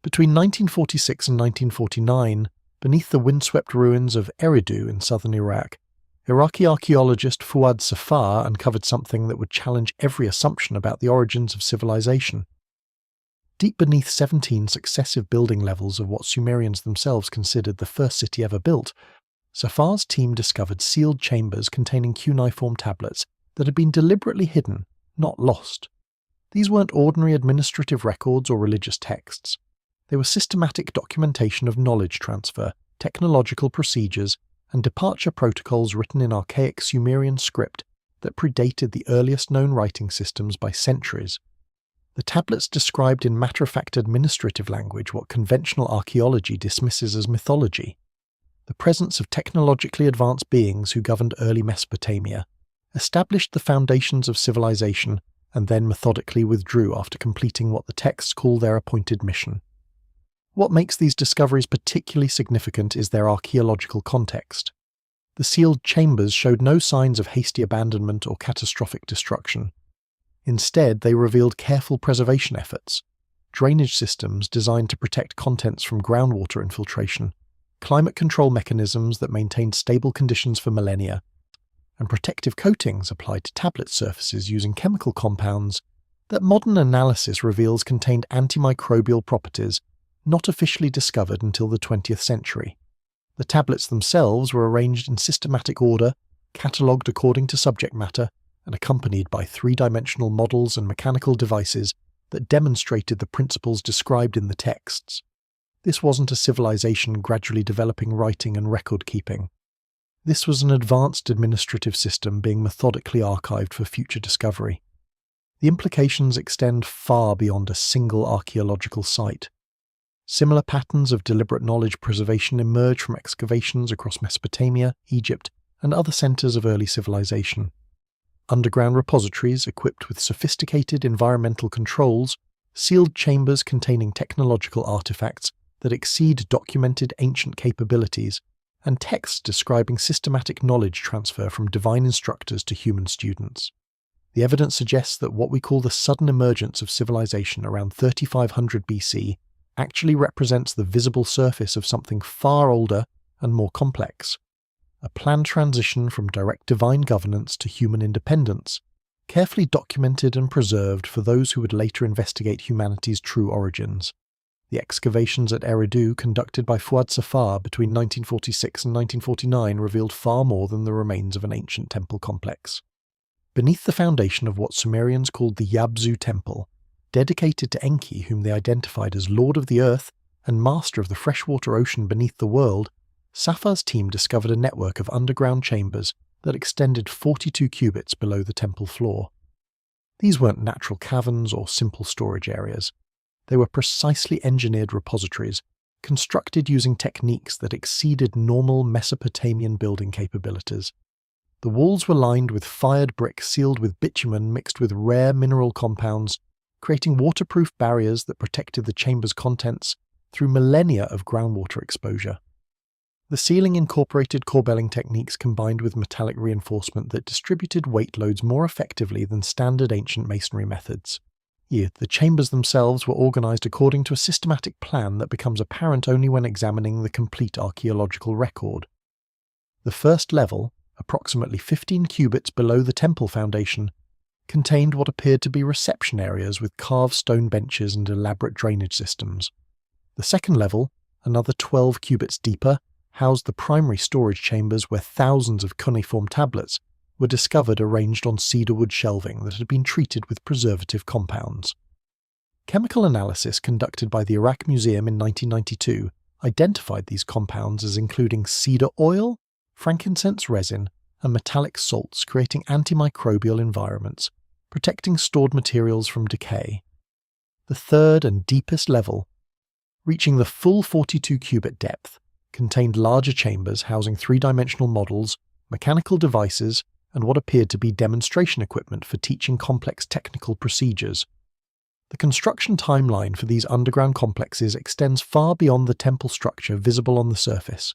Between 1946 and 1949, beneath the windswept ruins of Eridu in southern Iraq, Iraqi archaeologist Fuad Safar uncovered something that would challenge every assumption about the origins of civilization. Deep beneath 17 successive building levels of what Sumerians themselves considered the first city ever built, Safar's team discovered sealed chambers containing cuneiform tablets that had been deliberately hidden, not lost. These weren't ordinary administrative records or religious texts. They were systematic documentation of knowledge transfer, technological procedures, and departure protocols written in archaic Sumerian script that predated the earliest known writing systems by centuries. The tablets described in matter-of-fact administrative language what conventional archaeology dismisses as mythology. The presence of technologically advanced beings who governed early Mesopotamia established the foundations of civilization and then methodically withdrew after completing what the texts call their appointed mission. What makes these discoveries particularly significant is their archaeological context. The sealed chambers showed no signs of hasty abandonment or catastrophic destruction. Instead, they revealed careful preservation efforts, drainage systems designed to protect contents from groundwater infiltration, climate control mechanisms that maintained stable conditions for millennia, and protective coatings applied to tablet surfaces using chemical compounds that modern analysis reveals contained antimicrobial properties not officially discovered until the 20th century. The tablets themselves were arranged in systematic order, catalogued according to subject matter, and accompanied by three-dimensional models and mechanical devices that demonstrated the principles described in the texts. This wasn't a civilization gradually developing writing and record-keeping. This was an advanced administrative system being methodically archived for future discovery. The implications extend far beyond a single archaeological site. Similar patterns of deliberate knowledge preservation emerge from excavations across Mesopotamia, Egypt, and other centers of early civilization. Underground repositories equipped with sophisticated environmental controls, sealed chambers containing technological artifacts that exceed documented ancient capabilities, and texts describing systematic knowledge transfer from divine instructors to human students. The evidence suggests that what we call the sudden emergence of civilization around 3500 BC actually represents the visible surface of something far older and more complex. A planned transition from direct divine governance to human independence, carefully documented and preserved for those who would later investigate humanity's true origins. The excavations at Eridu conducted by Fuad Safar between 1946 and 1949 revealed far more than the remains of an ancient temple complex. Beneath the foundation of what Sumerians called the Yabzu Temple, dedicated to Enki, whom they identified as Lord of the Earth and Master of the freshwater ocean beneath the world, Safar's team discovered a network of underground chambers that extended 42 cubits below the temple floor. These weren't natural caverns or simple storage areas. They were precisely engineered repositories, constructed using techniques that exceeded normal Mesopotamian building capabilities. The walls were lined with fired brick sealed with bitumen mixed with rare mineral compounds, creating waterproof barriers that protected the chamber's contents through millennia of groundwater exposure. The ceiling incorporated corbelling techniques combined with metallic reinforcement that distributed weight loads more effectively than standard ancient masonry methods. Yet the chambers themselves were organized according to a systematic plan that becomes apparent only when examining the complete archaeological record. The first level, approximately 15 cubits below the temple foundation, contained what appeared to be reception areas with carved stone benches and elaborate drainage systems. The second level, another 12 cubits deeper, housed the primary storage chambers where thousands of cuneiform tablets were discovered arranged on cedarwood shelving that had been treated with preservative compounds. Chemical analysis conducted by the Iraq Museum in 1992 identified these compounds as including cedar oil, frankincense resin, and metallic salts, creating antimicrobial environments, protecting stored materials from decay. The third and deepest level, reaching the full 42-cubit depth, contained larger chambers housing three-dimensional models, mechanical devices, and what appeared to be demonstration equipment for teaching complex technical procedures. The construction timeline for these underground complexes extends far beyond the temple structure visible on the surface.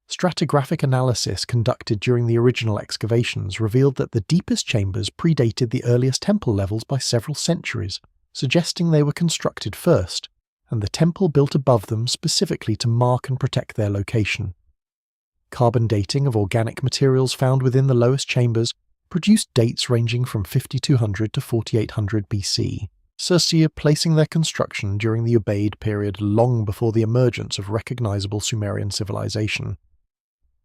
Stratigraphic analysis conducted during the original excavations revealed that the deepest chambers predated the earliest temple levels by several centuries, suggesting they were constructed first, and the temple built above them specifically to mark and protect their location. Carbon dating of organic materials found within the lowest chambers produced dates ranging from 5200 to 4800 BC, placing their construction during the Ubaid period long before the emergence of recognizable Sumerian civilization.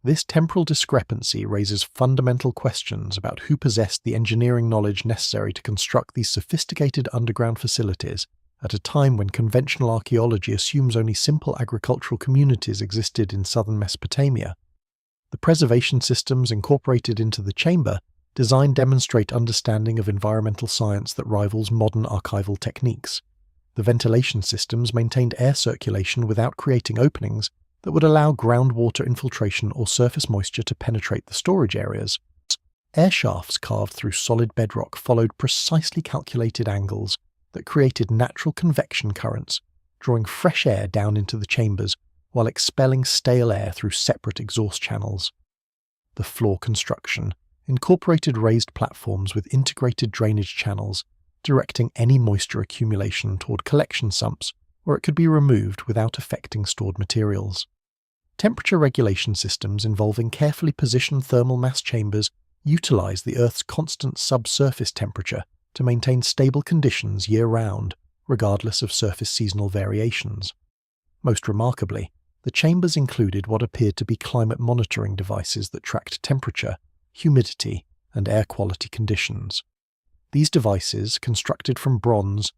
This temporal discrepancy raises fundamental questions about who possessed the engineering knowledge necessary to construct these sophisticated underground facilities at a time when conventional archaeology assumes only simple agricultural communities existed in southern Mesopotamia. The preservation systems incorporated into the chamber design demonstrate understanding of environmental science that rivals modern archival techniques. The ventilation systems maintained air circulation without creating openings that would allow groundwater infiltration or surface moisture to penetrate the storage areas. Air shafts carved through solid bedrock followed precisely calculated angles that created natural convection currents, drawing fresh air down into the chambers while expelling stale air through separate exhaust channels. The floor construction incorporated raised platforms with integrated drainage channels, directing any moisture accumulation toward collection sumps where it could be removed without affecting stored materials. Temperature regulation systems involving carefully positioned thermal mass chambers utilize the Earth's constant subsurface temperature to maintain stable conditions year-round, regardless of surface seasonal variations. Most remarkably, the chambers included what appeared to be climate monitoring devices that tracked temperature, humidity, and air quality conditions. These devices, constructed from bronze,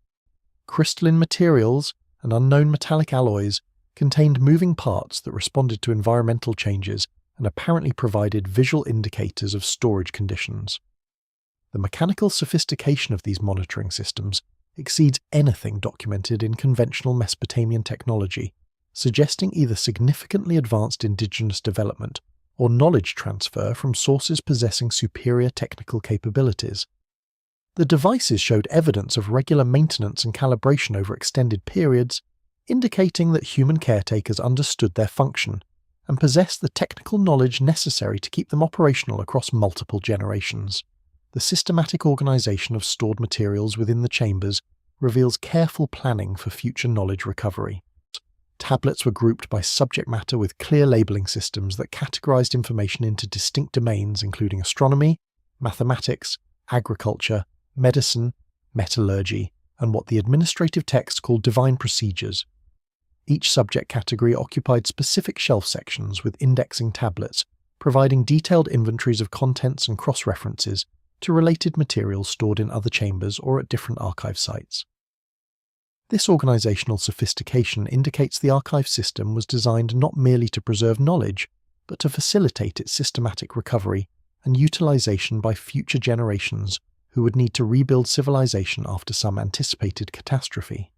crystalline materials, and unknown metallic alloys, contained moving parts that responded to environmental changes and apparently provided visual indicators of storage conditions. The mechanical sophistication of these monitoring systems exceeds anything documented in conventional Mesopotamian technology, suggesting either significantly advanced indigenous development or knowledge transfer from sources possessing superior technical capabilities. The devices showed evidence of regular maintenance and calibration over extended periods, indicating that human caretakers understood their function and possessed the technical knowledge necessary to keep them operational across multiple generations. The systematic organization of stored materials within the chambers reveals careful planning for future knowledge recovery. Tablets were grouped by subject matter with clear labeling systems that categorized information into distinct domains including astronomy, mathematics, agriculture, medicine, metallurgy, and what the administrative text called divine procedures. Each subject category occupied specific shelf sections with indexing tablets, providing detailed inventories of contents and cross-references to related materials stored in other chambers or at different archive sites. This organizational sophistication indicates the archive system was designed not merely to preserve knowledge, but to facilitate its systematic recovery and utilization by future generations who would need to rebuild civilization after some anticipated catastrophe.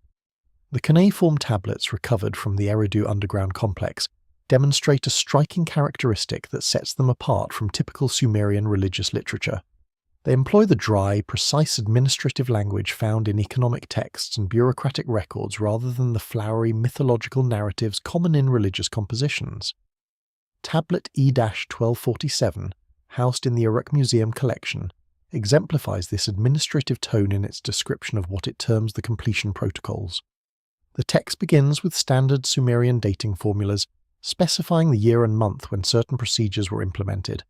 The Cuneiform tablets recovered from the Eridu underground complex demonstrate a striking characteristic that sets them apart from typical Sumerian religious literature. They employ the dry, precise administrative language found in economic texts and bureaucratic records rather than the flowery mythological narratives common in religious compositions. Tablet E-1247, housed in the Uruk Museum collection, exemplifies this administrative tone in its description of what it terms the completion protocols. The text begins with standard Sumerian dating formulas specifying the year and month when certain procedures were implemented.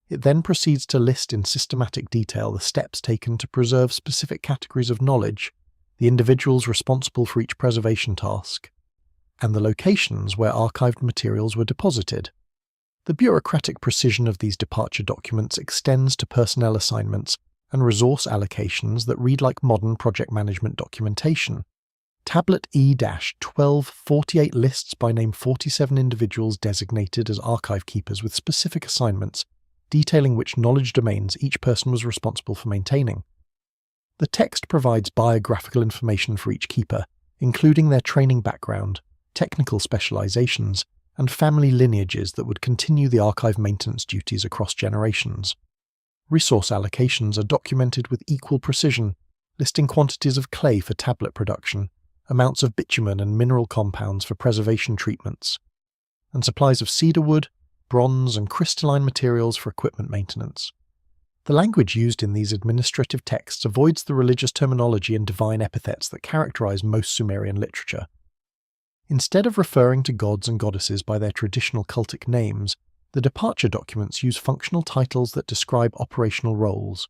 It then proceeds to list in systematic detail the steps taken to preserve specific categories of knowledge, the individuals responsible for each preservation task, and the locations where archived materials were deposited. The bureaucratic precision of these departure documents extends to personnel assignments and resource allocations that read like modern project management documentation. Tablet E-1248 lists by name 47 individuals designated as archive keepers with specific assignments, detailing which knowledge domains each person was responsible for maintaining. The text provides biographical information for each keeper, including their training background, technical specializations, and family lineages that would continue the archive maintenance duties across generations. Resource allocations are documented with equal precision, listing quantities of clay for tablet production, amounts of bitumen and mineral compounds for preservation treatments, and supplies of cedar wood, bronze, and crystalline materials for equipment maintenance. The language used in these administrative texts avoids the religious terminology and divine epithets that characterize most Sumerian literature. Instead of referring to gods and goddesses by their traditional cultic names, the departure documents use functional titles that describe operational roles.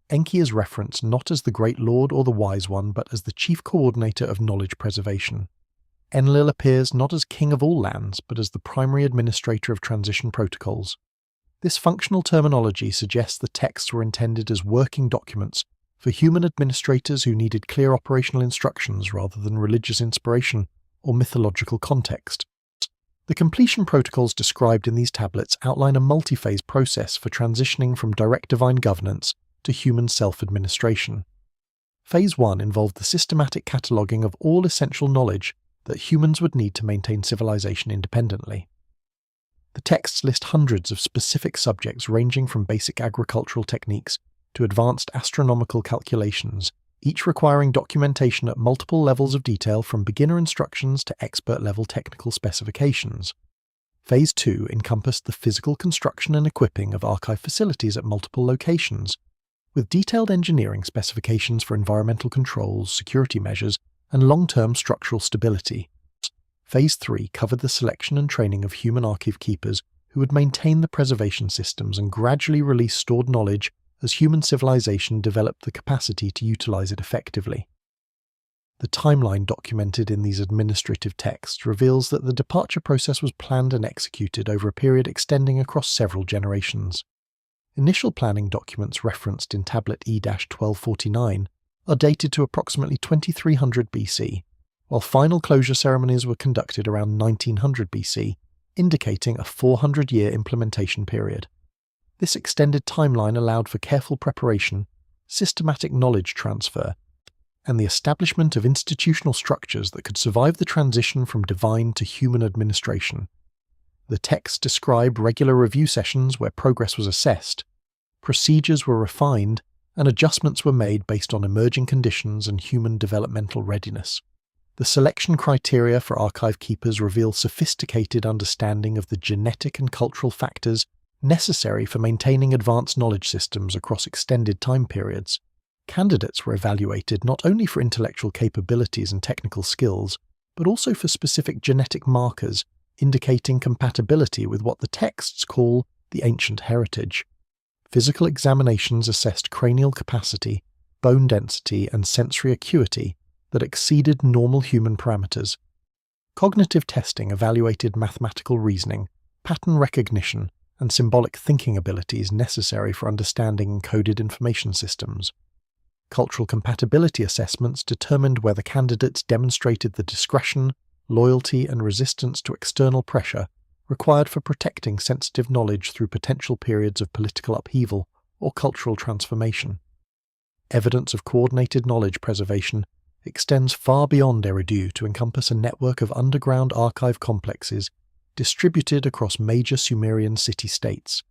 Enki is referenced not as the Great Lord or the Wise One, but as the chief coordinator of knowledge preservation. Enlil appears not as king of all lands, but as the primary administrator of transition protocols. This functional terminology suggests the texts were intended as working documents for human administrators who needed clear operational instructions rather than religious inspiration or mythological context. The completion protocols described in these tablets outline a multi-phase process for transitioning from direct divine governance to human self-administration. Phase 1 involved the systematic cataloguing of all essential knowledge that humans would need to maintain civilization independently. The texts list hundreds of specific subjects ranging from basic agricultural techniques to advanced astronomical calculations, each requiring documentation at multiple levels of detail from beginner instructions to expert-level technical specifications. Phase 2 encompassed the physical construction and equipping of archive facilities at multiple locations, with detailed engineering specifications for environmental controls, security measures, and long-term structural stability. Phase 3 covered the selection and training of human archive keepers who would maintain the preservation systems and gradually release stored knowledge as human civilization developed the capacity to utilize it effectively. The timeline documented in these administrative texts reveals that the departure process was planned and executed over a period extending across several generations. Initial planning documents referenced in Tablet E-1249 are dated to approximately 2300 BC, while final closure ceremonies were conducted around 1900 BC, indicating a 400-year implementation period. This extended timeline allowed for careful preparation, systematic knowledge transfer, and the establishment of institutional structures that could survive the transition from divine to human administration. The texts describe regular review sessions where progress was assessed, procedures were refined, and adjustments were made based on emerging conditions and human developmental readiness. The selection criteria for archive keepers reveal sophisticated understanding of the genetic and cultural factors necessary for maintaining advanced knowledge systems across extended time periods. Candidates were evaluated not only for intellectual capabilities and technical skills, but also for specific genetic markers indicating compatibility with what the texts call the ancient heritage. Physical examinations assessed cranial capacity, bone density, and sensory acuity that exceeded normal human parameters. Cognitive testing evaluated mathematical reasoning, pattern recognition, and symbolic thinking abilities necessary for understanding encoded information systems. Cultural compatibility assessments determined whether candidates demonstrated the discretion, loyalty, and resistance to external pressure required for protecting sensitive knowledge through potential periods of political upheaval or cultural transformation. Evidence of coordinated knowledge preservation extends far beyond Eridu to encompass a network of underground archive complexes distributed across major Sumerian city-states.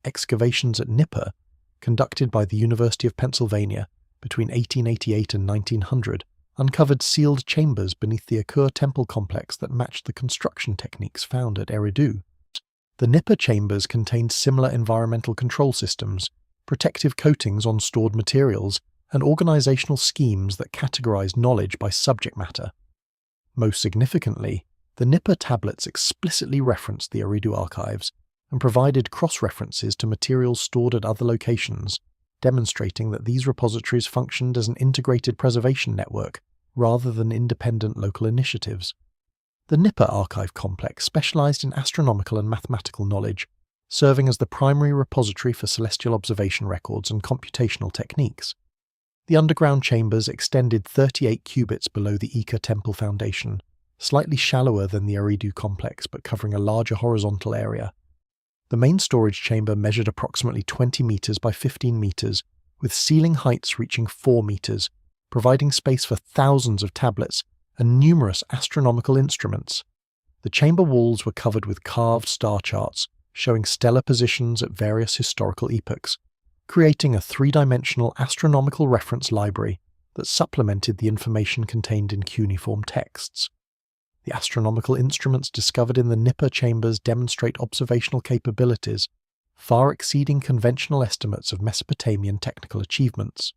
Excavations at Nippur, conducted by the University of Pennsylvania between 1888 and 1900, uncovered sealed chambers beneath the Akur temple complex that matched the construction techniques found at Eridu. The Nippur chambers contained similar environmental control systems, protective coatings on stored materials, and organizational schemes that categorized knowledge by subject matter. Most significantly, the Nippur tablets explicitly referenced the Eridu archives and provided cross-references to materials stored at other locations, demonstrating that these repositories functioned as an integrated preservation network rather than independent local initiatives. The Nippur archive complex specialized in astronomical and mathematical knowledge, serving as the primary repository for celestial observation records and computational techniques. The underground chambers extended 38 cubits below the Ika temple foundation, slightly shallower than the Eridu complex but covering a larger horizontal area. The main storage chamber measured approximately 20 meters by 15 meters, with ceiling heights reaching 4 meters, providing space for thousands of tablets and numerous astronomical instruments. The chamber walls were covered with carved star charts, showing stellar positions at various historical epochs, creating a three-dimensional astronomical reference library that supplemented the information contained in cuneiform texts. The astronomical instruments discovered in the Nippur chambers demonstrate observational capabilities far exceeding conventional estimates of Mesopotamian technical achievements.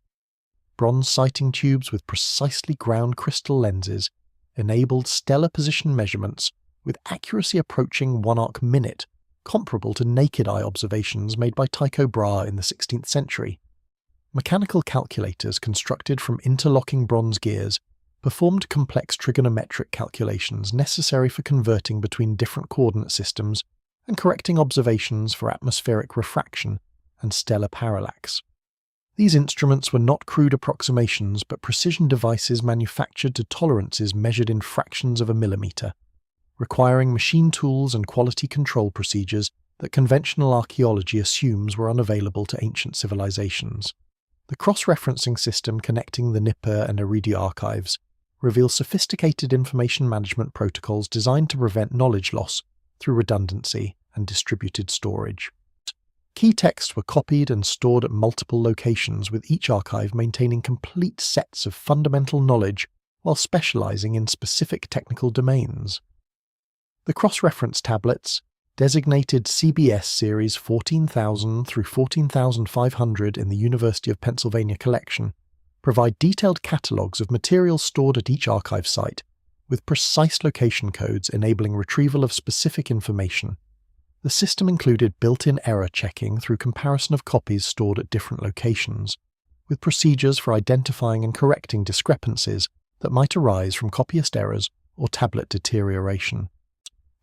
Bronze sighting tubes with precisely ground crystal lenses enabled stellar position measurements with accuracy approaching 1 arc minute, comparable to naked-eye observations made by Tycho Brahe in the 16th century. Mechanical calculators constructed from interlocking bronze gears performed complex trigonometric calculations necessary for converting between different coordinate systems and correcting observations for atmospheric refraction and stellar parallax. These instruments were not crude approximations but precision devices manufactured to tolerances measured in fractions of a millimeter, requiring machine tools and quality control procedures that conventional archaeology assumes were unavailable to ancient civilizations. The cross-referencing system connecting the Nippur and Eridu archives reveals sophisticated information management protocols designed to prevent knowledge loss through redundancy and distributed storage. Key texts were copied and stored at multiple locations, with each archive maintaining complete sets of fundamental knowledge while specializing in specific technical domains. The cross-reference tablets, designated CBS Series 14,000 through 14,500 in the University of Pennsylvania collection, provide detailed catalogues of materials stored at each archive site, with precise location codes enabling retrieval of specific information. The system included built-in error checking through comparison of copies stored at different locations, with procedures for identifying and correcting discrepancies that might arise from copyist errors or tablet deterioration.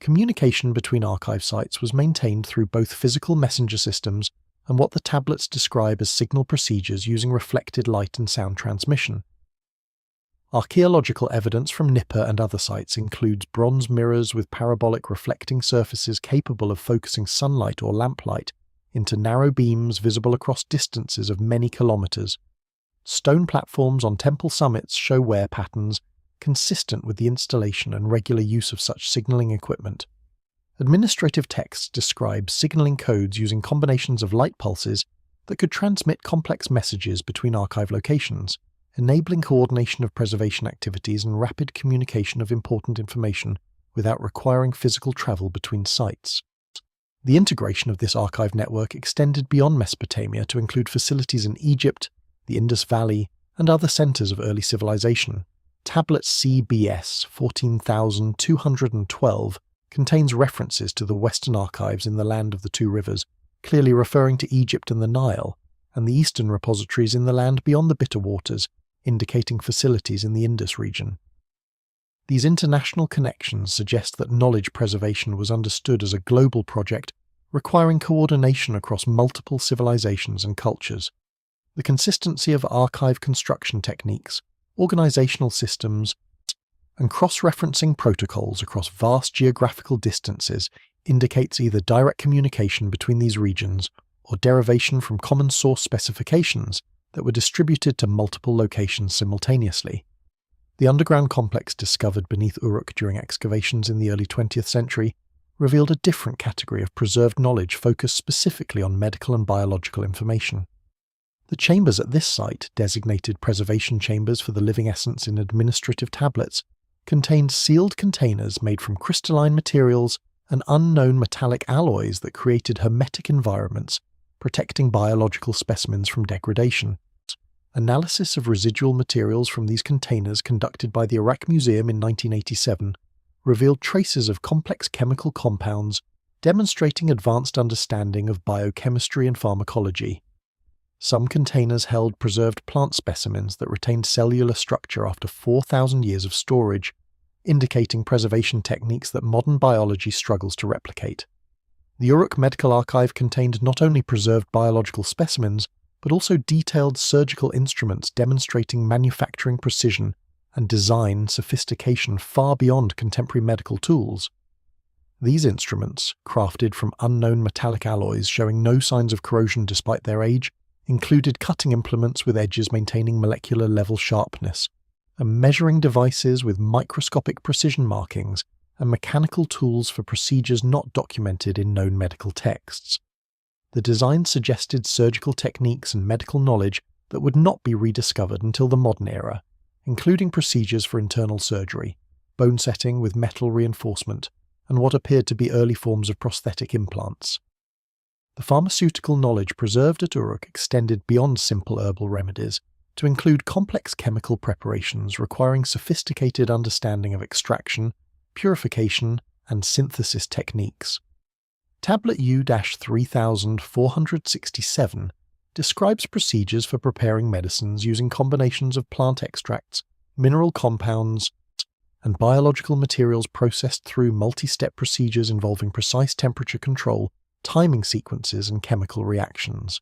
Communication between archive sites was maintained through both physical messenger systems and what the tablets describe as signal procedures using reflected light and sound transmission. Archaeological evidence from Nippur and other sites includes bronze mirrors with parabolic reflecting surfaces capable of focusing sunlight or lamplight into narrow beams visible across distances of many kilometers. Stone platforms on temple summits show wear patterns consistent with the installation and regular use of such signaling equipment. Administrative texts describe signaling codes using combinations of light pulses that could transmit complex messages between archive locations, enabling coordination of preservation activities and rapid communication of important information without requiring physical travel between sites. The integration of this archive network extended beyond Mesopotamia to include facilities in Egypt, the Indus Valley, and other centers of early civilization. Tablet CBS 14,212 contains references to the Western archives in the Land of the Two Rivers, clearly referring to Egypt and the Nile, and the Eastern repositories in the land beyond the Bitter Waters, indicating facilities in the Indus region. These international connections suggest that knowledge preservation was understood as a global project requiring coordination across multiple civilizations and cultures. The consistency of archive construction techniques, organizational systems, and cross-referencing protocols across vast geographical distances indicates either direct communication between these regions or derivation from common source specifications that were distributed to multiple locations simultaneously. The underground complex discovered beneath Uruk during excavations in the early 20th century revealed a different category of preserved knowledge focused specifically on medical and biological information. The chambers at this site, designated preservation chambers for the living essence in administrative tablets, contained sealed containers made from crystalline materials and unknown metallic alloys that created hermetic environments, protecting biological specimens from degradation. Analysis of residual materials from these containers conducted by the Iraq Museum in 1987 revealed traces of complex chemical compounds, demonstrating advanced understanding of biochemistry and pharmacology. Some containers held preserved plant specimens that retained cellular structure after 4,000 years of storage, indicating preservation techniques that modern biology struggles to replicate. The Uruk Medical Archive contained not only preserved biological specimens, but also detailed surgical instruments demonstrating manufacturing precision and design sophistication far beyond contemporary medical tools. These instruments, crafted from unknown metallic alloys showing no signs of corrosion despite their age, included cutting implements with edges maintaining molecular level sharpness, and measuring devices with microscopic precision markings, and mechanical tools for procedures not documented in known medical texts. The design suggested surgical techniques and medical knowledge that would not be rediscovered until the modern era, including procedures for internal surgery, bone setting with metal reinforcement, and what appeared to be early forms of prosthetic implants. The pharmaceutical knowledge preserved at Uruk extended beyond simple herbal remedies to include complex chemical preparations requiring sophisticated understanding of extraction, purification, and synthesis techniques. Tablet U-3467 describes procedures for preparing medicines using combinations of plant extracts, mineral compounds, and biological materials processed through multi-step procedures involving precise temperature control, timing sequences, and chemical reactions.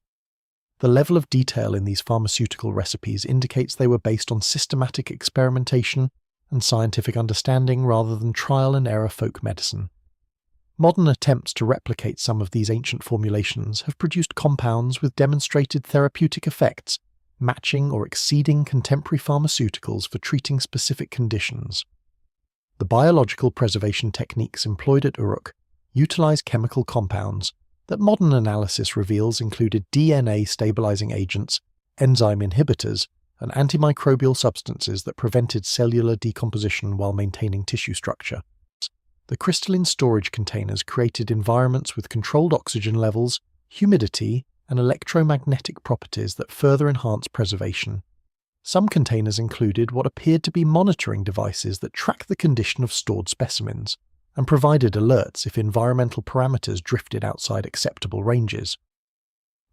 The level of detail in these pharmaceutical recipes indicates they were based on systematic experimentation and scientific understanding rather than trial and error folk medicine. Modern attempts to replicate some of these ancient formulations have produced compounds with demonstrated therapeutic effects, matching or exceeding contemporary pharmaceuticals for treating specific conditions. The biological preservation techniques employed at Uruk utilize chemical compounds that modern analysis reveals included DNA stabilizing agents, enzyme inhibitors, and antimicrobial substances that prevented cellular decomposition while maintaining tissue structure. The crystalline storage containers created environments with controlled oxygen levels, humidity, and electromagnetic properties that further enhance preservation. Some containers included what appeared to be monitoring devices that track the condition of stored specimens, and provided alerts if environmental parameters drifted outside acceptable ranges.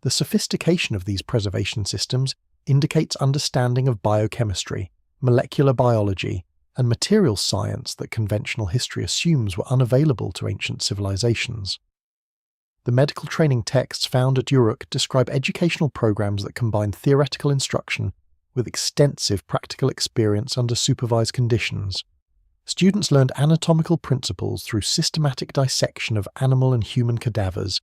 The sophistication of these preservation systems indicates understanding of biochemistry, molecular biology, and materials science that conventional history assumes were unavailable to ancient civilizations. The medical training texts found at Uruk describe educational programs that combine theoretical instruction with extensive practical experience under supervised conditions. Students learned anatomical principles through systematic dissection of animal and human cadavers,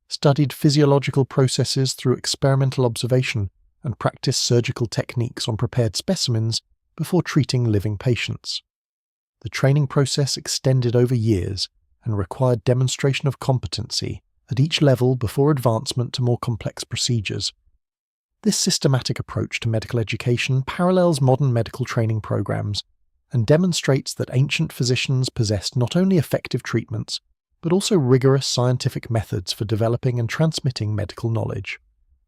studied physiological processes through experimental observation, and practiced surgical techniques on prepared specimens before treating living patients. The training process extended over years and required demonstration of competency at each level before advancement to more complex procedures. This systematic approach to medical education parallels modern medical training programs and demonstrates that ancient physicians possessed not only effective treatments, but also rigorous scientific methods for developing and transmitting medical knowledge.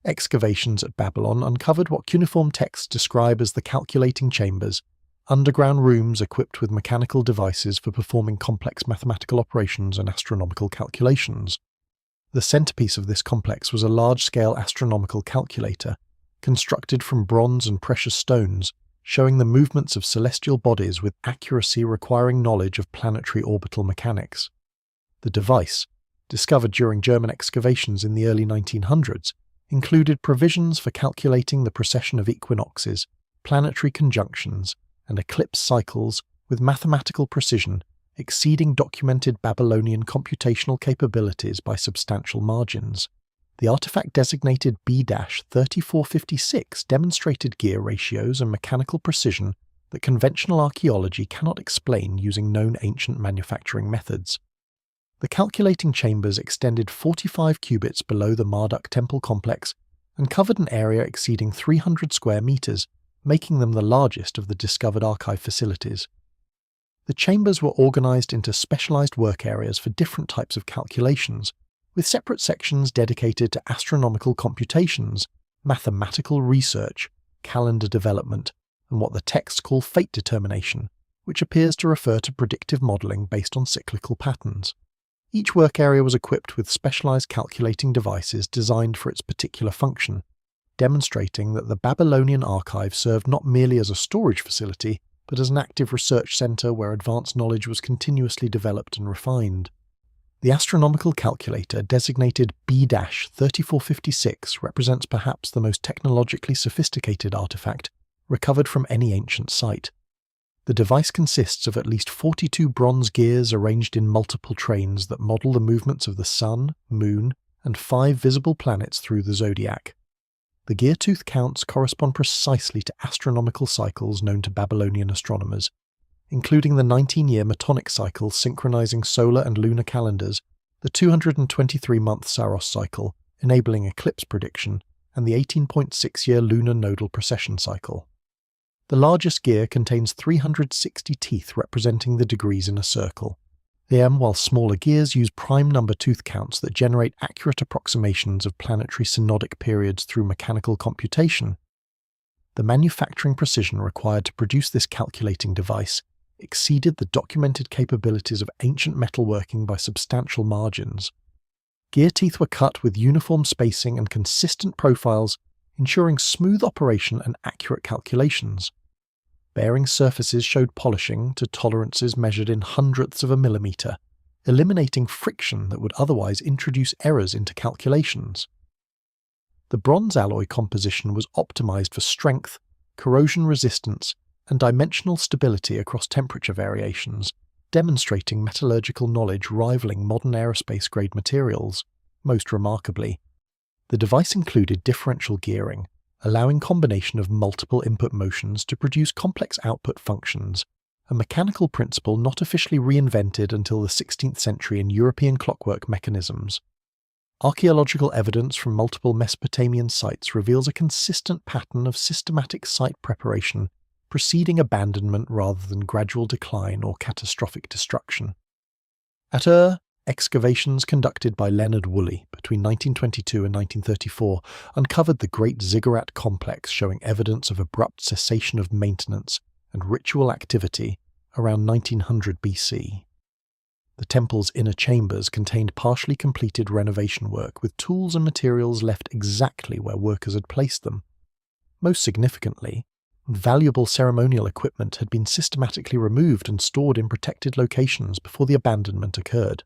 Excavations at Babylon uncovered what cuneiform texts describe as the calculating chambers, underground rooms equipped with mechanical devices for performing complex mathematical operations and astronomical calculations. The centerpiece of this complex was a large-scale astronomical calculator, constructed from bronze and precious stones, showing the movements of celestial bodies with accuracy requiring knowledge of planetary orbital mechanics. The device, discovered during German excavations in the early 1900s, included provisions for calculating the precession of equinoxes, planetary conjunctions, and eclipse cycles with mathematical precision, exceeding documented Babylonian computational capabilities by substantial margins. The artifact designated B-3456 demonstrated gear ratios and mechanical precision that conventional archaeology cannot explain using known ancient manufacturing methods. The calculating chambers extended 45 cubits below the Marduk temple complex and covered an area exceeding 300 square meters, making them the largest of the discovered archive facilities. The chambers were organized into specialized work areas for different types of calculations, with separate sections dedicated to astronomical computations, mathematical research, calendar development, and what the texts call fate determination, which appears to refer to predictive modeling based on cyclical patterns. Each work area was equipped with specialized calculating devices designed for its particular function, demonstrating that the Babylonian archive served not merely as a storage facility, but as an active research center where advanced knowledge was continuously developed and refined. The astronomical calculator, designated B-3456, represents perhaps the most technologically sophisticated artifact recovered from any ancient site. The device consists of at least 42 bronze gears arranged in multiple trains that model the movements of the Sun, Moon, and 5 visible planets through the zodiac. The gear tooth counts correspond precisely to astronomical cycles known to Babylonian astronomers, including the 19-year Metonic cycle synchronizing solar and lunar calendars, the 223-month Saros cycle, enabling eclipse prediction, and the 18.6-year lunar nodal precession cycle. The largest gear contains 360 teeth representing the degrees in a circle. While smaller gears use prime number tooth counts that generate accurate approximations of planetary synodic periods through mechanical computation. The manufacturing precision required to produce this calculating device exceeded the documented capabilities of ancient metalworking by substantial margins. Gear teeth were cut with uniform spacing and consistent profiles, ensuring smooth operation and accurate calculations. Bearing surfaces showed polishing to tolerances measured in hundredths of a millimeter, eliminating friction that would otherwise introduce errors into calculations. The bronze alloy composition was optimized for strength, corrosion resistance, and dimensional stability across temperature variations, demonstrating metallurgical knowledge rivaling modern aerospace-grade materials. Most remarkably, the device included differential gearing, allowing combination of multiple input motions to produce complex output functions, a mechanical principle not officially reinvented until the 16th century in European clockwork mechanisms. Archaeological evidence from multiple Mesopotamian sites reveals a consistent pattern of systematic site preparation preceding abandonment rather than gradual decline or catastrophic destruction. At excavations conducted by Leonard Woolley between 1922 and 1934 uncovered the Great Ziggurat Complex, showing evidence of abrupt cessation of maintenance and ritual activity around 1900 BC. The temple's inner chambers contained partially completed renovation work with tools and materials left exactly where workers had placed them. Most significantly, valuable ceremonial equipment had been systematically removed and stored in protected locations before the abandonment occurred.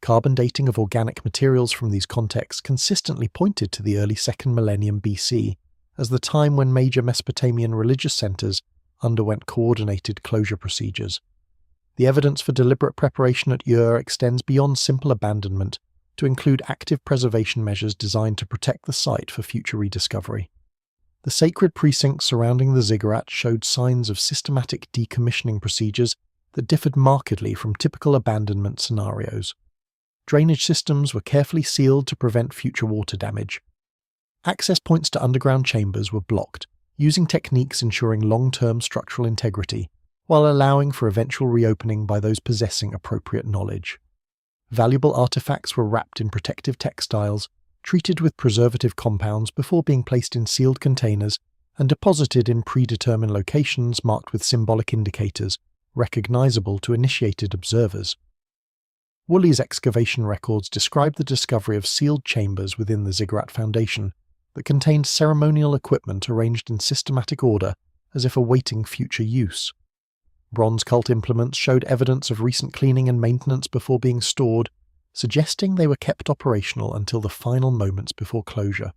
Carbon dating of organic materials from these contexts consistently pointed to the early 2nd millennium BC as the time when major Mesopotamian religious centers underwent coordinated closure procedures. The evidence for deliberate preparation at Ur extends beyond simple abandonment to include active preservation measures designed to protect the site for future rediscovery. The sacred precincts surrounding the ziggurat showed signs of systematic decommissioning procedures that differed markedly from typical abandonment scenarios. Drainage systems were carefully sealed to prevent future water damage. Access points to underground chambers were blocked, using techniques ensuring long-term structural integrity, while allowing for eventual reopening by those possessing appropriate knowledge. Valuable artifacts were wrapped in protective textiles, treated with preservative compounds before being placed in sealed containers and deposited in predetermined locations marked with symbolic indicators, recognizable to initiated observers. Woolley's excavation records describe the discovery of sealed chambers within the ziggurat foundation that contained ceremonial equipment arranged in systematic order as if awaiting future use. Bronze cult implements showed evidence of recent cleaning and maintenance before being stored, suggesting they were kept operational until the final moments before closure.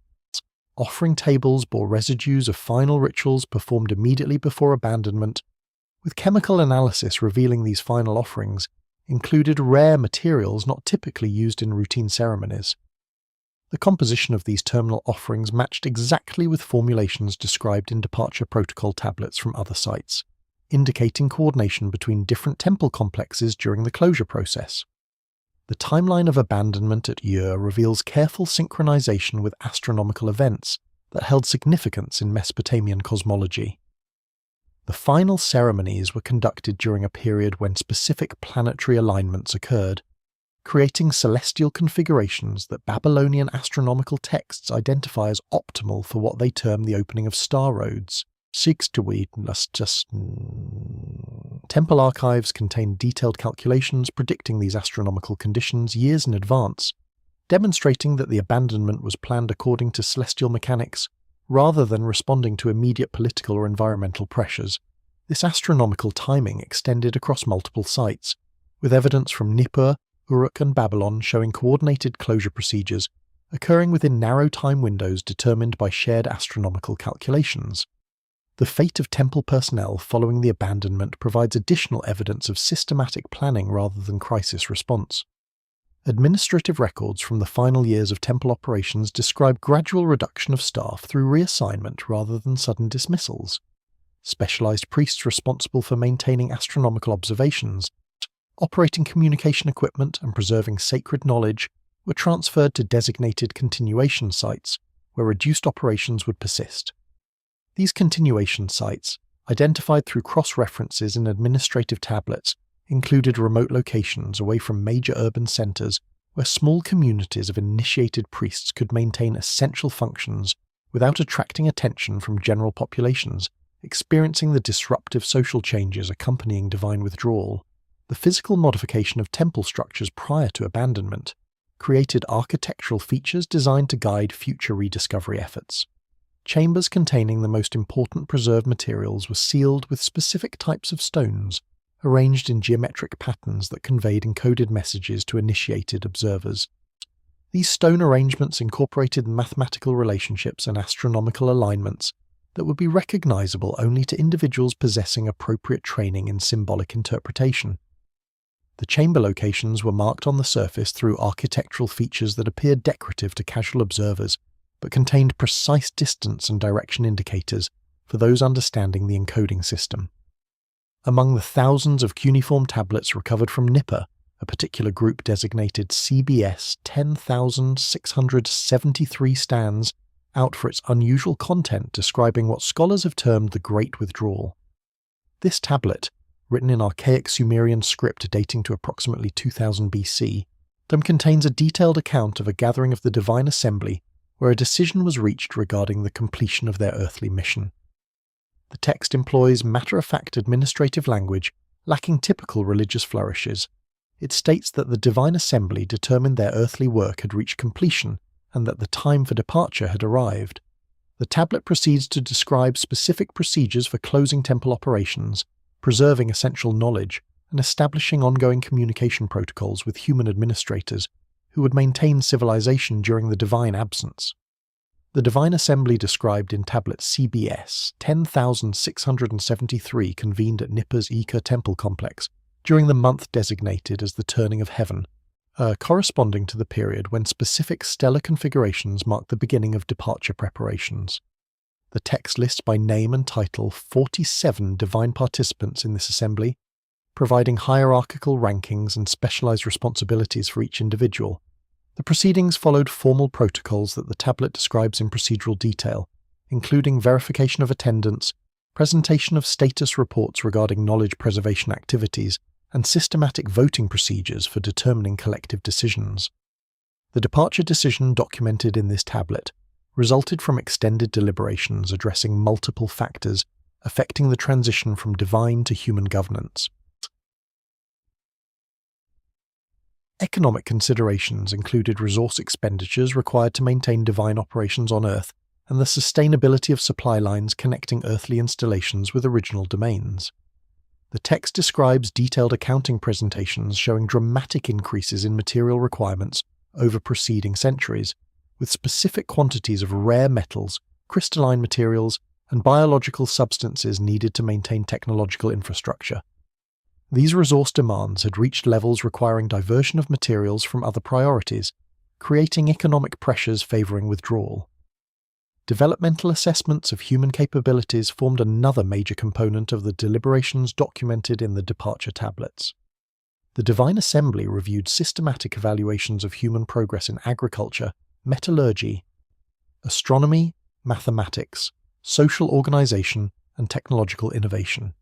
Offering tables bore residues of final rituals performed immediately before abandonment, with chemical analysis revealing these final offerings included rare materials not typically used in routine ceremonies. The composition of these terminal offerings matched exactly with formulations described in departure protocol tablets from other sites, indicating coordination between different temple complexes during the closure process. The timeline of abandonment at Ur reveals careful synchronization with astronomical events that held significance in Mesopotamian cosmology. The final ceremonies were conducted during a period when specific planetary alignments occurred, creating celestial configurations that Babylonian astronomical texts identify as optimal for what they term the opening of star roads. Temple archives contain detailed calculations predicting these astronomical conditions years in advance, demonstrating that the abandonment was planned according to celestial mechanics rather than responding to immediate political or environmental pressures. This astronomical timing extended across multiple sites, with evidence from Nippur, Uruk and Babylon showing coordinated closure procedures occurring within narrow time windows determined by shared astronomical calculations. The fate of temple personnel following the abandonment provides additional evidence of systematic planning rather than crisis response. Administrative records from the final years of temple operations describe gradual reduction of staff through reassignment rather than sudden dismissals. Specialized priests responsible for maintaining astronomical observations, operating communication equipment and preserving sacred knowledge were transferred to designated continuation sites where reduced operations would persist. These continuation sites, identified through cross-references in administrative tablets, included remote locations away from major urban centers where small communities of initiated priests could maintain essential functions without attracting attention from general populations experiencing the disruptive social changes accompanying divine withdrawal. The physical modification of temple structures prior to abandonment created architectural features designed to guide future rediscovery efforts. Chambers containing the most important preserved materials were sealed with specific types of stones, arranged in geometric patterns that conveyed encoded messages to initiated observers. These stone arrangements incorporated mathematical relationships and astronomical alignments that would be recognizable only to individuals possessing appropriate training in symbolic interpretation. The chamber locations were marked on the surface through architectural features that appeared decorative to casual observers, but contained precise distance and direction indicators for those understanding the encoding system. Among the thousands of cuneiform tablets recovered from Nippur, a particular group designated CBS 10,673 stands out for its unusual content describing what scholars have termed the Great Withdrawal. This tablet, written in archaic Sumerian script dating to approximately 2000 BC, contains a detailed account of a gathering of the divine assembly where a decision was reached regarding the completion of their earthly mission. The text employs matter-of-fact administrative language lacking typical religious flourishes. It states that the divine assembly determined their earthly work had reached completion and that the time for departure had arrived. The tablet proceeds to describe specific procedures for closing temple operations, preserving essential knowledge, and establishing ongoing communication protocols with human administrators who would maintain civilization during the divine absence. The divine assembly described in tablet CBS 10,673 convened at Nippur's Ika temple complex during the month designated as the turning of heaven, corresponding to the period when specific stellar configurations marked the beginning of departure preparations. The text lists by name and title 47 divine participants in this assembly, providing hierarchical rankings and specialized responsibilities for each individual. The proceedings followed formal protocols that the tablet describes in procedural detail, including verification of attendance, presentation of status reports regarding knowledge preservation activities, and systematic voting procedures for determining collective decisions. The departure decision documented in this tablet resulted from extended deliberations addressing multiple factors affecting the transition from divine to human governance. Economic considerations included resource expenditures required to maintain divine operations on Earth and the sustainability of supply lines connecting earthly installations with original domains. The text describes detailed accounting presentations showing dramatic increases in material requirements over preceding centuries, with specific quantities of rare metals, crystalline materials, and biological substances needed to maintain technological infrastructure. These resource demands had reached levels requiring diversion of materials from other priorities, creating economic pressures favoring withdrawal. Developmental assessments of human capabilities formed another major component of the deliberations documented in the departure tablets. The Divine Assembly reviewed systematic evaluations of human progress in agriculture, metallurgy, astronomy, mathematics, social organization, and technological innovation.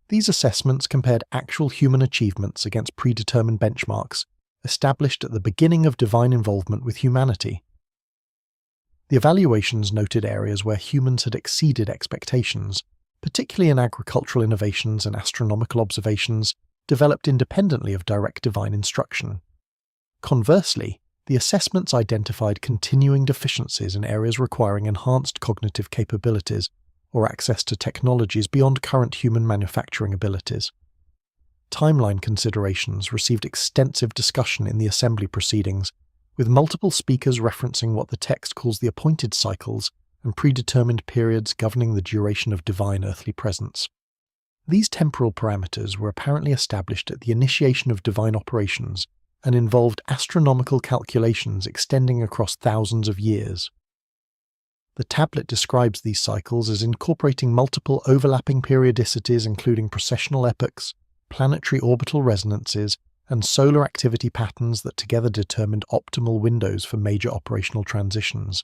These assessments compared actual human achievements against predetermined benchmarks established at the beginning of divine involvement with humanity. The evaluations noted areas where humans had exceeded expectations, particularly in agricultural innovations and astronomical observations developed independently of direct divine instruction. Conversely, the assessments identified continuing deficiencies in areas requiring enhanced cognitive capabilities or access to technologies beyond current human manufacturing abilities. Timeline considerations received extensive discussion in the assembly proceedings, with multiple speakers referencing what the text calls the appointed cycles and predetermined periods governing the duration of divine earthly presence. These temporal parameters were apparently established at the initiation of divine operations and involved astronomical calculations extending across thousands of years. The tablet describes these cycles as incorporating multiple overlapping periodicities including precessional epochs, planetary orbital resonances, and solar activity patterns that together determined optimal windows for major operational transitions.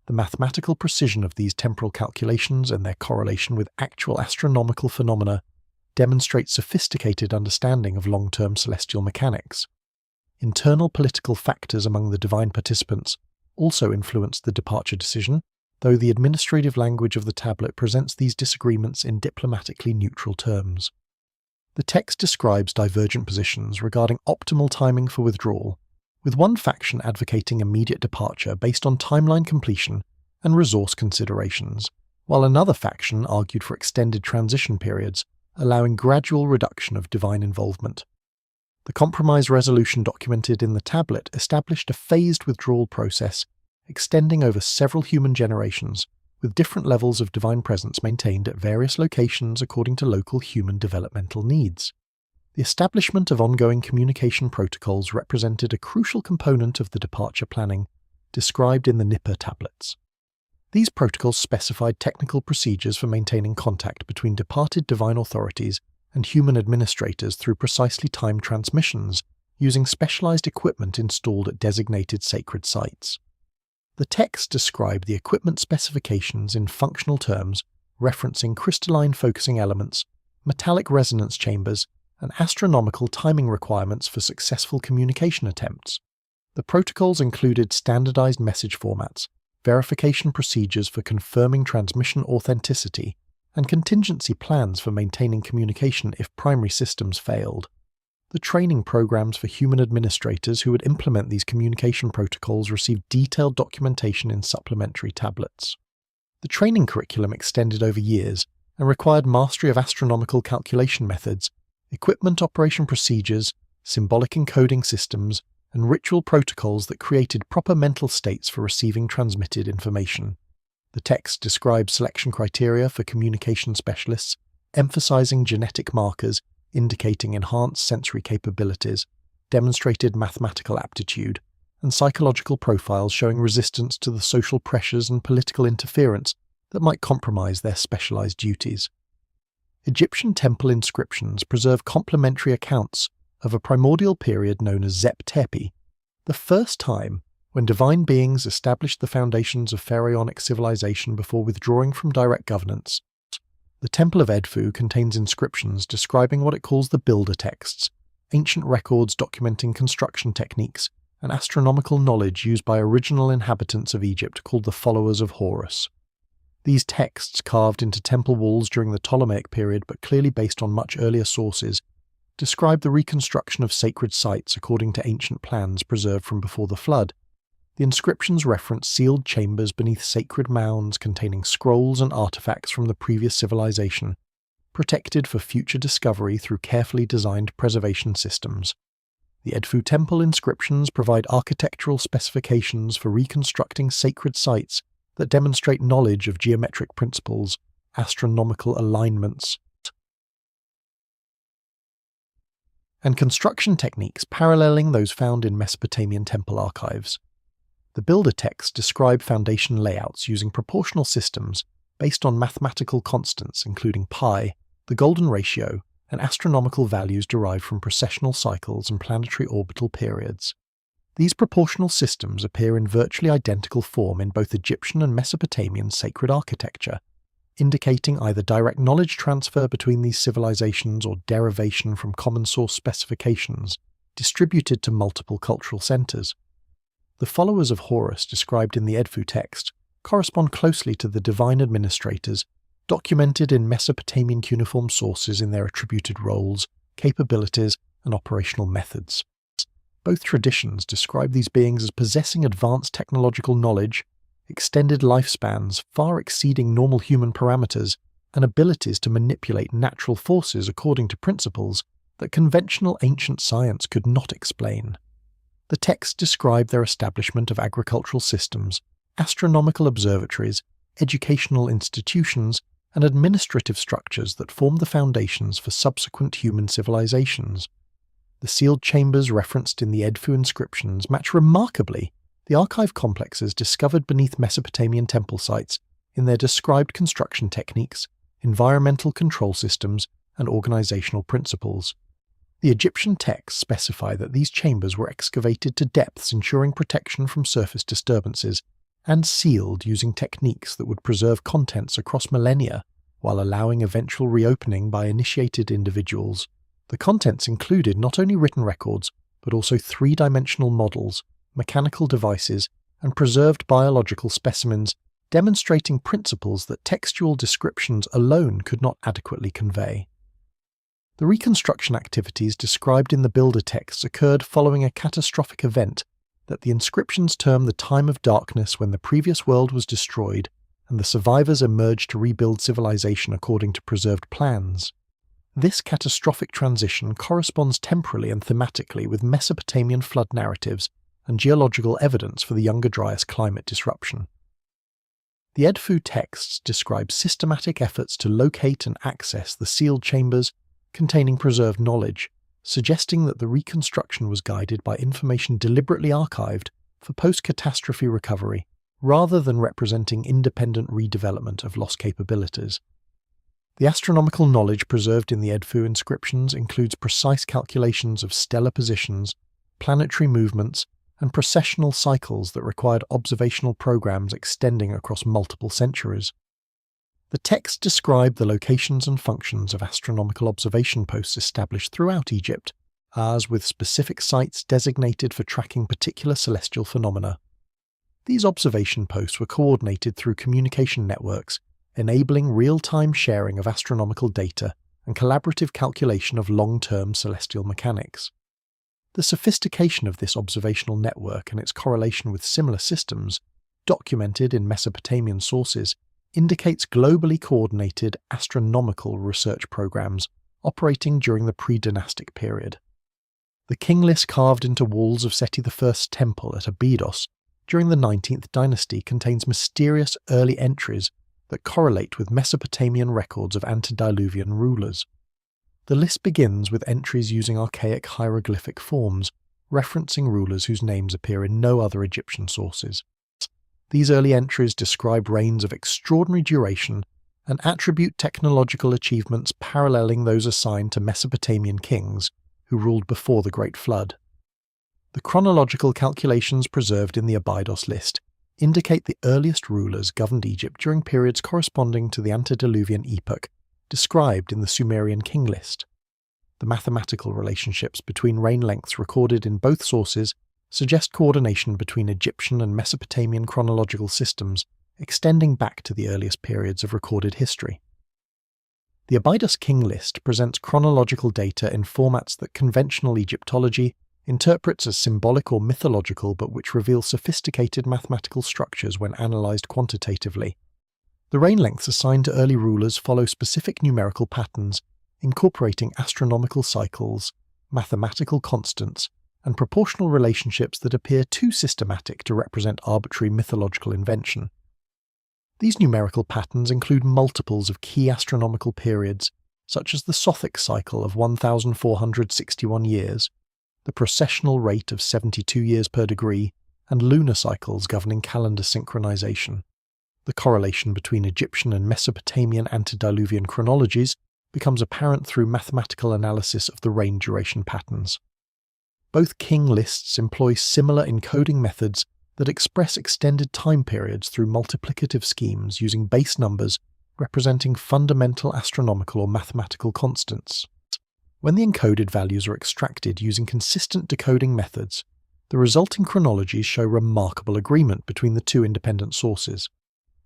The mathematical precision of these temporal calculations and their correlation with actual astronomical phenomena demonstrate sophisticated understanding of long-term celestial mechanics. Internal political factors among the divine participants also influenced the departure decision, though the administrative language of the tablet presents these disagreements in diplomatically neutral terms. The text describes divergent positions regarding optimal timing for withdrawal, with one faction advocating immediate departure based on timeline completion and resource considerations, while another faction argued for extended transition periods, allowing gradual reduction of divine involvement. The compromise resolution documented in the tablet established a phased withdrawal process extending over several human generations, with different levels of divine presence maintained at various locations according to local human developmental needs. The establishment of ongoing communication protocols represented a crucial component of the departure planning described in the Nippur tablets. These protocols specified technical procedures for maintaining contact between departed divine authorities and human administrators through precisely timed transmissions, using specialized equipment installed at designated sacred sites. The text described the equipment specifications in functional terms, referencing crystalline focusing elements, metallic resonance chambers, and astronomical timing requirements for successful communication attempts. The protocols included standardized message formats, verification procedures for confirming transmission authenticity, and contingency plans for maintaining communication if primary systems failed. The training programs for human administrators who would implement these communication protocols received detailed documentation in supplementary tablets. The training curriculum extended over years and required mastery of astronomical calculation methods, equipment operation procedures, symbolic encoding systems, and ritual protocols that created proper mental states for receiving transmitted information. The text describes selection criteria for communication specialists, emphasizing genetic markers indicating enhanced sensory capabilities, demonstrated mathematical aptitude, and psychological profiles showing resistance to the social pressures and political interference that might compromise their specialized duties. Egyptian temple inscriptions preserve complementary accounts of a primordial period known as Zep Tepi, the first time when divine beings established the foundations of pharaonic civilization before withdrawing from direct governance. The Temple of Edfu contains inscriptions describing what it calls the builder texts, ancient records documenting construction techniques, and astronomical knowledge used by original inhabitants of Egypt called the followers of Horus. These texts, carved into temple walls during the Ptolemaic period but clearly based on much earlier sources, describe the reconstruction of sacred sites according to ancient plans preserved from before the flood. The inscriptions reference sealed chambers beneath sacred mounds containing scrolls and artifacts from the previous civilization, protected for future discovery through carefully designed preservation systems. The Edfu temple inscriptions provide architectural specifications for reconstructing sacred sites that demonstrate knowledge of geometric principles, astronomical alignments, and construction techniques paralleling those found in Mesopotamian temple archives. The builder texts describe foundation layouts using proportional systems based on mathematical constants including pi, the golden ratio, and astronomical values derived from precessional cycles and planetary orbital periods. These proportional systems appear in virtually identical form in both Egyptian and Mesopotamian sacred architecture, indicating either direct knowledge transfer between these civilizations or derivation from common source specifications distributed to multiple cultural centers. The followers of Horus described in the Edfu text correspond closely to the divine administrators documented in Mesopotamian cuneiform sources in their attributed roles, capabilities, and operational methods. Both traditions describe these beings as possessing advanced technological knowledge, extended lifespans far exceeding normal human parameters, and abilities to manipulate natural forces according to principles that conventional ancient science could not explain. The texts describe their establishment of agricultural systems, astronomical observatories, educational institutions, and administrative structures that formed the foundations for subsequent human civilizations. The sealed chambers referenced in the Edfu inscriptions match remarkably the archive complexes discovered beneath Mesopotamian temple sites in their described construction techniques, environmental control systems, and organizational principles. The Egyptian texts specify that these chambers were excavated to depths ensuring protection from surface disturbances, and sealed using techniques that would preserve contents across millennia while allowing eventual reopening by initiated individuals. The contents included not only written records, but also three-dimensional models, mechanical devices, and preserved biological specimens demonstrating principles that textual descriptions alone could not adequately convey. The reconstruction activities described in the builder texts occurred following a catastrophic event that the inscriptions term the time of darkness when the previous world was destroyed and the survivors emerged to rebuild civilization according to preserved plans. This catastrophic transition corresponds temporally and thematically with Mesopotamian flood narratives and geological evidence for the Younger Dryas climate disruption. The Edfu texts describe systematic efforts to locate and access the sealed chambers containing preserved knowledge, suggesting that the reconstruction was guided by information deliberately archived for post-catastrophe recovery, rather than representing independent redevelopment of lost capabilities. The astronomical knowledge preserved in the Edfu inscriptions includes precise calculations of stellar positions, planetary movements, and precessional cycles that required observational programs extending across multiple centuries. The texts describe the locations and functions of astronomical observation posts established throughout Egypt, as with specific sites designated for tracking particular celestial phenomena. These observation posts were coordinated through communication networks, enabling real-time sharing of astronomical data and collaborative calculation of long-term celestial mechanics. The sophistication of this observational network and its correlation with similar systems, documented in Mesopotamian sources, indicates globally coordinated astronomical research programs operating during the pre-dynastic period. The king list carved into walls of Seti I's temple at Abydos during the 19th dynasty contains mysterious early entries that correlate with Mesopotamian records of antediluvian rulers. The list begins with entries using archaic hieroglyphic forms, referencing rulers whose names appear in no other Egyptian sources. These early entries describe reigns of extraordinary duration and attribute technological achievements paralleling those assigned to Mesopotamian kings who ruled before the Great Flood. The chronological calculations preserved in the Abydos list indicate the earliest rulers governed Egypt during periods corresponding to the antediluvian epoch described in the Sumerian king list. The mathematical relationships between reign lengths recorded in both sources suggest coordination between Egyptian and Mesopotamian chronological systems extending back to the earliest periods of recorded history. The Abydos king list presents chronological data in formats that conventional Egyptology interprets as symbolic or mythological but which reveal sophisticated mathematical structures when analysed quantitatively. The reign lengths assigned to early rulers follow specific numerical patterns, incorporating astronomical cycles, mathematical constants, and proportional relationships that appear too systematic to represent arbitrary mythological invention. These numerical patterns include multiples of key astronomical periods, such as the Sothic cycle of 1,461 years, the precessional rate of 72 years per degree, and lunar cycles governing calendar synchronization. The correlation between Egyptian and Mesopotamian antediluvian chronologies becomes apparent through mathematical analysis of the reign duration patterns. Both king lists employ similar encoding methods that express extended time periods through multiplicative schemes using base numbers representing fundamental astronomical or mathematical constants. When the encoded values are extracted using consistent decoding methods, the resulting chronologies show remarkable agreement between the two independent sources.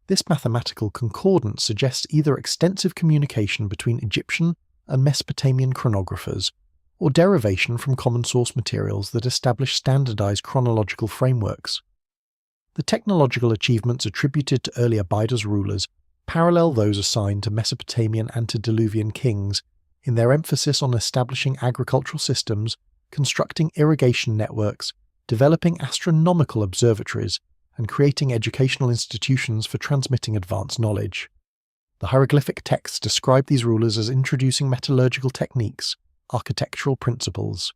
This mathematical concordance suggests either extensive communication between Egyptian and Mesopotamian chronographers, or derivation from common source materials that establish standardized chronological frameworks. The technological achievements attributed to early Abydos rulers parallel those assigned to Mesopotamian antediluvian kings in their emphasis on establishing agricultural systems, constructing irrigation networks, developing astronomical observatories, and creating educational institutions for transmitting advanced knowledge. The hieroglyphic texts describe these rulers as introducing metallurgical techniques, architectural principles,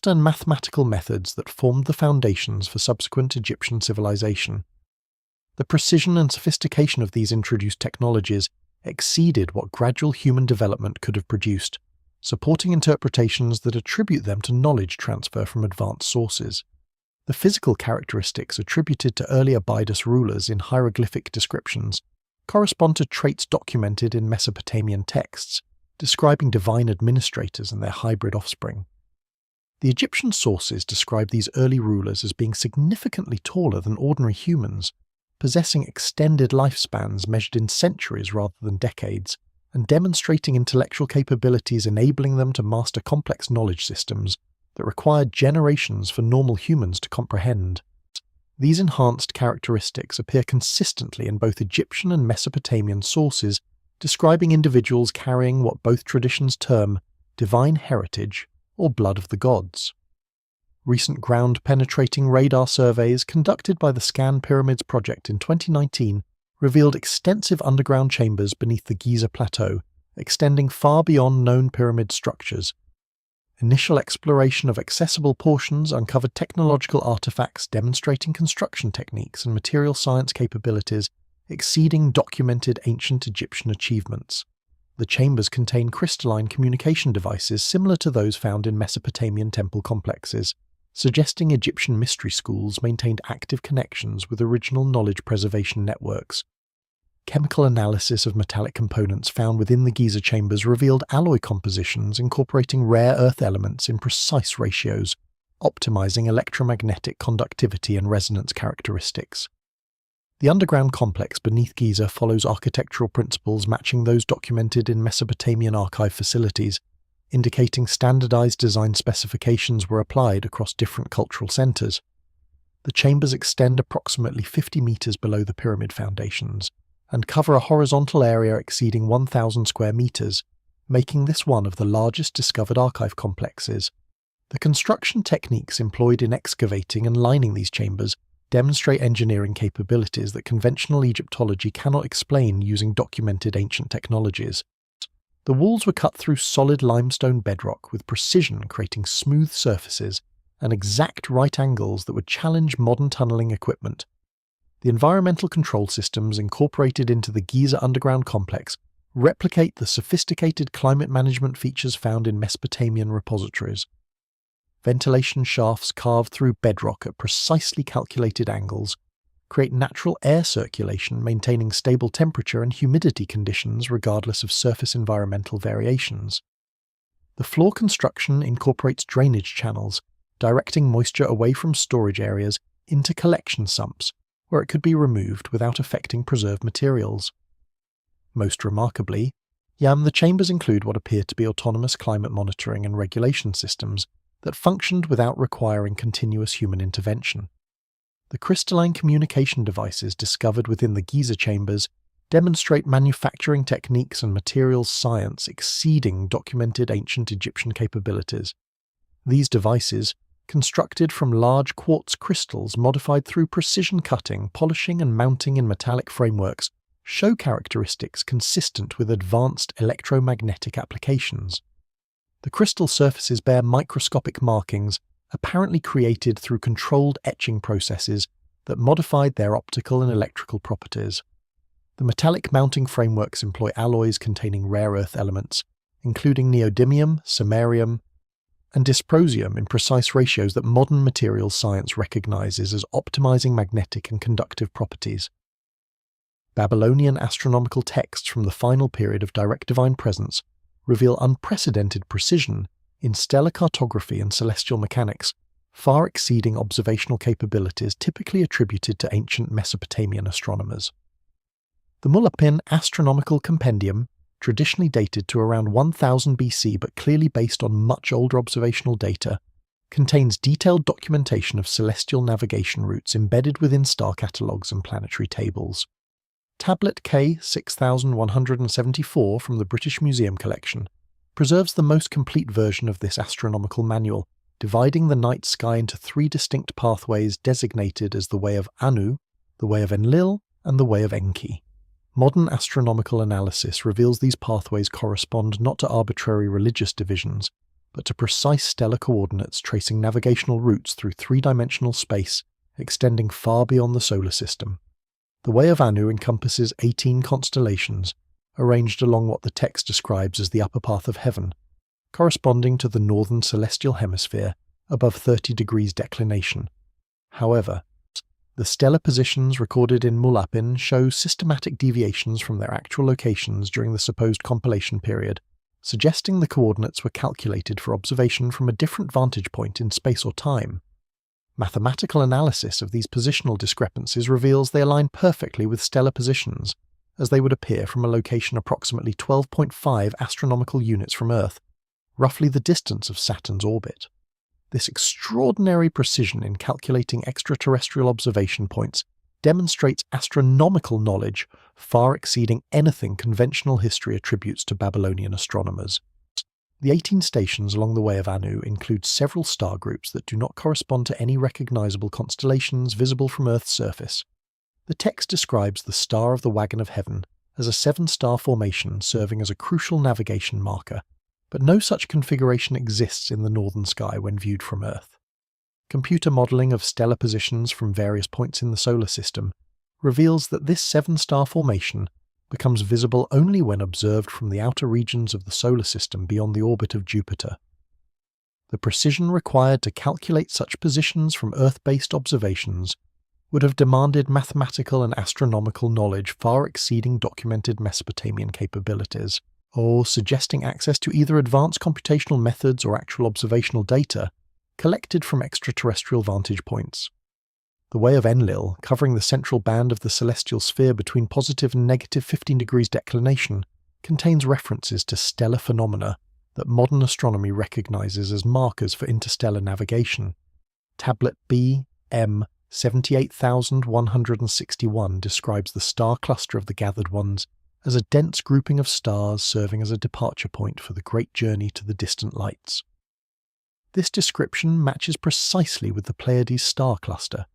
and mathematical methods that formed the foundations for subsequent Egyptian civilization. The precision and sophistication of these introduced technologies exceeded what gradual human development could have produced, supporting interpretations that attribute them to knowledge transfer from advanced sources. The physical characteristics attributed to early Abydos rulers in hieroglyphic descriptions correspond to traits documented in Mesopotamian texts, describing divine administrators and their hybrid offspring. The Egyptian sources describe these early rulers as being significantly taller than ordinary humans, possessing extended lifespans measured in centuries rather than decades, and demonstrating intellectual capabilities enabling them to master complex knowledge systems that required generations for normal humans to comprehend. These enhanced characteristics appear consistently in both Egyptian and Mesopotamian sources, describing individuals carrying what both traditions term divine heritage or blood of the gods. Recent ground-penetrating radar surveys conducted by the Scan Pyramids project in 2019 revealed extensive underground chambers beneath the Giza Plateau, extending far beyond known pyramid structures. Initial exploration of accessible portions uncovered technological artifacts demonstrating construction techniques and material science capabilities exceeding documented ancient Egyptian achievements. The chambers contain crystalline communication devices similar to those found in Mesopotamian temple complexes, suggesting Egyptian mystery schools maintained active connections with original knowledge preservation networks. Chemical analysis of metallic components found within the Giza chambers revealed alloy compositions incorporating rare earth elements in precise ratios, optimizing electromagnetic conductivity and resonance characteristics. The underground complex beneath Giza follows architectural principles matching those documented in Mesopotamian archive facilities, indicating standardized design specifications were applied across different cultural centers. The chambers extend approximately 50 meters below the pyramid foundations and cover a horizontal area exceeding 1,000 square meters, making this one of the largest discovered archive complexes. The construction techniques employed in excavating and lining these chambers demonstrate engineering capabilities that conventional Egyptology cannot explain using documented ancient technologies. The walls were cut through solid limestone bedrock with precision, creating smooth surfaces and exact right angles that would challenge modern tunneling equipment. The environmental control systems incorporated into the Giza underground complex replicate the sophisticated climate management features found in Mesopotamian repositories. Ventilation shafts carved through bedrock at precisely calculated angles create natural air circulation, maintaining stable temperature and humidity conditions regardless of surface environmental variations. The floor construction incorporates drainage channels, directing moisture away from storage areas into collection sumps, where it could be removed without affecting preserved materials. Most remarkably, the chambers include what appear to be autonomous climate monitoring and regulation systems that functioned without requiring continuous human intervention. The crystalline communication devices discovered within the Giza chambers demonstrate manufacturing techniques and materials science exceeding documented ancient Egyptian capabilities. These devices, constructed from large quartz crystals modified through precision cutting, polishing and mounting in metallic frameworks, show characteristics consistent with advanced electromagnetic applications. The crystal surfaces bear microscopic markings apparently created through controlled etching processes that modified their optical and electrical properties. The metallic mounting frameworks employ alloys containing rare earth elements, including neodymium, samarium, and dysprosium in precise ratios that modern materials science recognizes as optimizing magnetic and conductive properties. Babylonian astronomical texts from the final period of direct divine presence reveal unprecedented precision in stellar cartography and celestial mechanics, far exceeding observational capabilities typically attributed to ancient Mesopotamian astronomers. The Mulapin Astronomical Compendium, traditionally dated to around 1000 BC but clearly based on much older observational data, contains detailed documentation of celestial navigation routes embedded within star catalogues and planetary tables. Tablet K 6174 from the British Museum collection preserves the most complete version of this astronomical manual, dividing the night sky into 3 distinct pathways designated as the Way of Anu, the Way of Enlil, and the Way of Enki. Modern astronomical analysis reveals these pathways correspond not to arbitrary religious divisions, but to precise stellar coordinates tracing navigational routes through 3-dimensional space extending far beyond the solar system. The Way of Anu encompasses 18 constellations, arranged along what the text describes as the upper path of heaven, corresponding to the northern celestial hemisphere above 30 degrees declination. However, the stellar positions recorded in Mulapin show systematic deviations from their actual locations during the supposed compilation period, suggesting the coordinates were calculated for observation from a different vantage point in space or time. Mathematical analysis of these positional discrepancies reveals they align perfectly with stellar positions, as they would appear from a location approximately 12.5 astronomical units from Earth, roughly the distance of Saturn's orbit. This extraordinary precision in calculating extraterrestrial observation points demonstrates astronomical knowledge far exceeding anything conventional history attributes to Babylonian astronomers. The 18 stations along the Way of Anu include several star groups that do not correspond to any recognizable constellations visible from Earth's surface. The text describes the Star of the Wagon of Heaven as a 7-star formation serving as a crucial navigation marker, but no such configuration exists in the northern sky when viewed from Earth. Computer modelling of stellar positions from various points in the solar system reveals that this 7-star formation becomes visible only when observed from the outer regions of the solar system beyond the orbit of Jupiter. The precision required to calculate such positions from Earth-based observations would have demanded mathematical and astronomical knowledge far exceeding documented Mesopotamian capabilities, or suggesting access to either advanced computational methods or actual observational data collected from extraterrestrial vantage points. The Way of Enlil, covering the central band of the celestial sphere between positive and negative 15 degrees declination, contains references to stellar phenomena that modern astronomy recognizes as markers for interstellar navigation. Tablet B, M, 78,161 describes the star cluster of the Gathered Ones as a dense grouping of stars serving as a departure point for the great journey to the distant lights. This description matches precisely with the Pleiades star cluster,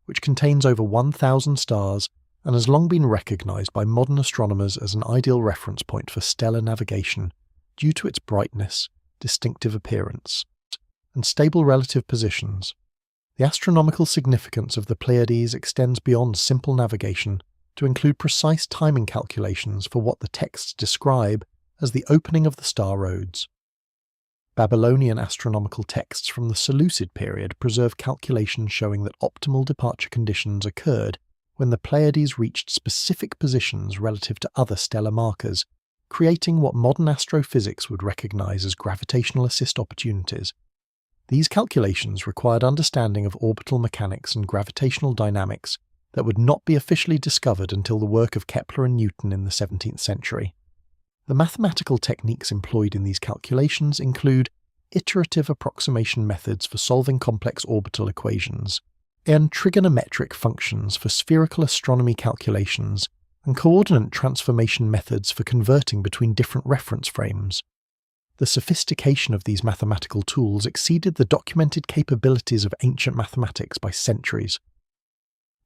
which contains over 1,000 stars and has long been recognized by modern astronomers as an ideal reference point for stellar navigation due to its brightness, distinctive appearance, and stable relative positions. The astronomical significance of the Pleiades extends beyond simple navigation to include precise timing calculations for what the texts describe as the opening of the star roads. Babylonian astronomical texts from the Seleucid period preserve calculations showing that optimal departure conditions occurred when the Pleiades reached specific positions relative to other stellar markers, creating what modern astrophysics would recognize as gravitational assist opportunities. These calculations required understanding of orbital mechanics and gravitational dynamics that would not be officially discovered until the work of Kepler and Newton in the 17th century. The mathematical techniques employed in these calculations include iterative approximation methods for solving complex orbital equations, and trigonometric functions for spherical astronomy calculations, and coordinate transformation methods for converting between different reference frames. The sophistication of these mathematical tools exceeded the documented capabilities of ancient mathematics by centuries.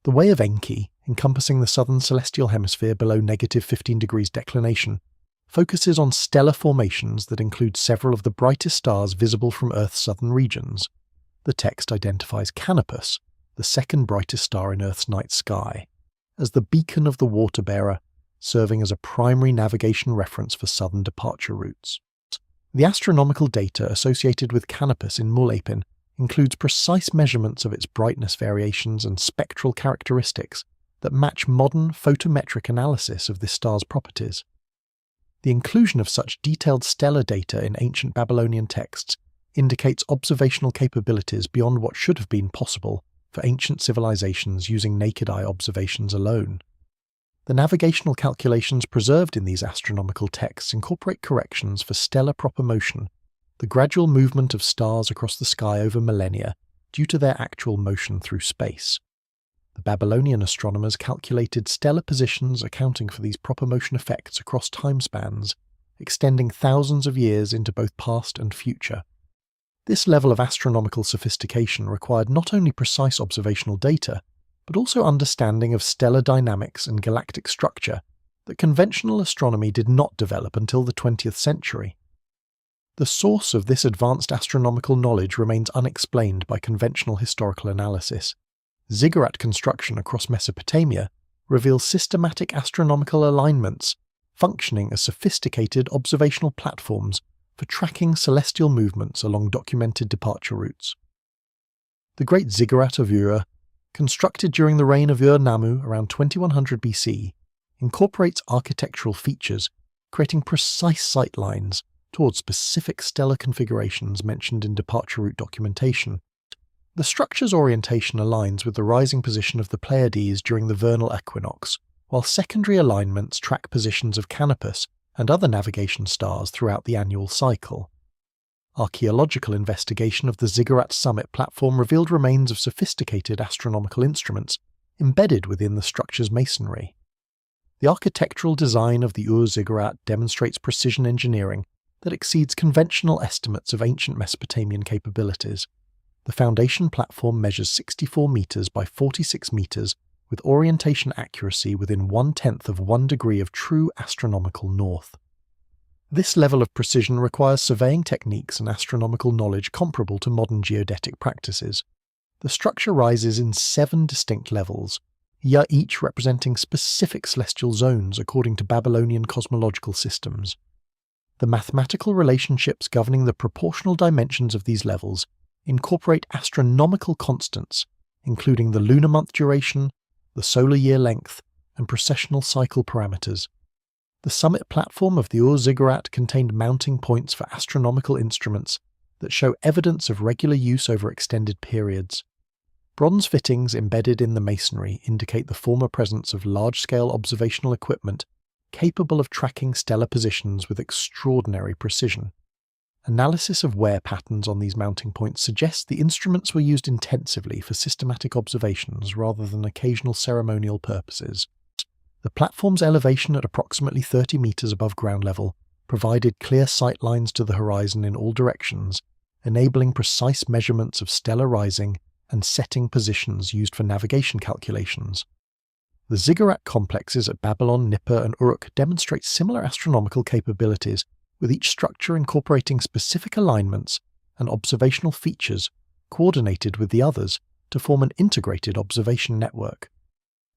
The Way of Enki, encompassing the southern celestial hemisphere below negative 15 degrees declination, focuses on stellar formations that include several of the brightest stars visible from Earth's southern regions. The text identifies Canopus, the second brightest star in Earth's night sky, as the beacon of the water-bearer, serving as a primary navigation reference for southern departure routes. The astronomical data associated with Canopus in Mulapin includes precise measurements of its brightness variations and spectral characteristics that match modern photometric analysis of this star's properties. The inclusion of such detailed stellar data in ancient Babylonian texts indicates observational capabilities beyond what should have been possible for ancient civilizations using naked eye observations alone. The navigational calculations preserved in these astronomical texts incorporate corrections for stellar proper motion, the gradual movement of stars across the sky over millennia due to their actual motion through space. The Babylonian astronomers calculated stellar positions accounting for these proper motion effects across time spans, extending thousands of years into both past and future. This level of astronomical sophistication required not only precise observational data, but also understanding of stellar dynamics and galactic structure that conventional astronomy did not develop until the 20th century. The source of this advanced astronomical knowledge remains unexplained by conventional historical analysis. Ziggurat construction across Mesopotamia reveals systematic astronomical alignments functioning as sophisticated observational platforms for tracking celestial movements along documented departure routes. The Great Ziggurat of Ur, constructed during the reign of Ur-Nammu around 2100 BC, incorporates architectural features, creating precise sight lines towards specific stellar configurations mentioned in departure route documentation. The structure's orientation aligns with the rising position of the Pleiades during the vernal equinox, while secondary alignments track positions of Canopus and other navigation stars throughout the annual cycle. Archaeological investigation of the Ziggurat summit platform revealed remains of sophisticated astronomical instruments embedded within the structure's masonry. The architectural design of the Ziggurat demonstrates precision engineering that exceeds conventional estimates of ancient Mesopotamian capabilities. The foundation platform measures 64 meters by 46 meters with orientation accuracy within 1/10 of 1 degree of true astronomical north. This level of precision requires surveying techniques and astronomical knowledge comparable to modern geodetic practices. The structure rises in 7 distinct levels, each representing specific celestial zones according to Babylonian cosmological systems. The mathematical relationships governing the proportional dimensions of these levels incorporate astronomical constants, including the lunar month duration, the solar year length, and precessional cycle parameters. The summit platform of the Ziggurat contained mounting points for astronomical instruments that show evidence of regular use over extended periods. Bronze fittings embedded in the masonry indicate the former presence of large-scale observational equipment capable of tracking stellar positions with extraordinary precision. Analysis of wear patterns on these mounting points suggests the instruments were used intensively for systematic observations rather than occasional ceremonial purposes. The platform's elevation at approximately 30 meters above ground level provided clear sight lines to the horizon in all directions, enabling precise measurements of stellar rising and setting positions used for navigation calculations. The ziggurat complexes at Babylon, Nippur, and Uruk demonstrate similar astronomical capabilities, with each structure incorporating specific alignments and observational features coordinated with the others to form an integrated observation network.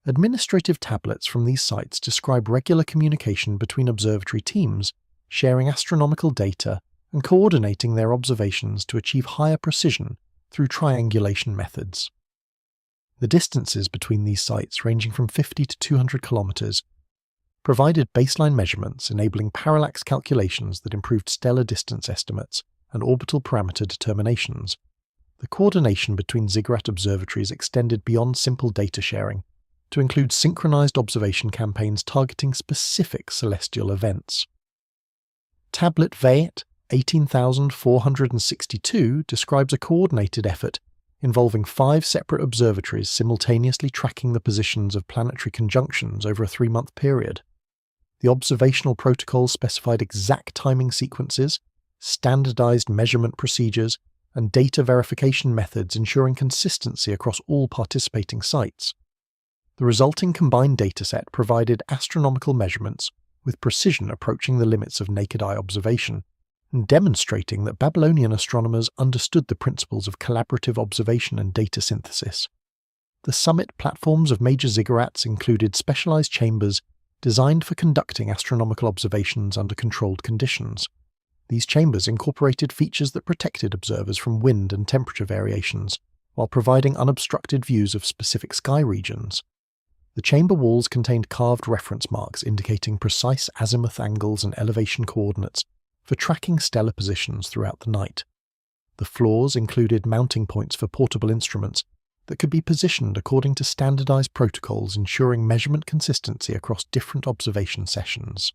Administrative tablets from these sites describe regular communication between observatory teams, sharing astronomical data and coordinating their observations to achieve higher precision through triangulation methods. The distances between these sites, ranging from 50 to 200 kilometers, provided baseline measurements enabling parallax calculations that improved stellar distance estimates and orbital parameter determinations. The coordination between ziggurat observatories extended beyond simple data sharing to include synchronized observation campaigns targeting specific celestial events. Tablet Veit 18,462 describes a coordinated effort involving 5 separate observatories simultaneously tracking the positions of planetary conjunctions over a 3-month period. The observational protocols specified exact timing sequences, standardized measurement procedures, and data verification methods ensuring consistency across all participating sites. The resulting combined dataset provided astronomical measurements with precision approaching the limits of naked eye observation, and demonstrating that Babylonian astronomers understood the principles of collaborative observation and data synthesis. The summit platforms of major ziggurats included specialized chambers designed for conducting astronomical observations under controlled conditions. These chambers incorporated features that protected observers from wind and temperature variations, while providing unobstructed views of specific sky regions. The chamber walls contained carved reference marks indicating precise azimuth angles and elevation coordinates for tracking stellar positions throughout the night. The floors included mounting points for portable instruments that could be positioned according to standardized protocols, ensuring measurement consistency across different observation sessions.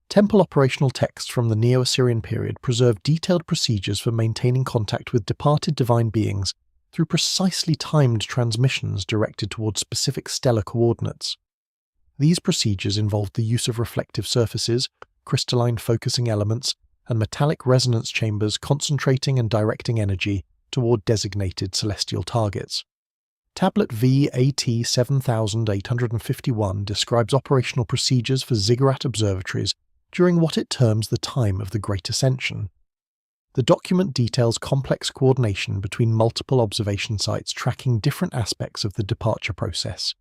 Temple operational texts from the Neo-Assyrian period preserve detailed procedures for maintaining contact with departed divine beings through precisely timed transmissions directed towards specific stellar coordinates. These procedures involved the use of reflective surfaces, crystalline focusing elements, and metallic resonance chambers concentrating and directing energy toward designated celestial targets. Tablet VAT 7851 describes operational procedures for ziggurat observatories during what it terms the time of the Great Ascension. The document details complex coordination between multiple observation sites tracking different aspects of the departure process.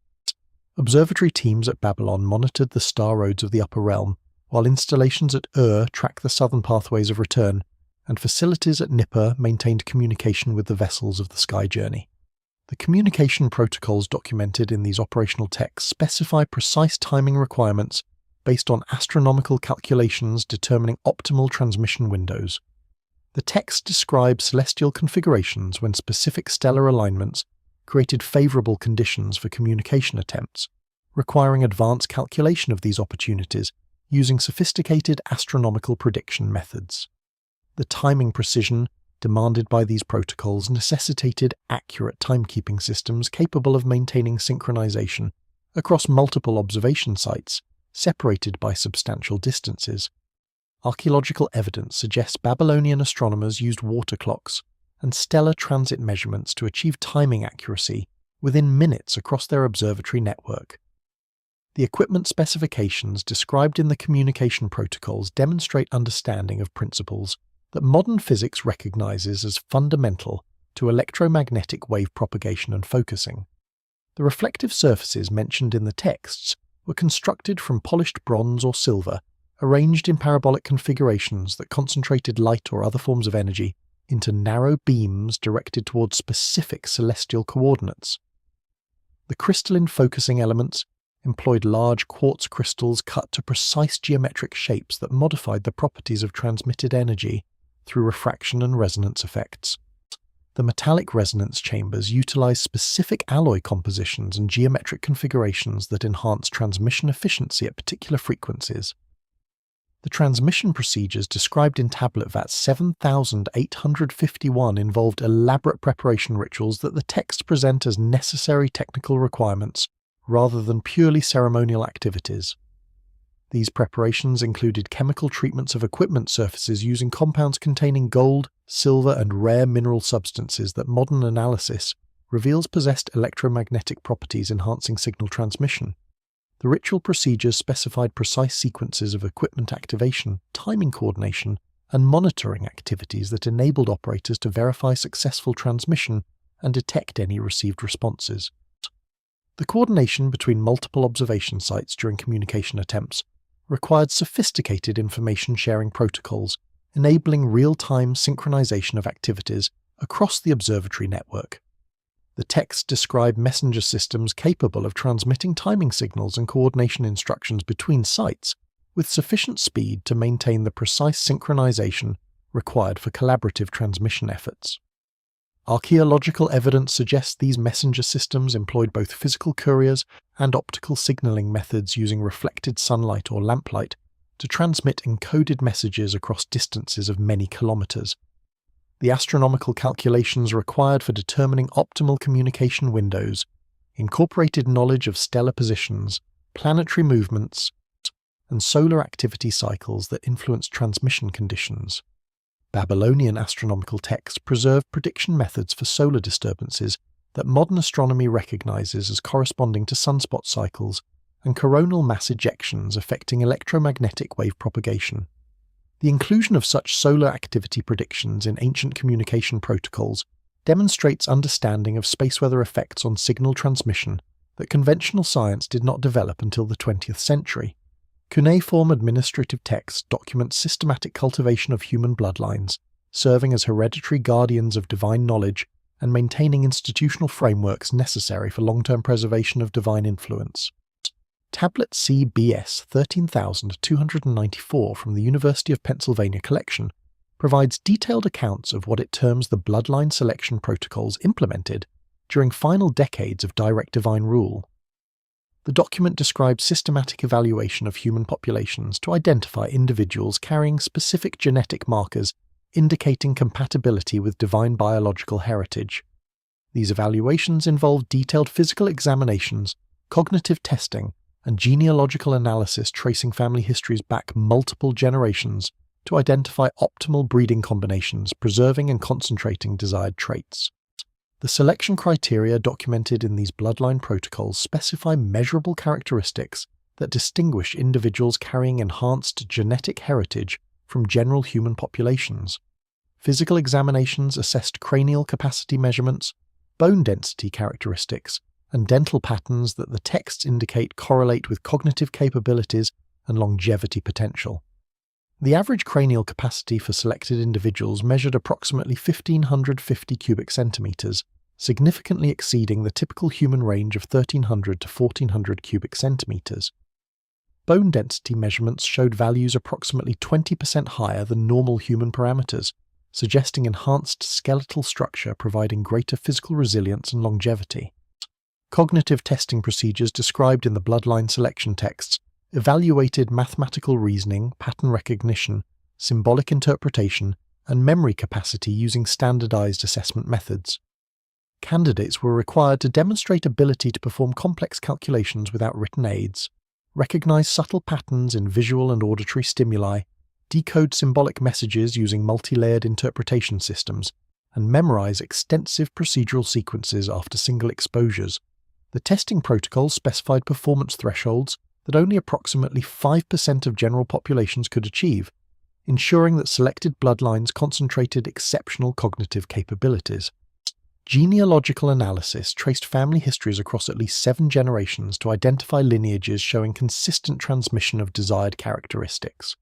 Observatory teams at Babylon monitored the star roads of the upper realm, while installations at tracked the southern pathways of return, and facilities at Nippur maintained communication with the vessels of the sky journey. The communication protocols documented in these operational texts specify precise timing requirements based on astronomical calculations determining optimal transmission windows. The text describes celestial configurations when specific stellar alignments created favourable conditions for communication attempts, requiring advanced calculation of these opportunities using sophisticated astronomical prediction methods. The timing precision demanded by these protocols necessitated accurate timekeeping systems capable of maintaining synchronization across multiple observation sites, separated by substantial distances. Archaeological evidence suggests Babylonian astronomers used water clocks and stellar transit measurements to achieve timing accuracy within minutes across their observatory network. The equipment specifications described in the communication protocols demonstrate understanding of principles that modern physics recognizes as fundamental to electromagnetic wave propagation and focusing. The reflective surfaces mentioned in the texts were constructed from polished bronze or silver, arranged in parabolic configurations that concentrated light or other forms of energy into narrow beams directed towards specific celestial coordinates. The crystalline focusing elements employed large quartz crystals cut to precise geometric shapes that modified the properties of transmitted energy through refraction and resonance effects. The metallic resonance chambers utilize specific alloy compositions and geometric configurations that enhance transmission efficiency at particular frequencies. The transmission procedures described in Tablet VAT 7851 involved elaborate preparation rituals that the texts present as necessary technical requirements rather than purely ceremonial activities. These preparations included chemical treatments of equipment surfaces using compounds containing gold, silver, and rare mineral substances that modern analysis reveals possessed electromagnetic properties enhancing signal transmission. The ritual procedures specified precise sequences of equipment activation, timing coordination, and monitoring activities that enabled operators to verify successful transmission and detect any received responses. The coordination between multiple observation sites during communication attempts required sophisticated information-sharing protocols, enabling real-time synchronization of activities across the observatory network. The text described messenger systems capable of transmitting timing signals and coordination instructions between sites with sufficient speed to maintain the precise synchronization required for collaborative transmission efforts. Archaeological evidence suggests these messenger systems employed both physical couriers and optical signaling methods using reflected sunlight or lamplight to transmit encoded messages across distances of many kilometers. The astronomical calculations required for determining optimal communication windows incorporated knowledge of stellar positions, planetary movements, and solar activity cycles that influenced transmission conditions. Babylonian astronomical texts preserved prediction methods for solar disturbances that modern astronomy recognizes as corresponding to sunspot cycles and coronal mass ejections affecting electromagnetic wave propagation. The inclusion of such solar activity predictions in ancient communication protocols demonstrates understanding of space weather effects on signal transmission that conventional science did not develop until the 20th century. Cuneiform administrative texts document systematic cultivation of human bloodlines, serving as hereditary guardians of divine knowledge and maintaining institutional frameworks necessary for long-term preservation of divine influence. Tablet CBS 13294 from the University of Pennsylvania collection provides detailed accounts of what it terms the bloodline selection protocols implemented during final decades of direct divine rule. The document describes systematic evaluation of human populations to identify individuals carrying specific genetic markers indicating compatibility with divine biological heritage. These evaluations involve detailed physical examinations, cognitive testing, and genealogical analysis tracing family histories back multiple generations to identify optimal breeding combinations, preserving and concentrating desired traits. The selection criteria documented in these bloodline protocols specify measurable characteristics that distinguish individuals carrying enhanced genetic heritage from general human populations. Physical examinations assessed cranial capacity measurements, bone density characteristics, and dental patterns that the texts indicate correlate with cognitive capabilities and longevity potential. The average cranial capacity for selected individuals measured approximately 1,550 cubic centimeters, significantly exceeding the typical human range of 1,300 to 1,400 cubic centimeters. Bone density measurements showed values approximately 20% higher than normal human parameters, suggesting enhanced skeletal structure providing greater physical resilience and longevity. Cognitive testing procedures described in the bloodline selection texts evaluated mathematical reasoning, pattern recognition, symbolic interpretation, and memory capacity using standardized assessment methods. Candidates were required to demonstrate ability to perform complex calculations without written aids, recognize subtle patterns in visual and auditory stimuli, decode symbolic messages using multi-layered interpretation systems, and memorize extensive procedural sequences after single exposures. The testing protocols specified performance thresholds that only approximately 5% of general populations could achieve, ensuring that selected bloodlines concentrated exceptional cognitive capabilities. Genealogical analysis traced family histories across at least 7 generations to identify lineages showing consistent transmission of desired characteristics.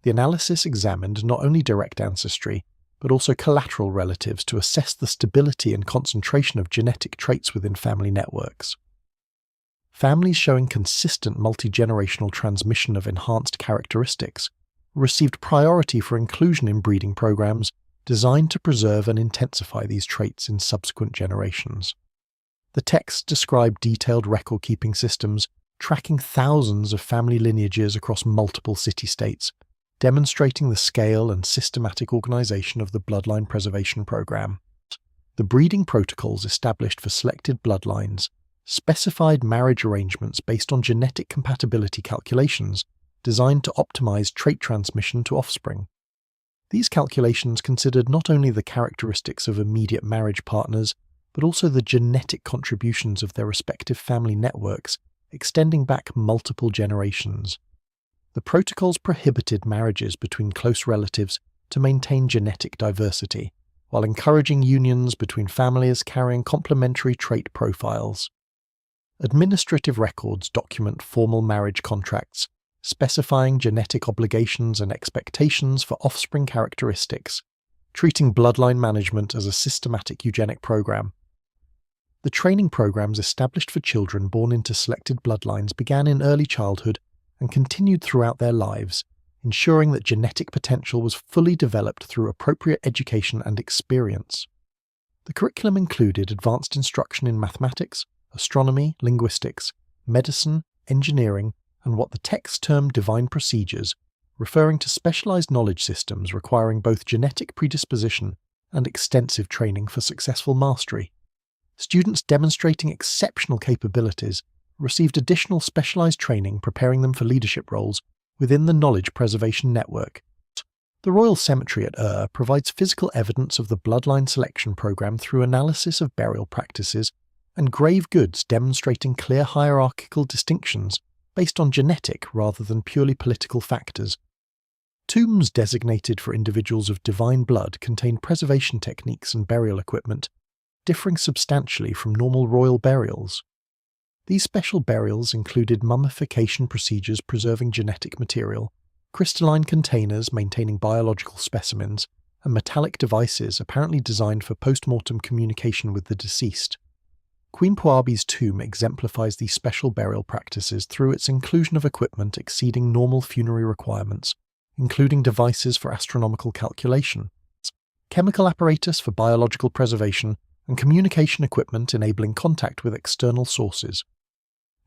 The analysis examined not only direct ancestry, but also collateral relatives to assess the stability and concentration of genetic traits within family networks. Families showing consistent multi-generational transmission of enhanced characteristics received priority for inclusion in breeding programs designed to preserve and intensify these traits in subsequent generations. The texts describe detailed record-keeping systems tracking thousands of family lineages across multiple city-states, demonstrating the scale and systematic organization of the bloodline preservation program. The breeding protocols established for selected bloodlines specified marriage arrangements based on genetic compatibility calculations designed to optimize trait transmission to offspring. These calculations considered not only the characteristics of immediate marriage partners, but also the genetic contributions of their respective family networks, extending back multiple generations. The protocols prohibited marriages between close relatives to maintain genetic diversity, while encouraging unions between families carrying complementary trait profiles. Administrative records document formal marriage contracts, specifying genetic obligations and expectations for offspring characteristics, treating bloodline management as a systematic eugenic program. The training programs established for children born into selected bloodlines began in early childhood and continued throughout their lives, ensuring that genetic potential was fully developed through appropriate education and experience. The curriculum included advanced instruction in mathematics, astronomy, linguistics, medicine, engineering, and what the texts term divine procedures, referring to specialized knowledge systems requiring both genetic predisposition and extensive training for successful mastery. Students demonstrating exceptional capabilities received additional specialized training preparing them for leadership roles within the knowledge preservation network. The Royal Cemetery at Ur provides physical evidence of the bloodline selection program through analysis of burial practices and grave goods demonstrating clear hierarchical distinctions based on genetic rather than purely political factors. Tombs designated for individuals of divine blood contain preservation techniques and burial equipment, differing substantially from normal royal burials. These special burials included mummification procedures preserving genetic material, crystalline containers maintaining biological specimens, and metallic devices apparently designed for post-mortem communication with the deceased. Queen Puabi's tomb exemplifies these special burial practices through its inclusion of equipment exceeding normal funerary requirements, including devices for astronomical calculation, chemical apparatus for biological preservation, and communication equipment enabling contact with external sources.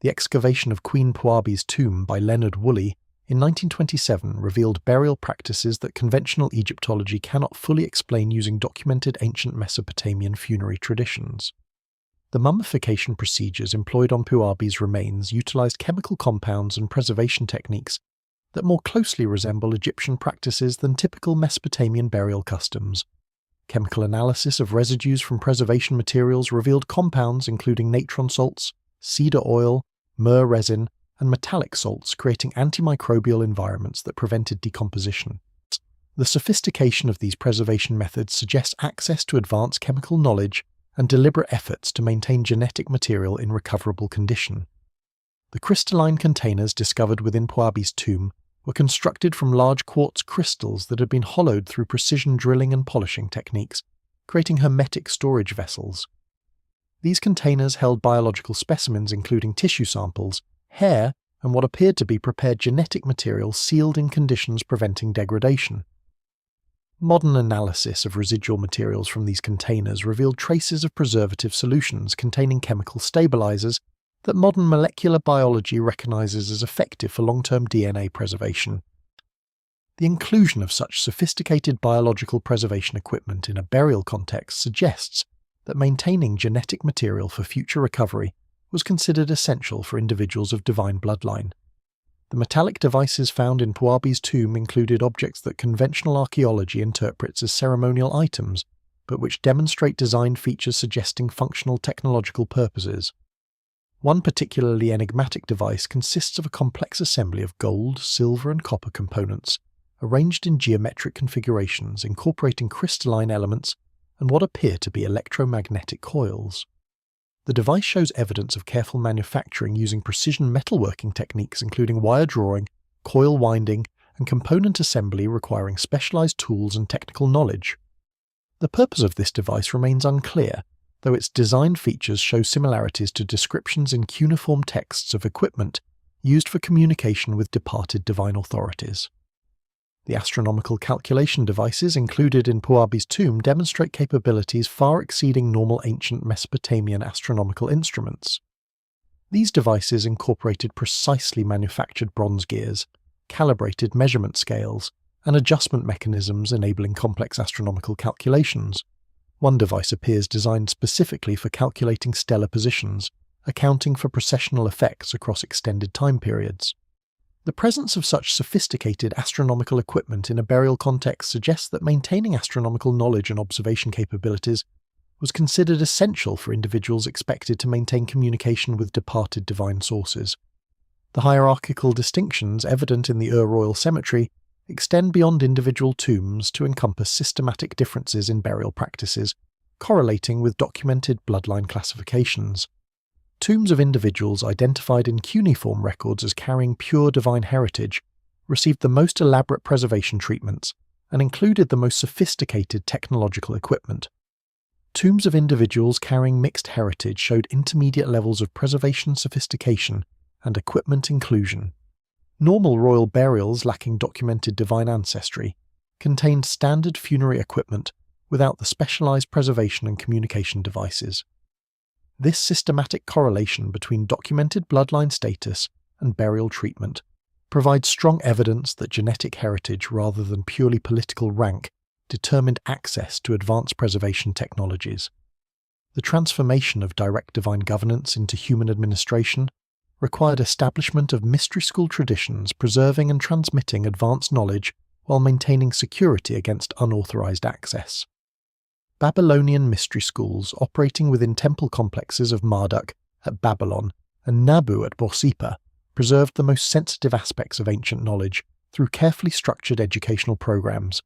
The excavation of Queen Puabi's tomb by Leonard Woolley in 1927 revealed burial practices that conventional Egyptology cannot fully explain using documented ancient Mesopotamian funerary traditions. The mummification procedures employed on Puabi's remains utilized chemical compounds and preservation techniques that more closely resemble Egyptian practices than typical Mesopotamian burial customs. Chemical analysis of residues from preservation materials revealed compounds including natron salts, cedar oil, myrrh resin, and metallic salts, creating antimicrobial environments that prevented decomposition. The sophistication of these preservation methods suggests access to advanced chemical knowledge and deliberate efforts to maintain genetic material in recoverable condition. The crystalline containers discovered within Puabi's tomb were constructed from large quartz crystals that had been hollowed through precision drilling and polishing techniques, creating hermetic storage vessels. These containers held biological specimens including tissue samples, hair, and what appeared to be prepared genetic material sealed in conditions preventing degradation. Modern analysis of residual materials from these containers revealed traces of preservative solutions containing chemical stabilizers that modern molecular biology recognizes as effective for long-term DNA preservation. The inclusion of such sophisticated biological preservation equipment in a burial context suggests that maintaining genetic material for future recovery was considered essential for individuals of divine bloodline. The metallic devices found in Puabi's tomb included objects that conventional archaeology interprets as ceremonial items, but which demonstrate design features suggesting functional technological purposes. One particularly enigmatic device consists of a complex assembly of gold, silver, and copper components, arranged in geometric configurations incorporating crystalline elements and what appear to be electromagnetic coils. The device shows evidence of careful manufacturing using precision metalworking techniques including wire drawing, coil winding, and component assembly requiring specialized tools and technical knowledge. The purpose of this device remains unclear, though its design features show similarities to descriptions in cuneiform texts of equipment used for communication with departed divine authorities. The astronomical calculation devices included in Puabi's tomb demonstrate capabilities far exceeding normal ancient Mesopotamian astronomical instruments. These devices incorporated precisely manufactured bronze gears, calibrated measurement scales, and adjustment mechanisms enabling complex astronomical calculations. One device appears designed specifically for calculating stellar positions, accounting for precessional effects across extended time periods. The presence of such sophisticated astronomical equipment in a burial context suggests that maintaining astronomical knowledge and observation capabilities was considered essential for individuals expected to maintain communication with departed divine sources. The hierarchical distinctions evident in the Royal Cemetery extend beyond individual tombs to encompass systematic differences in burial practices, correlating with documented bloodline classifications. Tombs of individuals identified in cuneiform records as carrying pure divine heritage received the most elaborate preservation treatments and included the most sophisticated technological equipment. Tombs of individuals carrying mixed heritage showed intermediate levels of preservation sophistication and equipment inclusion. Normal royal burials lacking documented divine ancestry contained standard funerary equipment without the specialized preservation and communication devices. This systematic correlation between documented bloodline status and burial treatment provides strong evidence that genetic heritage rather than purely political rank determined access to advanced preservation technologies. The transformation of direct divine governance into human administration required establishment of mystery school traditions preserving and transmitting advanced knowledge while maintaining security against unauthorized access. Babylonian mystery schools operating within temple complexes of Marduk at Babylon and Nabu at Borsippa preserved the most sensitive aspects of ancient knowledge through carefully structured educational programs.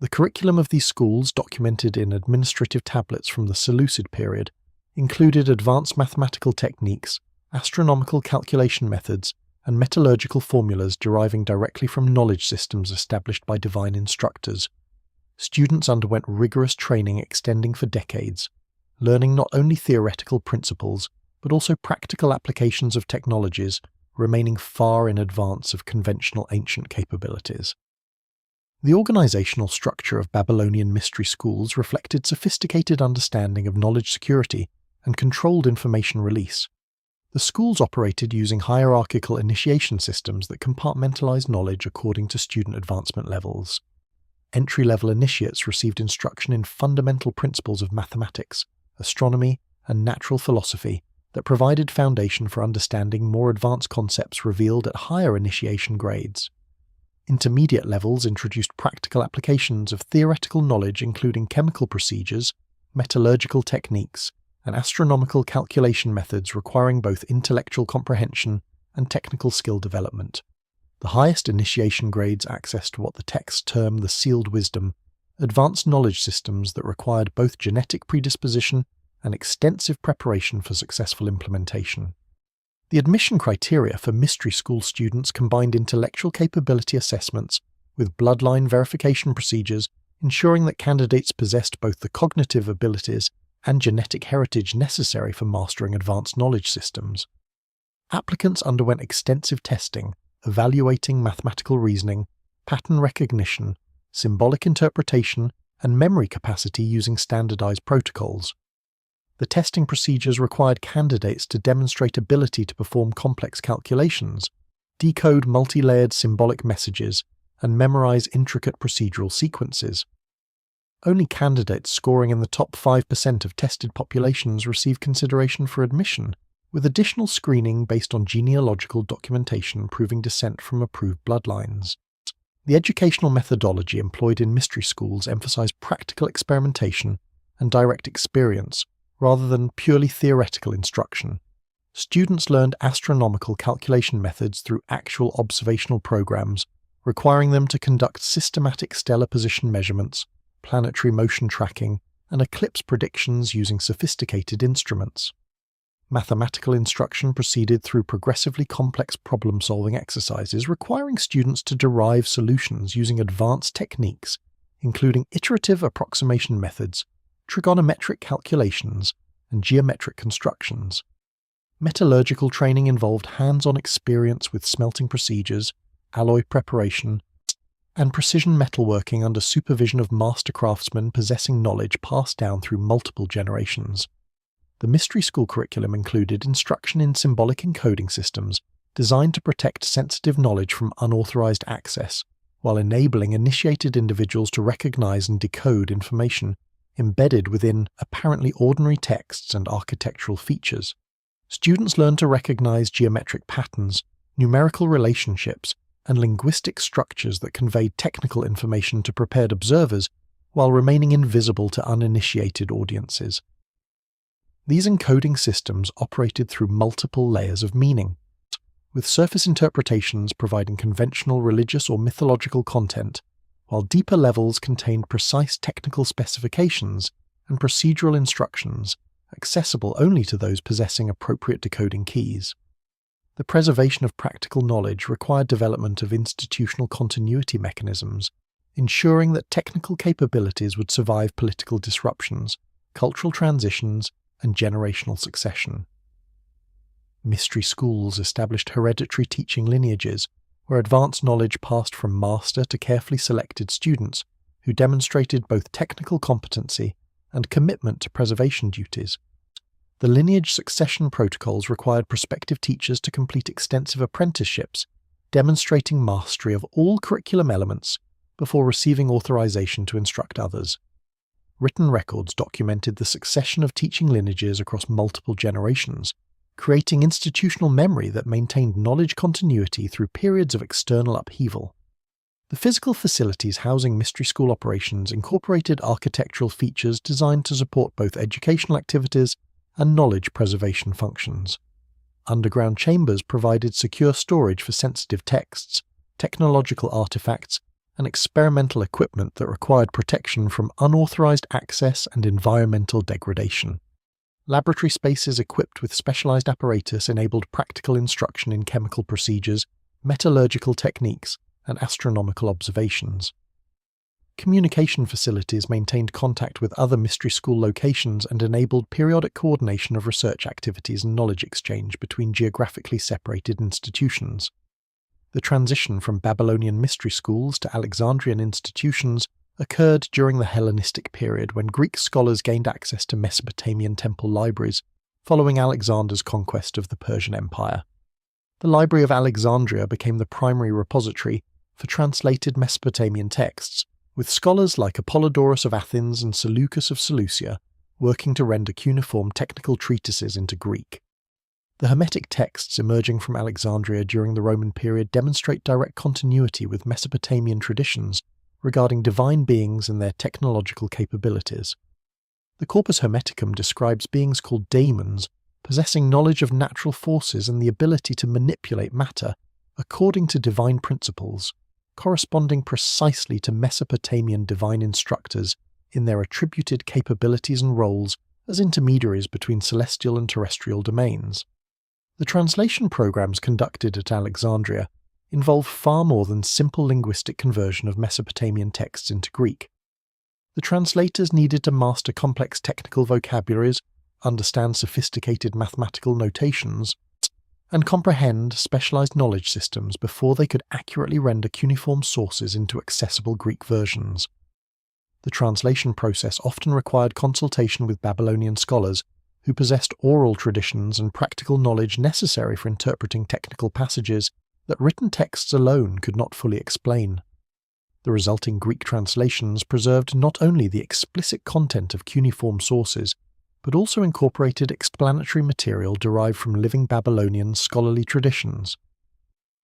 The curriculum of these schools, documented in administrative tablets from the Seleucid period, included advanced mathematical techniques, astronomical calculation methods, and metallurgical formulas deriving directly from knowledge systems established by divine instructors. Students underwent rigorous training extending for decades, learning not only theoretical principles, but also practical applications of technologies, remaining far in advance of conventional ancient capabilities. The organizational structure of Babylonian mystery schools reflected sophisticated understanding of knowledge security and controlled information release. The schools operated using hierarchical initiation systems that compartmentalized knowledge according to student advancement levels. Entry-level initiates received instruction in fundamental principles of mathematics, astronomy, and natural philosophy that provided foundation for understanding more advanced concepts revealed at higher initiation grades. Intermediate levels introduced practical applications of theoretical knowledge including chemical procedures, metallurgical techniques, and astronomical calculation methods requiring both intellectual comprehension and technical skill development. The highest initiation grades accessed what the texts term the sealed wisdom, advanced knowledge systems that required both genetic predisposition and extensive preparation for successful implementation. The admission criteria for mystery school students combined intellectual capability assessments with bloodline verification procedures, ensuring that candidates possessed both the cognitive abilities and genetic heritage necessary for mastering advanced knowledge systems. Applicants underwent extensive testing, evaluating mathematical reasoning, pattern recognition, symbolic interpretation, and memory capacity using standardized protocols. The testing procedures required candidates to demonstrate ability to perform complex calculations, decode multi-layered symbolic messages, and memorize intricate procedural sequences. Only candidates scoring in the top 5% of tested populations received consideration for admission, with additional screening based on genealogical documentation proving descent from approved bloodlines. The educational methodology employed in mystery schools emphasized practical experimentation and direct experience, rather than purely theoretical instruction. Students learned astronomical calculation methods through actual observational programs, requiring them to conduct systematic stellar position measurements, planetary motion tracking, and eclipse predictions using sophisticated instruments. Mathematical instruction proceeded through progressively complex problem-solving exercises requiring students to derive solutions using advanced techniques, including iterative approximation methods, trigonometric calculations, and geometric constructions. Metallurgical training involved hands-on experience with smelting procedures, alloy preparation, and precision metalworking under supervision of master craftsmen possessing knowledge passed down through multiple generations. The mystery school curriculum included instruction in symbolic encoding systems designed to protect sensitive knowledge from unauthorized access, while enabling initiated individuals to recognize and decode information embedded within apparently ordinary texts and architectural features. Students learned to recognize geometric patterns, numerical relationships, and linguistic structures that conveyed technical information to prepared observers while remaining invisible to uninitiated audiences. These encoding systems operated through multiple layers of meaning, with surface interpretations providing conventional religious or mythological content, while deeper levels contained precise technical specifications and procedural instructions accessible only to those possessing appropriate decoding keys. The preservation of practical knowledge required development of institutional continuity mechanisms, ensuring that technical capabilities would survive political disruptions, cultural transitions, and generational succession. Mystery schools established hereditary teaching lineages, where advanced knowledge passed from master to carefully selected students who demonstrated both technical competency and commitment to preservation duties. The lineage succession protocols required prospective teachers to complete extensive apprenticeships, demonstrating mastery of all curriculum elements before receiving authorization to instruct others. Written records documented the succession of teaching lineages across multiple generations, creating institutional memory that maintained knowledge continuity through periods of external upheaval. The physical facilities housing mystery school operations incorporated architectural features designed to support both educational activities and knowledge preservation functions. Underground chambers provided secure storage for sensitive texts, technological artifacts, and experimental equipment that required protection from unauthorized access and environmental degradation. Laboratory spaces equipped with specialized apparatus enabled practical instruction in chemical procedures, metallurgical techniques, and astronomical observations. Communication facilities maintained contact with other mystery school locations and enabled periodic coordination of research activities and knowledge exchange between geographically separated institutions. The transition from Babylonian mystery schools to Alexandrian institutions occurred during the Hellenistic period when Greek scholars gained access to Mesopotamian temple libraries following Alexander's conquest of the Persian Empire. The Library of Alexandria became the primary repository for translated Mesopotamian texts, with scholars like Apollodorus of Athens and Seleucus of Seleucia working to render cuneiform technical treatises into Greek. The Hermetic texts emerging from Alexandria during the Roman period demonstrate direct continuity with Mesopotamian traditions regarding divine beings and their technological capabilities. The Corpus Hermeticum describes beings called daemons, possessing knowledge of natural forces and the ability to manipulate matter according to divine principles, corresponding precisely to Mesopotamian divine instructors in their attributed capabilities and roles as intermediaries between celestial and terrestrial domains. The translation programs conducted at Alexandria involve far more than simple linguistic conversion of Mesopotamian texts into Greek. The translators needed to master complex technical vocabularies, understand sophisticated mathematical notations, and comprehend specialized knowledge systems before they could accurately render cuneiform sources into accessible Greek versions. The translation process often required consultation with Babylonian scholars who possessed oral traditions and practical knowledge necessary for interpreting technical passages that written texts alone could not fully explain. The resulting Greek translations preserved not only the explicit content of cuneiform sources, but also incorporated explanatory material derived from living Babylonian scholarly traditions.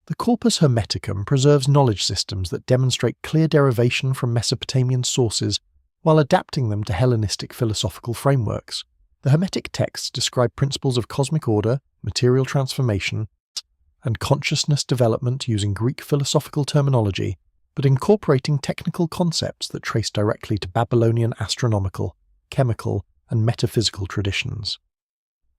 The Corpus Hermeticum preserves knowledge systems that demonstrate clear derivation from Mesopotamian sources while adapting them to Hellenistic philosophical frameworks. The Hermetic texts describe principles of cosmic order, material transformation, and consciousness development using Greek philosophical terminology, but incorporating technical concepts that trace directly to Babylonian astronomical, chemical, and metaphysical traditions.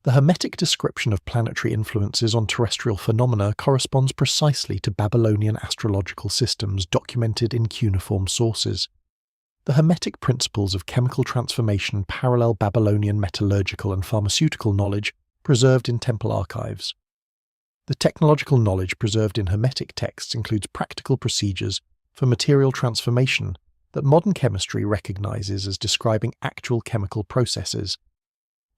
The Hermetic description of planetary influences on terrestrial phenomena corresponds precisely to Babylonian astrological systems documented in cuneiform sources. The Hermetic principles of chemical transformation parallel Babylonian metallurgical and pharmaceutical knowledge preserved in temple archives. The technological knowledge preserved in Hermetic texts includes practical procedures for material transformation that modern chemistry recognizes as describing actual chemical processes.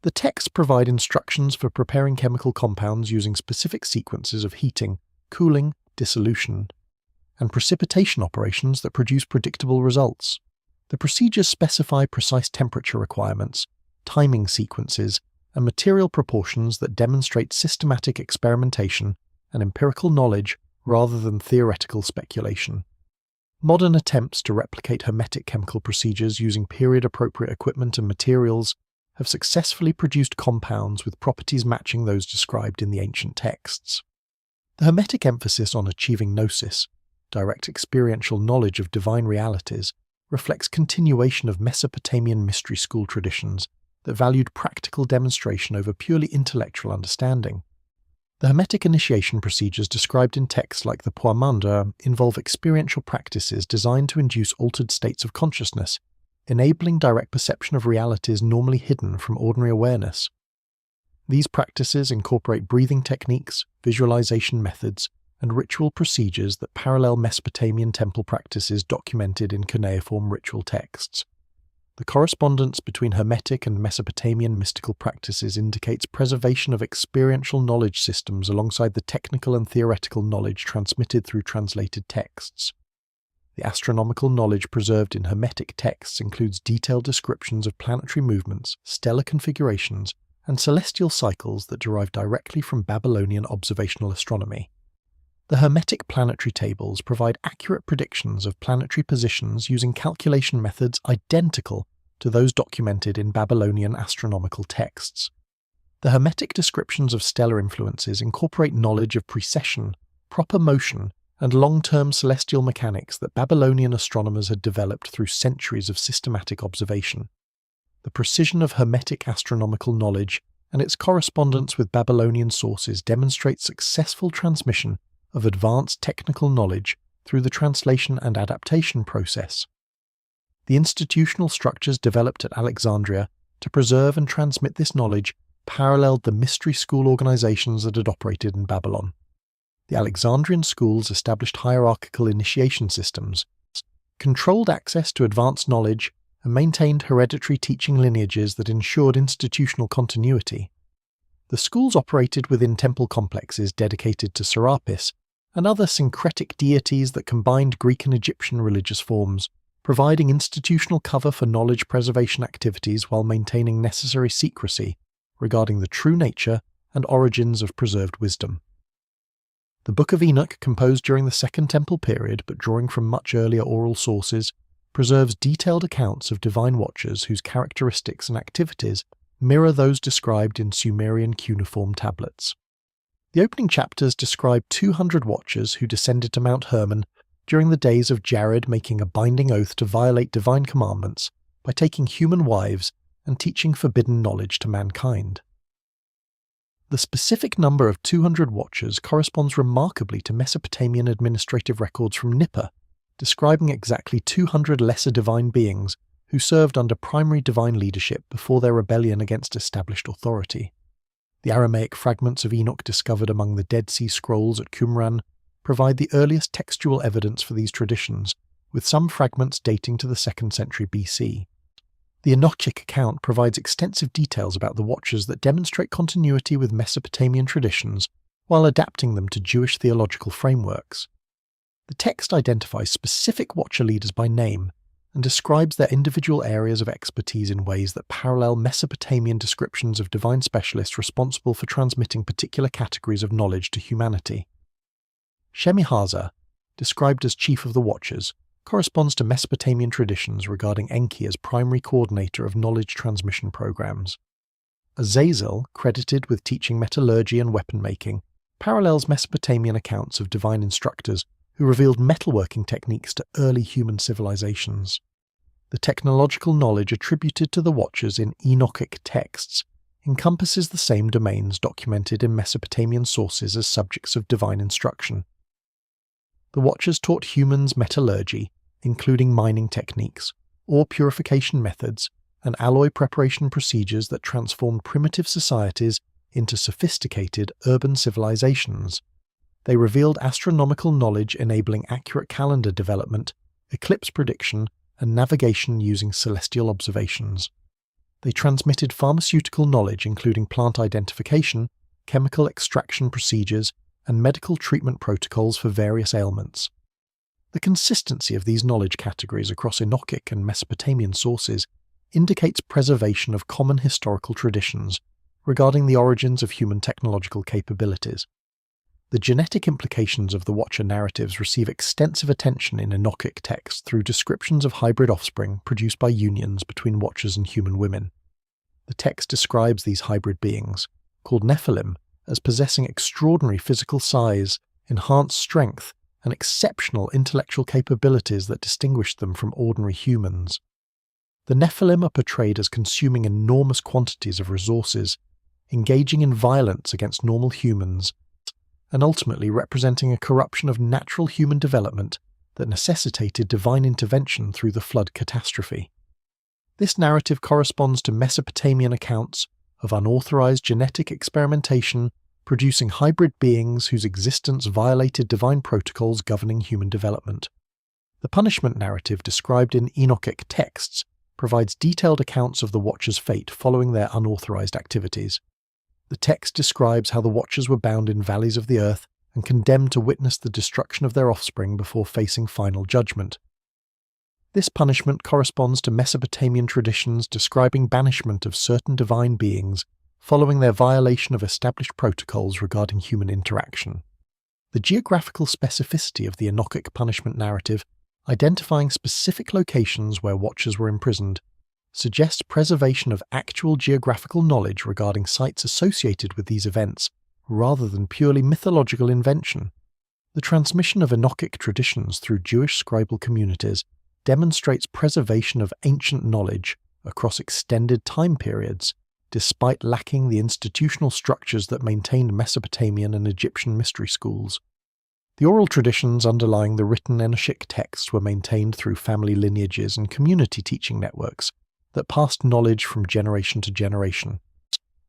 The texts provide instructions for preparing chemical compounds using specific sequences of heating, cooling, dissolution, and precipitation operations that produce predictable results. The procedures specify precise temperature requirements, timing sequences, and material proportions that demonstrate systematic experimentation and empirical knowledge rather than theoretical speculation. Modern attempts to replicate Hermetic chemical procedures using period-appropriate equipment and materials have successfully produced compounds with properties matching those described in the ancient texts. The Hermetic emphasis on achieving gnosis, direct experiential knowledge of divine realities, reflects continuation of Mesopotamian mystery school traditions that valued practical demonstration over purely intellectual understanding. The Hermetic initiation procedures described in texts like the Puabi involve experiential practices designed to induce altered states of consciousness, enabling direct perception of realities normally hidden from ordinary awareness. These practices incorporate breathing techniques, visualization methods, and ritual procedures that parallel Mesopotamian temple practices documented in cuneiform ritual texts. The correspondence between Hermetic and Mesopotamian mystical practices indicates preservation of experiential knowledge systems alongside the technical and theoretical knowledge transmitted through translated texts. The astronomical knowledge preserved in Hermetic texts includes detailed descriptions of planetary movements, stellar configurations, and celestial cycles that derive directly from Babylonian observational astronomy. The Hermetic planetary tables provide accurate predictions of planetary positions using calculation methods identical to those documented in Babylonian astronomical texts. The Hermetic descriptions of stellar influences incorporate knowledge of precession, proper motion, and long-term celestial mechanics that Babylonian astronomers had developed through centuries of systematic observation. The precision of Hermetic astronomical knowledge and its correspondence with Babylonian sources demonstrate successful transmission of advanced technical knowledge through the translation and adaptation process. The institutional structures developed at Alexandria to preserve and transmit this knowledge paralleled the mystery school organizations that had operated in Babylon. The Alexandrian schools established hierarchical initiation systems, controlled access to advanced knowledge, and maintained hereditary teaching lineages that ensured institutional continuity. The schools operated within temple complexes dedicated to Serapis and other syncretic deities that combined Greek and Egyptian religious forms, providing institutional cover for knowledge preservation activities while maintaining necessary secrecy regarding the true nature and origins of preserved wisdom. The Book of Enoch, composed during the Second Temple period but drawing from much earlier oral sources, preserves detailed accounts of divine watchers whose characteristics and activities mirror those described in Sumerian cuneiform tablets. The opening chapters describe 200 watchers who descended to Mount Hermon during the days of Jared, making a binding oath to violate divine commandments by taking human wives and teaching forbidden knowledge to mankind. The specific number of 200 watchers corresponds remarkably to Mesopotamian administrative records from Nippur, describing exactly 200 lesser divine beings who served under primary divine leadership before their rebellion against established authority. The Aramaic fragments of Enoch discovered among the Dead Sea Scrolls at Qumran provide the earliest textual evidence for these traditions, with some fragments dating to the 2nd century BC. The Enochic account provides extensive details about the Watchers that demonstrate continuity with Mesopotamian traditions while adapting them to Jewish theological frameworks. The text identifies specific Watcher leaders by name and describes their individual areas of expertise in ways that parallel Mesopotamian descriptions of divine specialists responsible for transmitting particular categories of knowledge to humanity. Shemihaza, described as chief of the Watchers, corresponds to Mesopotamian traditions regarding Enki as primary coordinator of knowledge transmission programs. Azazel, credited with teaching metallurgy and weapon-making, parallels Mesopotamian accounts of divine instructors who revealed metalworking techniques to early human civilizations. The technological knowledge attributed to the Watchers in Enochic texts encompasses the same domains documented in Mesopotamian sources as subjects of divine instruction. The Watchers taught humans metallurgy, including mining techniques, ore purification methods, and alloy preparation procedures that transformed primitive societies into sophisticated urban civilizations. They revealed astronomical knowledge enabling accurate calendar development, eclipse prediction, and navigation using celestial observations. They transmitted pharmaceutical knowledge including plant identification, chemical extraction procedures, and medical treatment protocols for various ailments. The consistency of these knowledge categories across Enochic and Mesopotamian sources indicates preservation of common historical traditions regarding the origins of human technological capabilities. The genetic implications of the Watcher narratives receive extensive attention in Enochic texts through descriptions of hybrid offspring produced by unions between Watchers and human women. The text describes these hybrid beings, called Nephilim, as possessing extraordinary physical size, enhanced strength, and exceptional intellectual capabilities that distinguished them from ordinary humans. The Nephilim are portrayed as consuming enormous quantities of resources, engaging in violence against normal humans, and ultimately representing a corruption of natural human development that necessitated divine intervention through the flood catastrophe. This narrative corresponds to Mesopotamian accounts of unauthorized genetic experimentation producing hybrid beings whose existence violated divine protocols governing human development. The punishment narrative described in Enochic texts provides detailed accounts of the Watchers' fate following their unauthorized activities. The text describes how the Watchers were bound in valleys of the earth and condemned to witness the destruction of their offspring before facing final judgment. This punishment corresponds to Mesopotamian traditions describing banishment of certain divine beings following their violation of established protocols regarding human interaction. The geographical specificity of the Enochic punishment narrative, identifying specific locations where Watchers were imprisoned, suggests preservation of actual geographical knowledge regarding sites associated with these events, rather than purely mythological invention. The transmission of Enochic traditions through Jewish scribal communities demonstrates preservation of ancient knowledge across extended time periods, despite lacking the institutional structures that maintained Mesopotamian and Egyptian mystery schools. The oral traditions underlying the written Enochic texts were maintained through family lineages and community teaching networks that passed knowledge from generation to generation.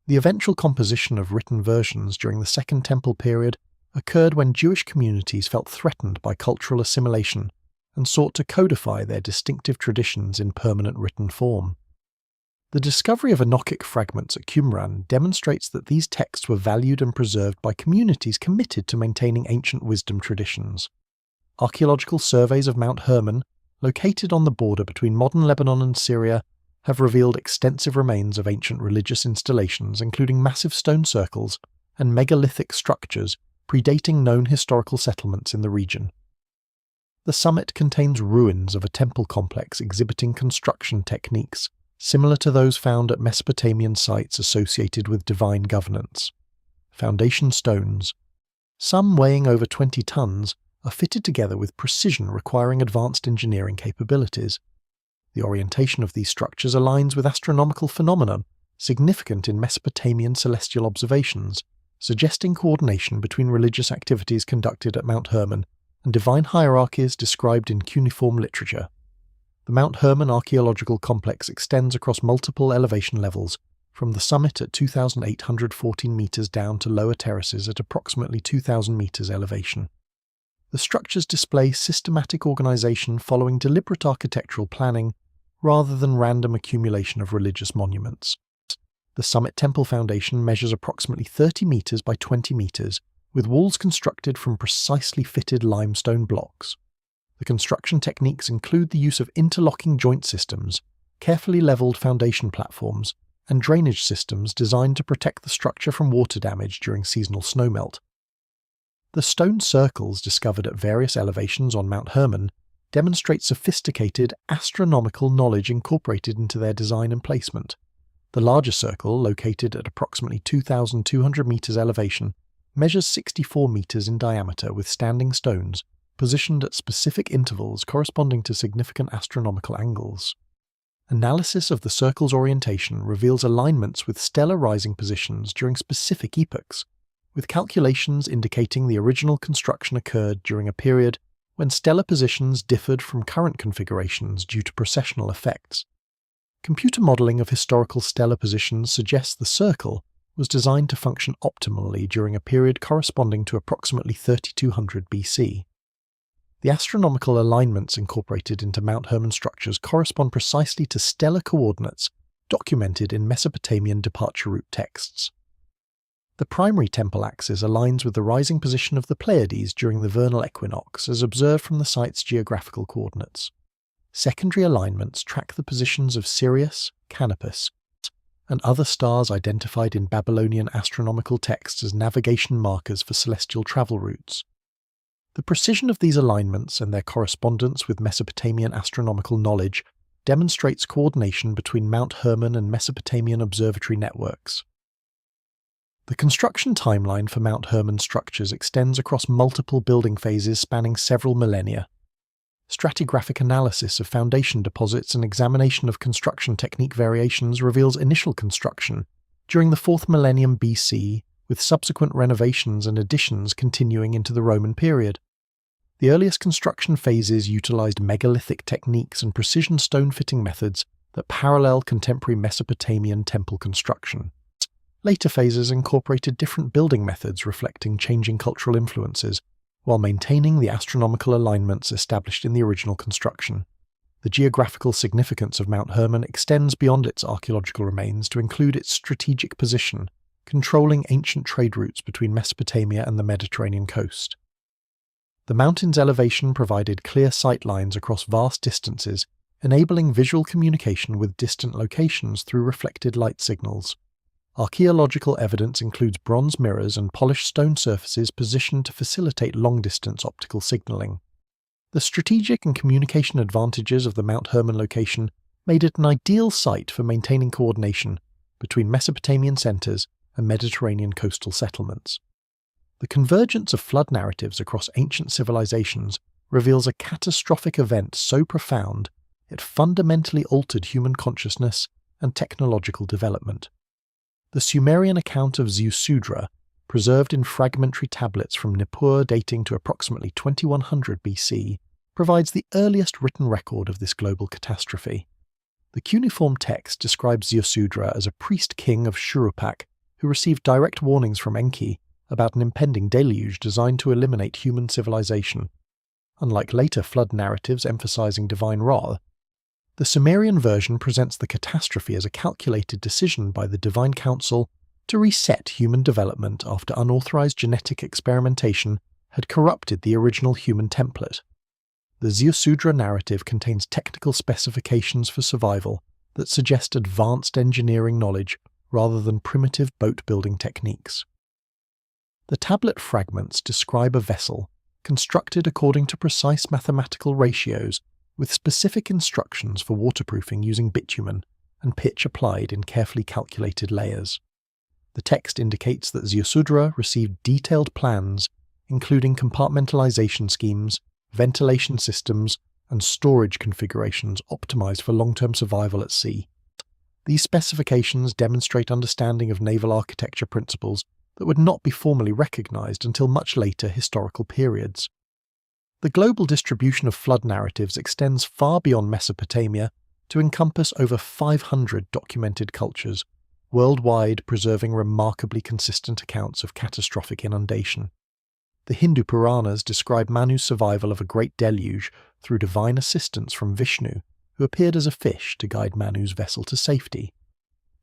The eventual composition of written versions during the Second Temple period occurred when Jewish communities felt threatened by cultural assimilation and sought to codify their distinctive traditions in permanent written form. The discovery of Enochic fragments at Qumran demonstrates that these texts were valued and preserved by communities committed to maintaining ancient wisdom traditions. Archaeological surveys of Mount Hermon, located on the border between modern Lebanon and Syria, have revealed extensive remains of ancient religious installations including massive stone circles and megalithic structures predating known historical settlements in the region. The summit contains ruins of a temple complex exhibiting construction techniques similar to those found at Mesopotamian sites associated with divine governance. Foundation stones, some weighing over 20 tons, are fitted together with precision requiring advanced engineering capabilities. The orientation of these structures aligns with astronomical phenomena significant in Mesopotamian celestial observations, suggesting coordination between religious activities conducted at Mount Hermon and divine hierarchies described in cuneiform literature. The Mount Hermon archaeological complex extends across multiple elevation levels, from the summit at 2,814 meters down to lower terraces at approximately 2,000 meters elevation. The structures display systematic organization following deliberate architectural planning rather than random accumulation of religious monuments. The summit temple foundation measures approximately 30 meters by 20 meters, with walls constructed from precisely fitted limestone blocks. The construction techniques include the use of interlocking joint systems, carefully leveled foundation platforms, and drainage systems designed to protect the structure from water damage during seasonal snowmelt. The stone circles discovered at various elevations on Mount Hermon demonstrate sophisticated astronomical knowledge incorporated into their design and placement. The larger circle, located at approximately 2,200 meters elevation, measures 64 meters in diameter with standing stones positioned at specific intervals corresponding to significant astronomical angles. Analysis of the circle's orientation reveals alignments with stellar rising positions during specific epochs, with calculations indicating the original construction occurred during a period when stellar positions differed from current configurations due to precessional effects. Computer modeling of historical stellar positions suggests the circle was designed to function optimally during a period corresponding to approximately 3200 BC. The astronomical alignments incorporated into Mount Hermon structures correspond precisely to stellar coordinates documented in Mesopotamian departure route texts. The primary temple axis aligns with the rising position of the Pleiades during the vernal equinox as observed from the site's geographical coordinates. Secondary alignments track the positions of Sirius, Canopus, and other stars identified in Babylonian astronomical texts as navigation markers for celestial travel routes. The precision of these alignments and their correspondence with Mesopotamian astronomical knowledge demonstrates coordination between Mount Hermon and Mesopotamian observatory networks. The construction timeline for Mount Hermon structures extends across multiple building phases spanning several millennia. Stratigraphic analysis of foundation deposits and examination of construction technique variations reveals initial construction during the 4th millennium BC, with subsequent renovations and additions continuing into the Roman period. The earliest construction phases utilized megalithic techniques and precision stone-fitting methods that parallel contemporary Mesopotamian temple construction. Later phases incorporated different building methods reflecting changing cultural influences, while maintaining the astronomical alignments established in the original construction. The geographical significance of Mount Hermon extends beyond its archaeological remains to include its strategic position, controlling ancient trade routes between Mesopotamia and the Mediterranean coast. The mountain's elevation provided clear sight lines across vast distances, enabling visual communication with distant locations through reflected light signals. Archaeological evidence includes bronze mirrors and polished stone surfaces positioned to facilitate long-distance optical signaling. The strategic and communication advantages of the Mount Hermon location made it an ideal site for maintaining coordination between Mesopotamian centers and Mediterranean coastal settlements. The convergence of flood narratives across ancient civilizations reveals a catastrophic event so profound it fundamentally altered human consciousness and technological development. The Sumerian account of Ziusudra, preserved in fragmentary tablets from Nippur dating to approximately 2100 BC, provides the earliest written record of this global catastrophe. The cuneiform text describes Ziusudra as a priest-king of Shurupak who received direct warnings from Enki about an impending deluge designed to eliminate human civilization. Unlike later flood narratives emphasizing divine wrath, the Sumerian version presents the catastrophe as a calculated decision by the divine council to reset human development after unauthorized genetic experimentation had corrupted the original human template. The Ziusudra narrative contains technical specifications for survival that suggest advanced engineering knowledge rather than primitive boat-building techniques. The tablet fragments describe a vessel constructed according to precise mathematical ratios with specific instructions for waterproofing using bitumen and pitch applied in carefully calculated layers. The text indicates that Ziusudra received detailed plans, including compartmentalization schemes, ventilation systems, and storage configurations optimized for long-term survival at sea. These specifications demonstrate understanding of naval architecture principles that would not be formally recognized until much later historical periods. The global distribution of flood narratives extends far beyond Mesopotamia to encompass over 500 documented cultures, worldwide preserving remarkably consistent accounts of catastrophic inundation. The Hindu Puranas describe Manu's survival of a great deluge through divine assistance from Vishnu, who appeared as a fish to guide Manu's vessel to safety.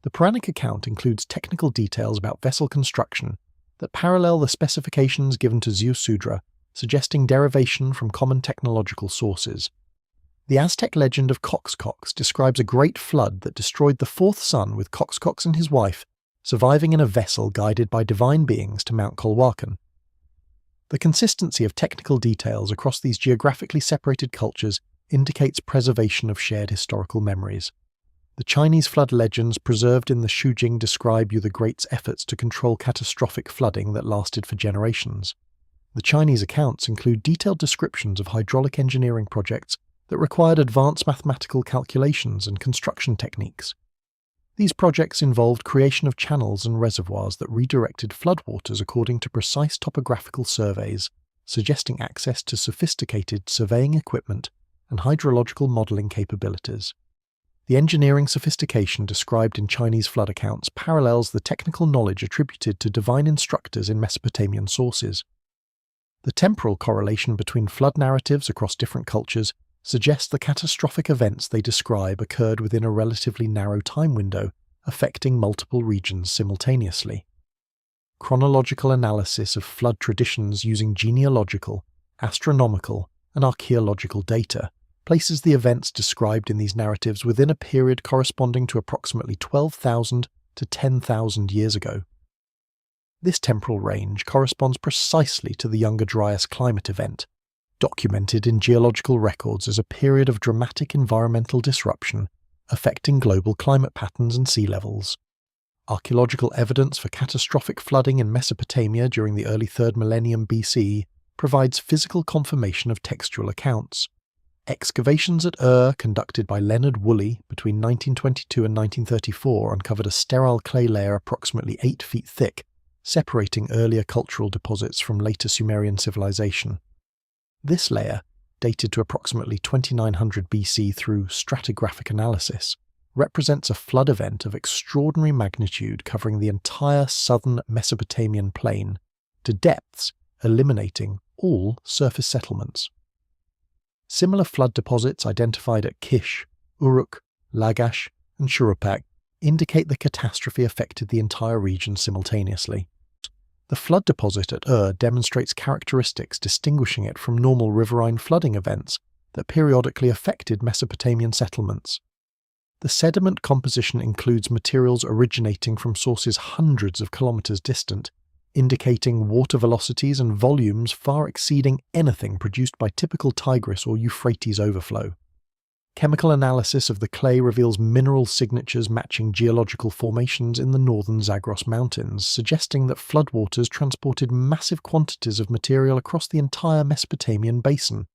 The Puranic account includes technical details about vessel construction that parallel the specifications given to Ziusudra, suggesting derivation from common technological sources. The Aztec legend of Coxcox describes a great flood that destroyed the fourth son, with Coxcox and his wife surviving in a vessel guided by divine beings to Mount Colhuacan. The consistency of technical details across these geographically separated cultures indicates preservation of shared historical memories. The Chinese flood legends preserved in the Shujing describe the Great's efforts to control catastrophic flooding that lasted for generations. The Chinese accounts include detailed descriptions of hydraulic engineering projects that required advanced mathematical calculations and construction techniques. These projects involved creation of channels and reservoirs that redirected floodwaters according to precise topographical surveys, suggesting access to sophisticated surveying equipment and hydrological modeling capabilities. The engineering sophistication described in Chinese flood accounts parallels the technical knowledge attributed to divine instructors in Mesopotamian sources. The temporal correlation between flood narratives across different cultures suggests the catastrophic events they describe occurred within a relatively narrow time window, affecting multiple regions simultaneously. Chronological analysis of flood traditions using genealogical, astronomical, and archaeological data places the events described in these narratives within a period corresponding to approximately 12,000 to 10,000 years ago. This temporal range corresponds precisely to the Younger Dryas climate event, documented in geological records as a period of dramatic environmental disruption affecting global climate patterns and sea levels. Archaeological evidence for catastrophic flooding in Mesopotamia during the early 3rd millennium BC provides physical confirmation of textual accounts. Excavations at conducted by Leonard Woolley between 1922 and 1934 uncovered a sterile clay layer approximately 8 feet thick, separating earlier cultural deposits from later Sumerian civilization. This layer, dated to approximately 2900 BC through stratigraphic analysis, represents a flood event of extraordinary magnitude covering the entire southern Mesopotamian plain, to depths eliminating all surface settlements. Similar flood deposits identified at Kish, Uruk, Lagash, and Shuruppak indicate the catastrophe affected the entire region simultaneously. The flood deposit at demonstrates characteristics distinguishing it from normal riverine flooding events that periodically affected Mesopotamian settlements. The sediment composition includes materials originating from sources hundreds of kilometers distant, indicating water velocities and volumes far exceeding anything produced by typical Tigris or Euphrates overflow. Chemical analysis of the clay reveals mineral signatures matching geological formations in the northern Zagros Mountains, suggesting that floodwaters transported massive quantities of material across the entire Mesopotamian basin.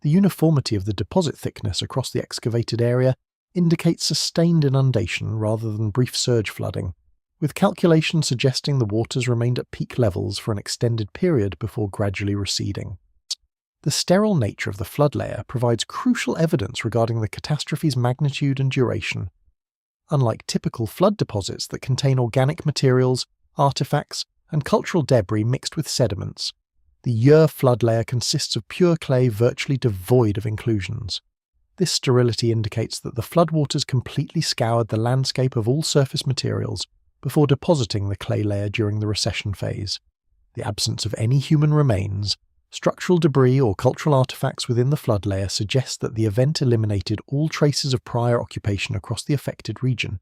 The uniformity of the deposit thickness across the excavated area indicates sustained inundation rather than brief surge flooding, with calculations suggesting the waters remained at peak levels for an extended period before gradually receding. The sterile nature of the flood layer provides crucial evidence regarding the catastrophe's magnitude and duration. Unlike typical flood deposits that contain organic materials, artifacts, and cultural debris mixed with sediments, the flood layer consists of pure clay virtually devoid of inclusions. This sterility indicates that the floodwaters completely scoured the landscape of all surface materials before depositing the clay layer during the recession phase. The absence of any human remains, structural debris, or cultural artifacts within the flood layer suggests that the event eliminated all traces of prior occupation across the affected region.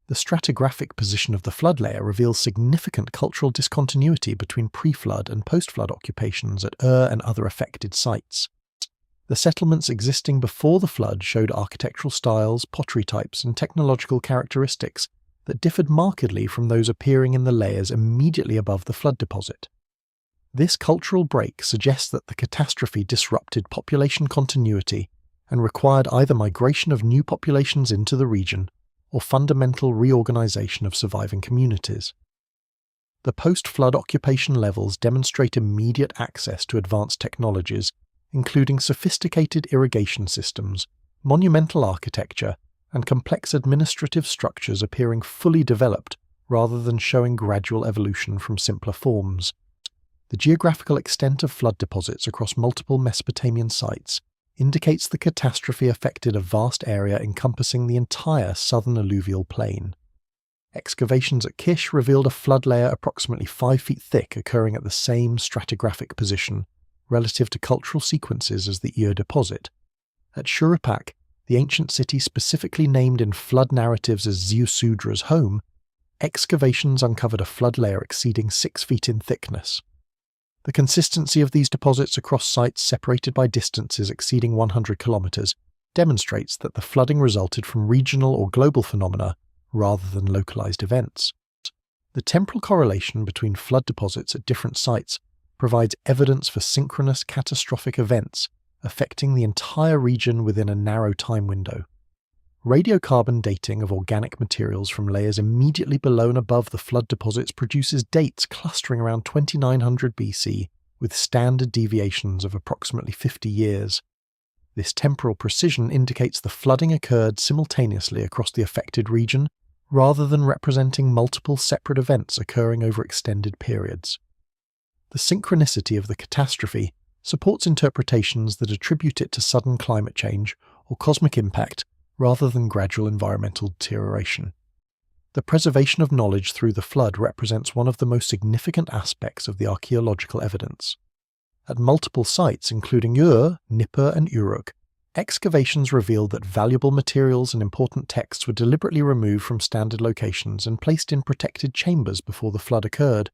The stratigraphic position of the flood layer reveals significant cultural discontinuity between pre-flood and post-flood occupations at and other affected sites. The settlements existing before the flood showed architectural styles, pottery types, and technological characteristics that differed markedly from those appearing in the layers immediately above the flood deposit. This cultural break suggests that the catastrophe disrupted population continuity and required either migration of new populations into the region or fundamental reorganization of surviving communities. The post-flood occupation levels demonstrate immediate access to advanced technologies, including sophisticated irrigation systems, monumental architecture, and complex administrative structures appearing fully developed rather than showing gradual evolution from simpler forms. The geographical extent of flood deposits across multiple Mesopotamian sites indicates the catastrophe affected a vast area encompassing the entire southern alluvial plain. Excavations at Kish revealed a flood layer approximately 5 feet thick occurring at the same stratigraphic position relative to cultural sequences as the Ur deposit. At Shuruppak, the ancient city specifically named in flood narratives as Ziusudra's home, excavations uncovered a flood layer exceeding 6 feet in thickness. The consistency of these deposits across sites separated by distances exceeding 100 kilometers demonstrates that the flooding resulted from regional or global phenomena rather than localized events. The temporal correlation between flood deposits at different sites provides evidence for synchronous catastrophic events affecting the entire region within a narrow time window. Radiocarbon dating of organic materials from layers immediately below and above the flood deposits produces dates clustering around 2900 BC with standard deviations of approximately 50 years. This temporal precision indicates the flooding occurred simultaneously across the affected region rather than representing multiple separate events occurring over extended periods. The synchronicity of the catastrophe supports interpretations that attribute it to sudden climate change or cosmic impact rather than gradual environmental deterioration. The preservation of knowledge through the flood represents one of the most significant aspects of the archaeological evidence. At multiple sites, including Ur, Nippur, and Uruk, excavations revealed that valuable materials and important texts were deliberately removed from standard locations and placed in protected chambers before the flood occurred.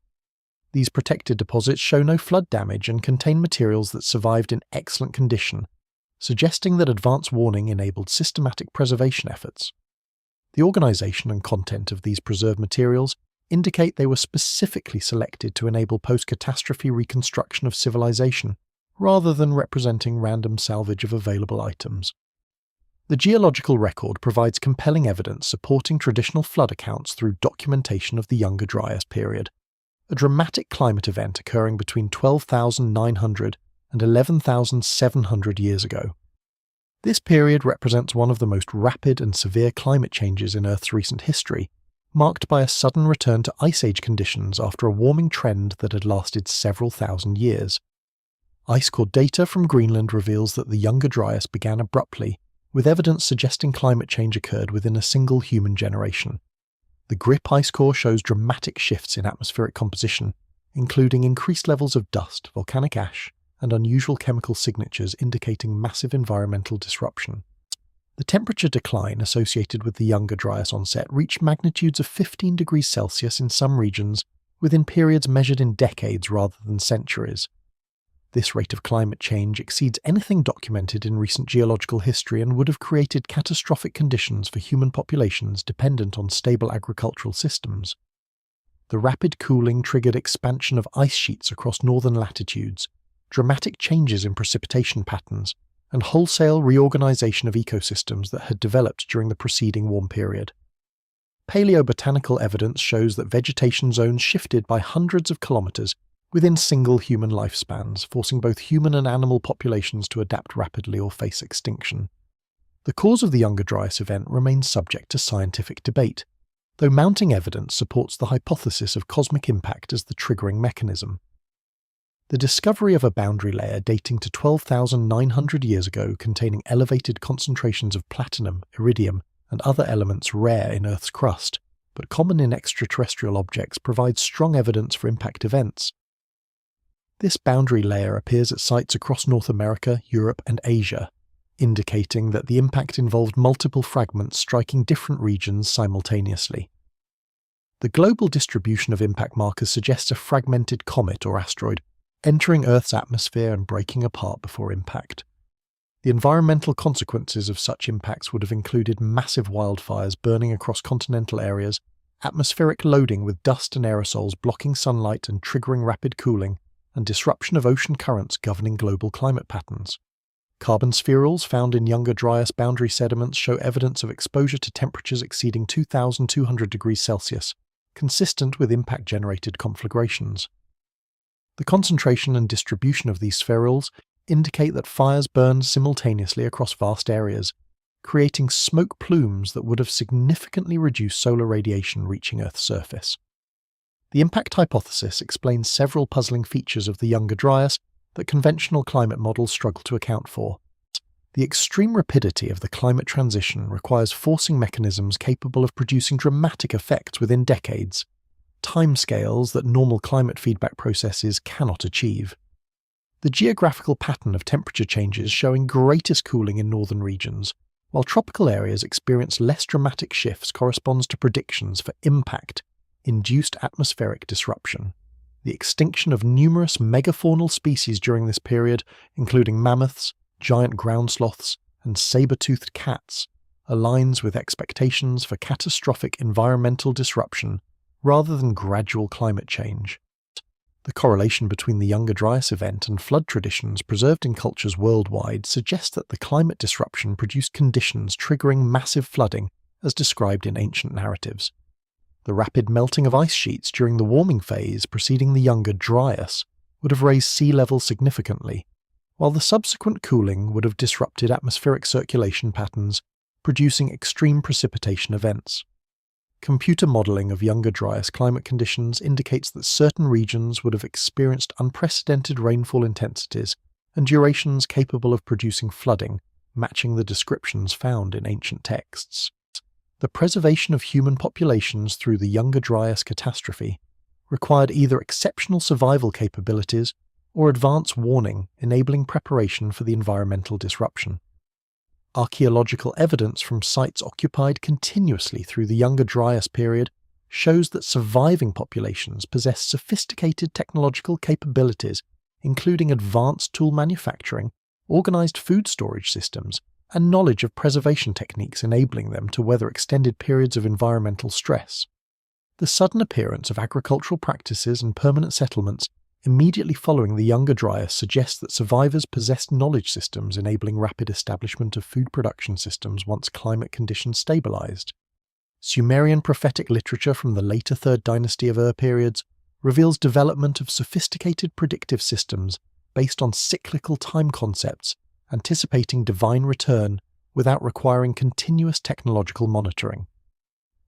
These protected deposits show no flood damage and contain materials that survived in excellent condition, suggesting that advance warning enabled systematic preservation efforts. The organization and content of these preserved materials indicate they were specifically selected to enable post-catastrophe reconstruction of civilization, rather than representing random salvage of available items. The geological record provides compelling evidence supporting traditional flood accounts through documentation of the Younger Dryas period, a dramatic climate event occurring between 12,900 and 11,700 years ago. This period represents one of the most rapid and severe climate changes in Earth's recent history, marked by a sudden return to Ice Age conditions after a warming trend that had lasted several thousand years. Ice core data from Greenland reveals that the Younger Dryas began abruptly, with evidence suggesting climate change occurred within a single human generation. The Grip ice core shows dramatic shifts in atmospheric composition, including increased levels of dust, volcanic ash, and unusual chemical signatures indicating massive environmental disruption. The temperature decline associated with the Younger Dryas onset reached magnitudes of 15 degrees Celsius in some regions within periods measured in decades rather than centuries. This rate of climate change exceeds anything documented in recent geological history and would have created catastrophic conditions for human populations dependent on stable agricultural systems. The rapid cooling triggered expansion of ice sheets across northern latitudes, dramatic changes in precipitation patterns, and wholesale reorganization of ecosystems that had developed during the preceding warm period. Paleobotanical evidence shows that vegetation zones shifted by hundreds of kilometers within single human lifespans, forcing both human and animal populations to adapt rapidly or face extinction. The cause of the Younger Dryas event remains subject to scientific debate, though mounting evidence supports the hypothesis of cosmic impact as the triggering mechanism. The discovery of a boundary layer dating to 12,900 years ago containing elevated concentrations of platinum, iridium, and other elements rare in Earth's crust, but common in extraterrestrial objects, provides strong evidence for impact events. This boundary layer appears at sites across North America, Europe, and Asia, indicating that the impact involved multiple fragments striking different regions simultaneously. The global distribution of impact markers suggests a fragmented comet or asteroid entering Earth's atmosphere and breaking apart before impact. The environmental consequences of such impacts would have included massive wildfires burning across continental areas, atmospheric loading with dust and aerosols blocking sunlight and triggering rapid cooling, and disruption of ocean currents governing global climate patterns. Carbon spherules found in Younger Dryas boundary sediments show evidence of exposure to temperatures exceeding 2,200 degrees Celsius, consistent with impact-generated conflagrations. The concentration and distribution of these spherules indicate that fires burned simultaneously across vast areas, creating smoke plumes that would have significantly reduced solar radiation reaching Earth's surface. The impact hypothesis explains several puzzling features of the Younger Dryas that conventional climate models struggle to account for. The extreme rapidity of the climate transition requires forcing mechanisms capable of producing dramatic effects within decades, timescales that normal climate feedback processes cannot achieve. The geographical pattern of temperature changes showing greatest cooling in northern regions, while tropical areas experience less dramatic shifts, corresponds to predictions for impact-induced atmospheric disruption. The extinction of numerous megafaunal species during this period, including mammoths, giant ground sloths, and saber-toothed cats, aligns with expectations for catastrophic environmental disruption rather than gradual climate change. The correlation between the Younger Dryas event and flood traditions preserved in cultures worldwide suggests that the climate disruption produced conditions triggering massive flooding as described in ancient narratives. The rapid melting of ice sheets during the warming phase preceding the Younger Dryas would have raised sea level significantly, while the subsequent cooling would have disrupted atmospheric circulation patterns, producing extreme precipitation events. Computer modelling of Younger Dryas climate conditions indicates that certain regions would have experienced unprecedented rainfall intensities and durations capable of producing flooding, matching the descriptions found in ancient texts. The preservation of human populations through the Younger Dryas catastrophe required either exceptional survival capabilities or advance warning, enabling preparation for the environmental disruption. Archaeological evidence from sites occupied continuously through the Younger Dryas period shows that surviving populations possess sophisticated technological capabilities, including advanced tool manufacturing, organized food storage systems, and knowledge of preservation techniques enabling them to weather extended periods of environmental stress. The sudden appearance of agricultural practices and permanent settlements immediately following the Younger Dryas suggests that survivors possessed knowledge systems enabling rapid establishment of food production systems once climate conditions stabilized. Sumerian prophetic literature from the later 3rd dynasty of Ur periods reveals development of sophisticated predictive systems based on cyclical time concepts, anticipating divine return without requiring continuous technological monitoring.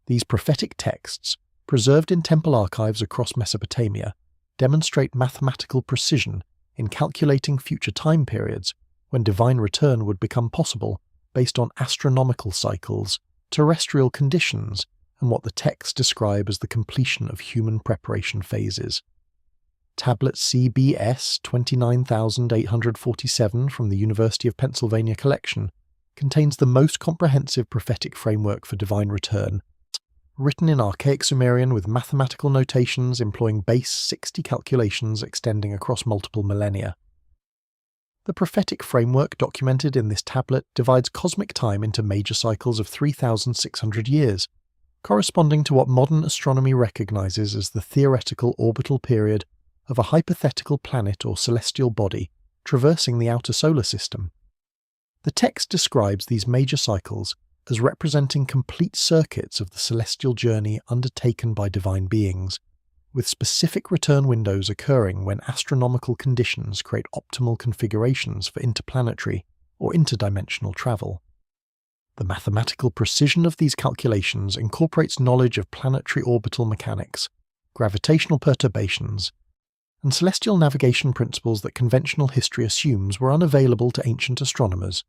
These prophetic texts, preserved in temple archives across Mesopotamia, demonstrate mathematical precision in calculating future time periods when divine return would become possible based on astronomical cycles, terrestrial conditions, and what the texts describe as the completion of human preparation phases. Tablet CBS 29847 from the University of Pennsylvania collection contains the most comprehensive prophetic framework for divine return, written in archaic Sumerian with mathematical notations employing base 60 calculations extending across multiple millennia. The prophetic framework documented in this tablet divides cosmic time into major cycles of 3,600 years, corresponding to what modern astronomy recognizes as the theoretical orbital period of a hypothetical planet or celestial body traversing the outer solar system. The text describes these major cycles as representing complete circuits of the celestial journey undertaken by divine beings, with specific return windows occurring when astronomical conditions create optimal configurations for interplanetary or interdimensional travel. The mathematical precision of these calculations incorporates knowledge of planetary orbital mechanics, gravitational perturbations, and celestial navigation principles that conventional history assumes were unavailable to ancient astronomers.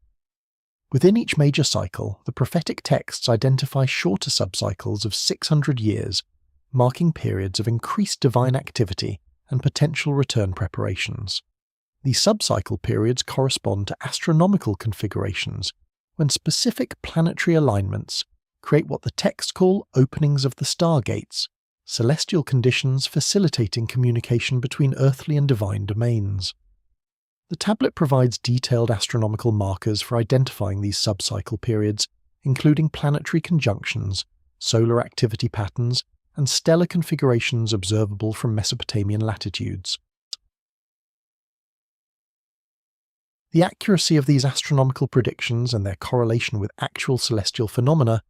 Within each major cycle, the prophetic texts identify shorter subcycles of 600 years, marking periods of increased divine activity and potential return preparations. These subcycle periods correspond to astronomical configurations, when specific planetary alignments create what the texts call openings of the stargates, celestial conditions facilitating communication between earthly and divine domains. The tablet provides detailed astronomical markers for identifying these subcycle periods, including planetary conjunctions, solar activity patterns, and stellar configurations observable from Mesopotamian latitudes. The accuracy of these astronomical predictions and their correlation with actual celestial phenomena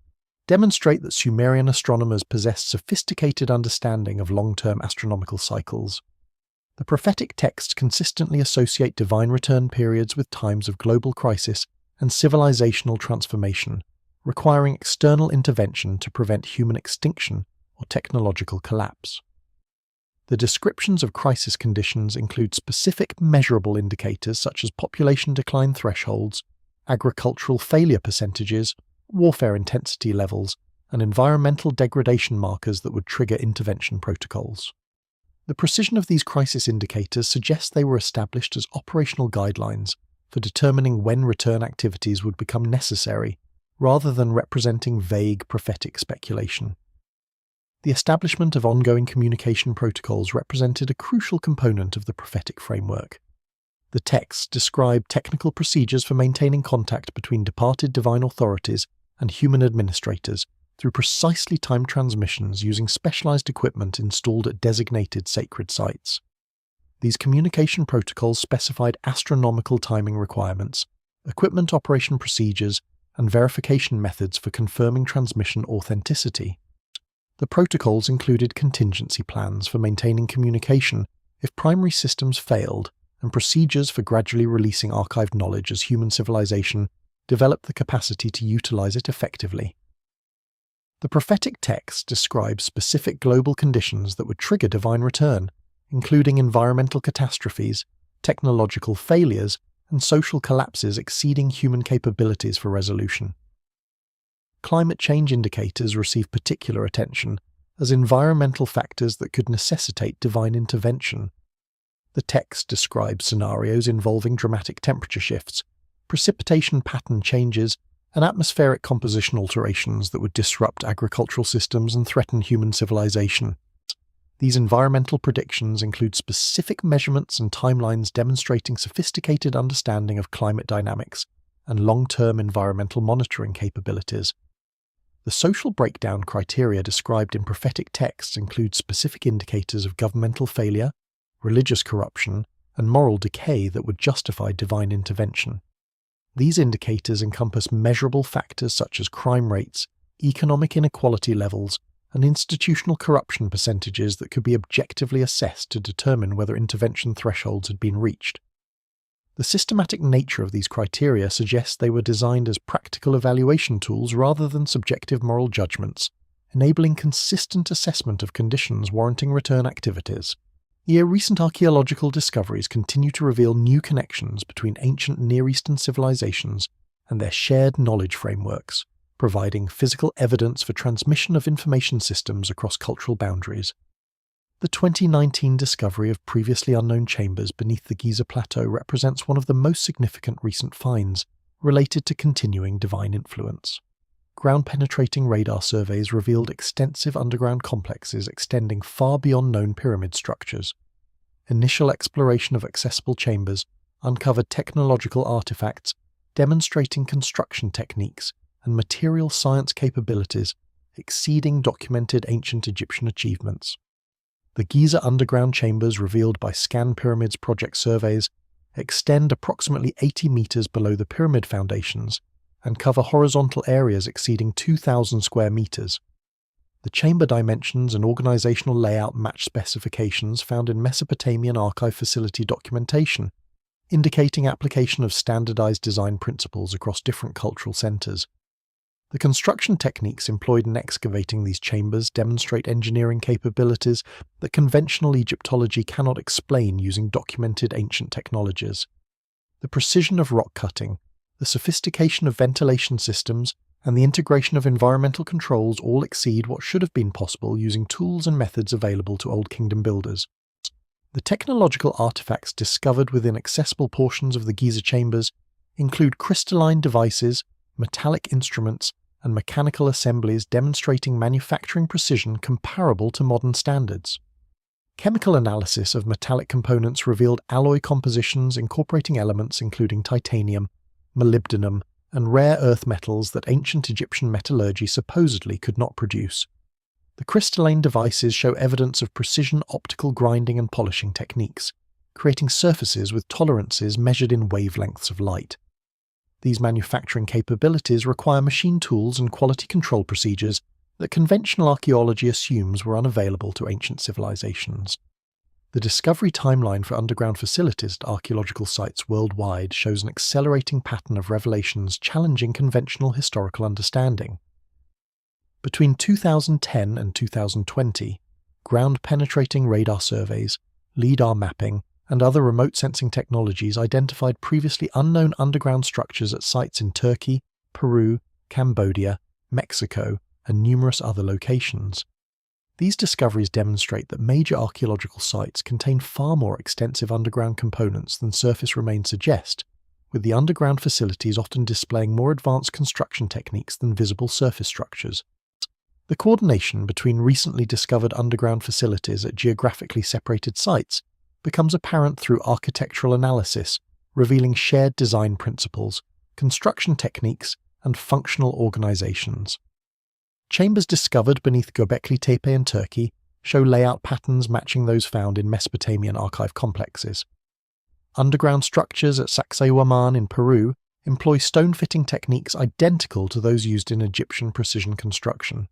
demonstrate that Sumerian astronomers possessed sophisticated understanding of long-term astronomical cycles. The prophetic texts consistently associate divine return periods with times of global crisis and civilizational transformation, requiring external intervention to prevent human extinction or technological collapse. The descriptions of crisis conditions include specific measurable indicators such as population decline thresholds, agricultural failure percentages, warfare intensity levels, and environmental degradation markers that would trigger intervention protocols. The precision of these crisis indicators suggests they were established as operational guidelines for determining when return activities would become necessary, rather than representing vague prophetic speculation. The establishment of ongoing communication protocols represented a crucial component of the prophetic framework. The texts describe technical procedures for maintaining contact between departed divine authorities and human administrators through precisely timed transmissions using specialized equipment installed at designated sacred sites. These communication protocols specified astronomical timing requirements, equipment operation procedures, and verification methods for confirming transmission authenticity. The protocols included contingency plans for maintaining communication if primary systems failed, and procedures for gradually releasing archived knowledge as human civilization developed the capacity to utilize it effectively. The prophetic text describes specific global conditions that would trigger divine return, including environmental catastrophes, technological failures, and social collapses exceeding human capabilities for resolution. Climate change indicators receive particular attention as environmental factors that could necessitate divine intervention. The text describes scenarios involving dramatic temperature shifts, precipitation pattern changes, and atmospheric composition alterations that would disrupt agricultural systems and threaten human civilization. These environmental predictions include specific measurements and timelines demonstrating sophisticated understanding of climate dynamics and long-term environmental monitoring capabilities. The social breakdown criteria described in prophetic texts include specific indicators of governmental failure, religious corruption, and moral decay that would justify divine intervention. These indicators encompass measurable factors such as crime rates, economic inequality levels, and institutional corruption percentages that could be objectively assessed to determine whether intervention thresholds had been reached. The systematic nature of these criteria suggests they were designed as practical evaluation tools rather than subjective moral judgments, enabling consistent assessment of conditions warranting return activities. Recent archaeological discoveries continue to reveal new connections between ancient Near Eastern civilizations and their shared knowledge frameworks, providing physical evidence for transmission of information systems across cultural boundaries. The 2019 discovery of previously unknown chambers beneath the Giza Plateau represents one of the most significant recent finds related to continuing divine influence. Ground-penetrating radar surveys revealed extensive underground complexes extending far beyond known pyramid structures. Initial exploration of accessible chambers uncovered technological artifacts demonstrating construction techniques and material science capabilities exceeding documented ancient Egyptian achievements. The Giza underground chambers revealed by Scan Pyramids project surveys extend approximately 80 meters below the pyramid foundations and cover horizontal areas exceeding 2,000 square meters. The chamber dimensions and organizational layout match specifications found in Mesopotamian archive facility documentation, indicating application of standardized design principles across different cultural centers. The construction techniques employed in excavating these chambers demonstrate engineering capabilities that conventional Egyptology cannot explain using documented ancient technologies. The precision of rock cutting, the sophistication of ventilation systems, and the integration of environmental controls all exceed what should have been possible using tools and methods available to Old Kingdom builders. The technological artifacts discovered within accessible portions of the Giza chambers include crystalline devices, metallic instruments, and mechanical assemblies demonstrating manufacturing precision comparable to modern standards. Chemical analysis of metallic components revealed alloy compositions incorporating elements including titanium, molybdenum, and rare earth metals that ancient Egyptian metallurgy supposedly could not produce. The crystalline devices show evidence of precision optical grinding and polishing techniques, creating surfaces with tolerances measured in wavelengths of light. These manufacturing capabilities require machine tools and quality control procedures that conventional archaeology assumes were unavailable to ancient civilizations. The discovery timeline for underground facilities at archaeological sites worldwide shows an accelerating pattern of revelations challenging conventional historical understanding. Between 2010 and 2020, ground-penetrating radar surveys, LIDAR mapping, and other remote sensing technologies identified previously unknown underground structures at sites in Turkey, Peru, Cambodia, Mexico, and numerous other locations. These discoveries demonstrate that major archaeological sites contain far more extensive underground components than surface remains suggest, with the underground facilities often displaying more advanced construction techniques than visible surface structures. The coordination between recently discovered underground facilities at geographically separated sites becomes apparent through architectural analysis, revealing shared design principles, construction techniques, and functional organizations. Chambers discovered beneath Göbekli Tepe in Turkey show layout patterns matching those found in Mesopotamian archive complexes. Underground structures at Sacsayhuaman in Peru employ stone-fitting techniques identical to those used in Egyptian precision construction.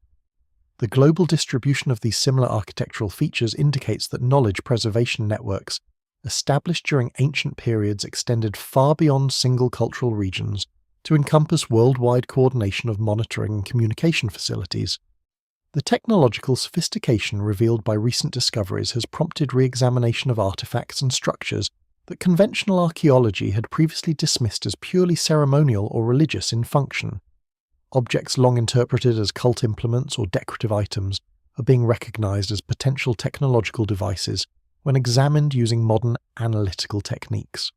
The global distribution of these similar architectural features indicates that knowledge preservation networks established during ancient periods extended far beyond single cultural regions to encompass worldwide coordination of monitoring and communication facilities. The technological sophistication revealed by recent discoveries has prompted re-examination of artifacts and structures that conventional archaeology had previously dismissed as purely ceremonial or religious in function. Objects long interpreted as cult implements or decorative items are being recognized as potential technological devices when examined using modern analytical techniques.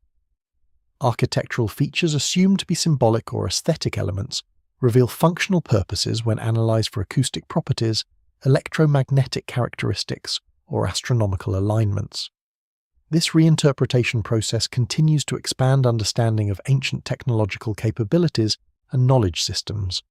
Architectural features assumed to be symbolic or aesthetic elements reveal functional purposes when analyzed for acoustic properties, electromagnetic characteristics, or astronomical alignments. This reinterpretation process continues to expand understanding of ancient technological capabilities and knowledge systems.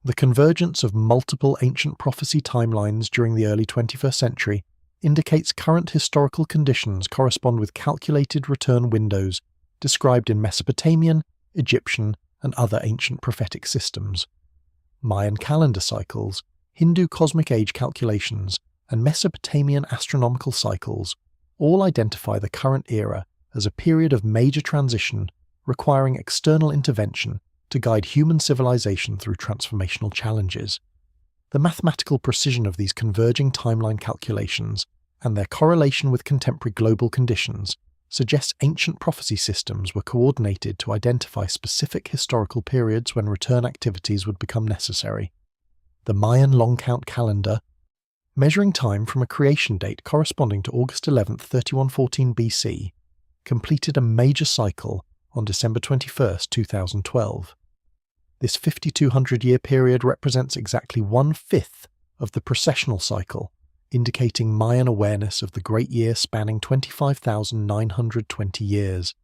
The convergence of multiple ancient prophecy timelines during the early 21st century indicates current historical conditions correspond with calculated return windows described in Mesopotamian, Egyptian, and other ancient prophetic systems. Mayan calendar cycles, Hindu cosmic age calculations, and Mesopotamian astronomical cycles all identify the current era as a period of major transition requiring external intervention to guide human civilization through transformational challenges. The mathematical precision of these converging timeline calculations and their correlation with contemporary global conditions suggests ancient prophecy systems were coordinated to identify specific historical periods when return activities would become necessary. The Mayan long count calendar, measuring time from a creation date corresponding to August 11, 3114 BC, completed a major cycle on December 21, 2012. This 5,200-year period represents exactly 1/5 of the precessional cycle, indicating Mayan awareness of the Great Year spanning 25,920 years.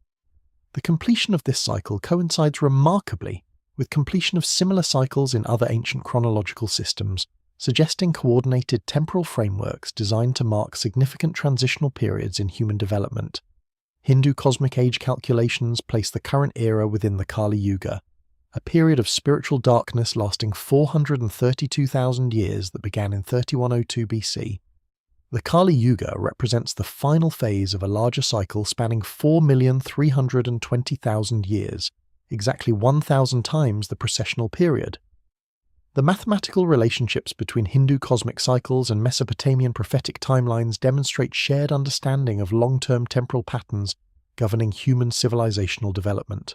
The completion of this cycle coincides remarkably with completion of similar cycles in other ancient chronological systems, suggesting coordinated temporal frameworks designed to mark significant transitional periods in human development. Hindu cosmic age calculations place the current era within the Kali Yuga, a period of spiritual darkness lasting 432,000 years that began in 3102 BC. The Kali Yuga represents the final phase of a larger cycle spanning 4,320,000 years, exactly 1,000 times the precessional period. The mathematical relationships between Hindu cosmic cycles and Mesopotamian prophetic timelines demonstrate shared understanding of long-term temporal patterns governing human civilizational development.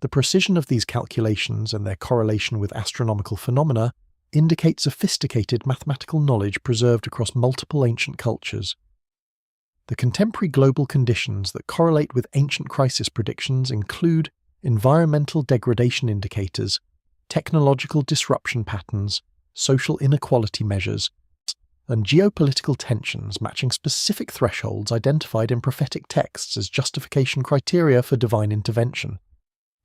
The precision of these calculations and their correlation with astronomical phenomena indicate sophisticated mathematical knowledge preserved across multiple ancient cultures. The contemporary global conditions that correlate with ancient crisis predictions include environmental degradation indicators, technological disruption patterns, social inequality measures, and geopolitical tensions matching specific thresholds identified in prophetic texts as justification criteria for divine intervention.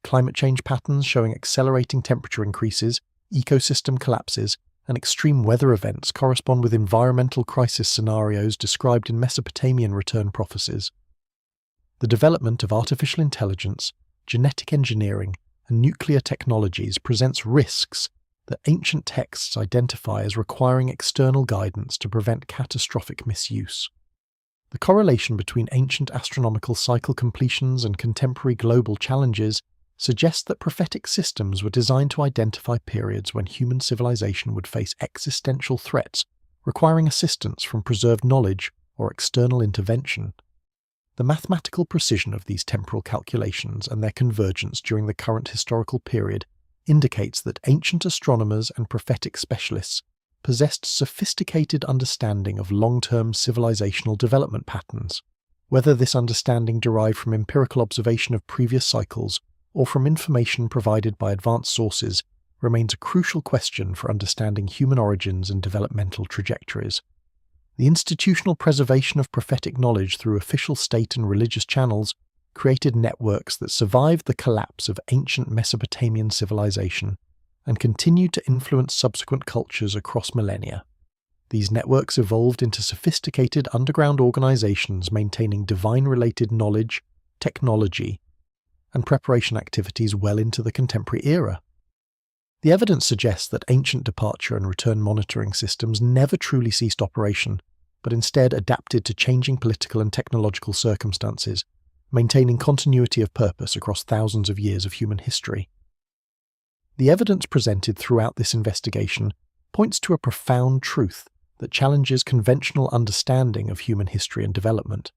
Climate change patterns showing accelerating temperature increases, ecosystem collapses, and extreme weather events correspond with environmental crisis scenarios described in Mesopotamian return prophecies. The development of artificial intelligence, genetic engineering, and nuclear technologies presents risks that ancient texts identify as requiring external guidance to prevent catastrophic misuse. The correlation between ancient astronomical cycle completions and contemporary global challenges suggests that prophetic systems were designed to identify periods when human civilization would face existential threats requiring assistance from preserved knowledge or external intervention. The mathematical precision of these temporal calculations and their convergence during the current historical period indicates that ancient astronomers and prophetic specialists possessed sophisticated understanding of long-term civilizational development patterns. Whether this understanding derived from empirical observation of previous cycles or from information provided by advanced sources remains a crucial question for understanding human origins and developmental trajectories. The institutional preservation of prophetic knowledge through official state and religious channels created networks that survived the collapse of ancient Mesopotamian civilization and continued to influence subsequent cultures across millennia. These networks evolved into sophisticated underground organizations maintaining divine-related knowledge, technology, and preparation activities well into the contemporary era. The evidence suggests that ancient departure and return monitoring systems never truly ceased operation, but instead adapted to changing political and technological circumstances, maintaining continuity of purpose across thousands of years of human history. The evidence presented throughout this investigation points to a profound truth that challenges conventional understanding of human history and development.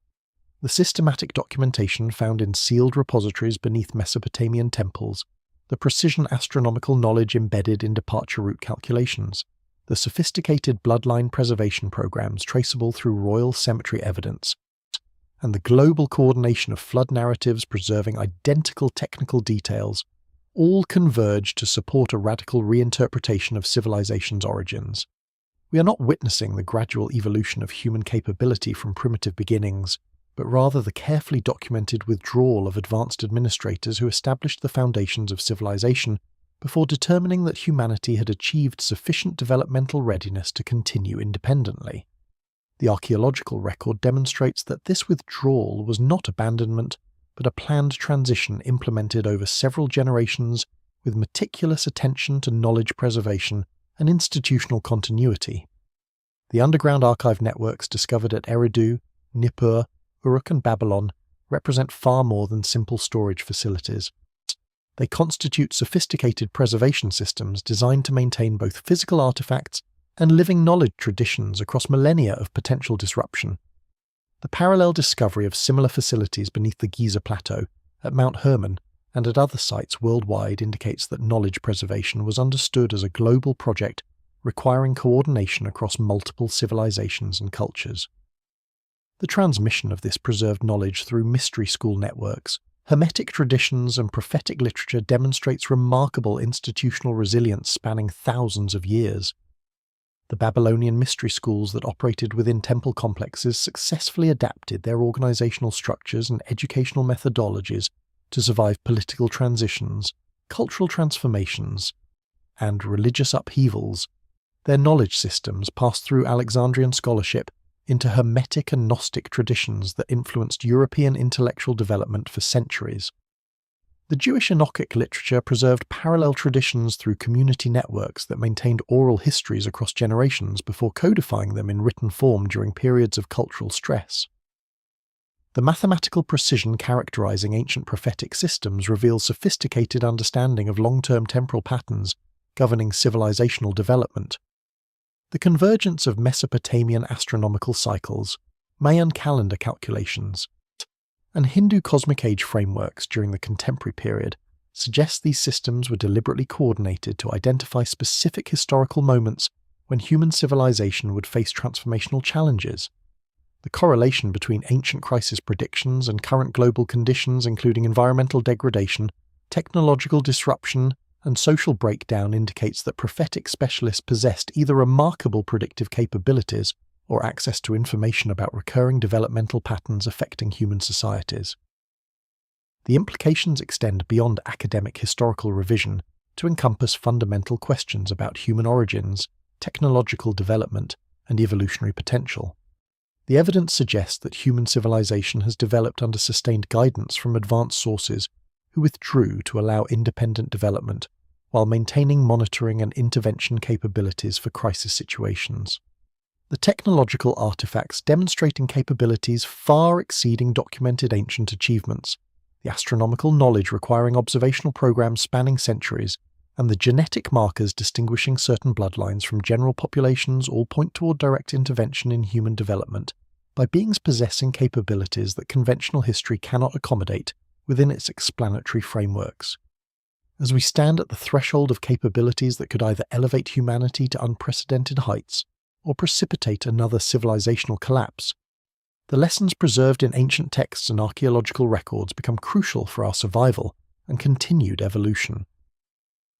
The systematic documentation found in sealed repositories beneath Mesopotamian temples, the precision astronomical knowledge embedded in departure route calculations, the sophisticated bloodline preservation programs traceable through royal cemetery evidence, and the global coordination of flood narratives preserving identical technical details all converge to support a radical reinterpretation of civilization's origins. We are not witnessing the gradual evolution of human capability from primitive beginnings, but rather the carefully documented withdrawal of advanced administrators who established the foundations of civilization before determining that humanity had achieved sufficient developmental readiness to continue independently. The archaeological record demonstrates that this withdrawal was not abandonment, but a planned transition implemented over several generations with meticulous attention to knowledge preservation and institutional continuity. The underground archive networks discovered at Eridu, Nippur, Uruk and Babylon represent far more than simple storage facilities. They constitute sophisticated preservation systems designed to maintain both physical artifacts and living knowledge traditions across millennia of potential disruption. The parallel discovery of similar facilities beneath the Giza Plateau, at Mount Hermon, and at other sites worldwide indicates that knowledge preservation was understood as a global project requiring coordination across multiple civilizations and cultures. The transmission of this preserved knowledge through mystery school networks, Hermetic traditions and prophetic literature demonstrates remarkable institutional resilience spanning thousands of years. The Babylonian mystery schools that operated within temple complexes successfully adapted their organizational structures and educational methodologies to survive political transitions, cultural transformations, and religious upheavals. Their knowledge systems passed through Alexandrian scholarship into Hermetic and Gnostic traditions that influenced European intellectual development for centuries. The Jewish Enochic literature preserved parallel traditions through community networks that maintained oral histories across generations before codifying them in written form during periods of cultural stress. The mathematical precision characterizing ancient prophetic systems reveals sophisticated understanding of long-term temporal patterns governing civilizational development. The convergence of Mesopotamian astronomical cycles, Mayan calendar calculations, and Hindu cosmic age frameworks during the contemporary period suggests these systems were deliberately coordinated to identify specific historical moments when human civilization would face transformational challenges. The correlation between ancient crisis predictions and current global conditions, including environmental degradation, technological disruption, and social breakdown, indicates that prophetic specialists possessed either remarkable predictive capabilities or access to information about recurring developmental patterns affecting human societies. The implications extend beyond academic historical revision to encompass fundamental questions about human origins, technological development, and evolutionary potential. The evidence suggests that human civilization has developed under sustained guidance from advanced sources who withdrew to allow independent development while maintaining monitoring and intervention capabilities for crisis situations. the technological artifacts demonstrating capabilities far exceeding documented ancient achievements, the astronomical knowledge requiring observational programs spanning centuries, and the genetic markers distinguishing certain bloodlines from general populations all point toward direct intervention in human development by beings possessing capabilities that conventional history cannot accommodate within its explanatory frameworks. As we stand at the threshold of capabilities that could either elevate humanity to unprecedented heights or precipitate another civilizational collapse, the lessons preserved in ancient texts and archaeological records become crucial for our survival and continued evolution.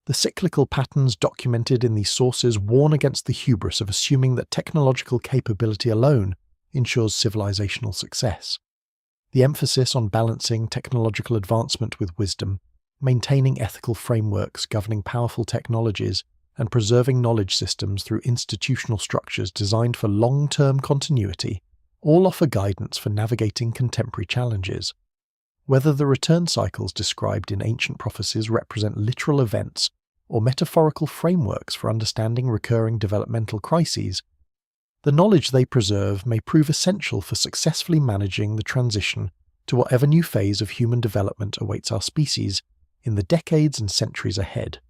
The cyclical patterns documented in these sources warn against the hubris of assuming that technological capability alone ensures civilizational success. The emphasis on balancing technological advancement with wisdom, maintaining ethical frameworks governing powerful technologies, and preserving knowledge systems through institutional structures designed for long-term continuity all offer guidance for navigating contemporary challenges. Whether the return cycles described in ancient prophecies represent literal events or metaphorical frameworks for understanding recurring developmental crises, the knowledge they preserve may prove essential for successfully managing the transition to whatever new phase of human development awaits our species in the decades and centuries ahead.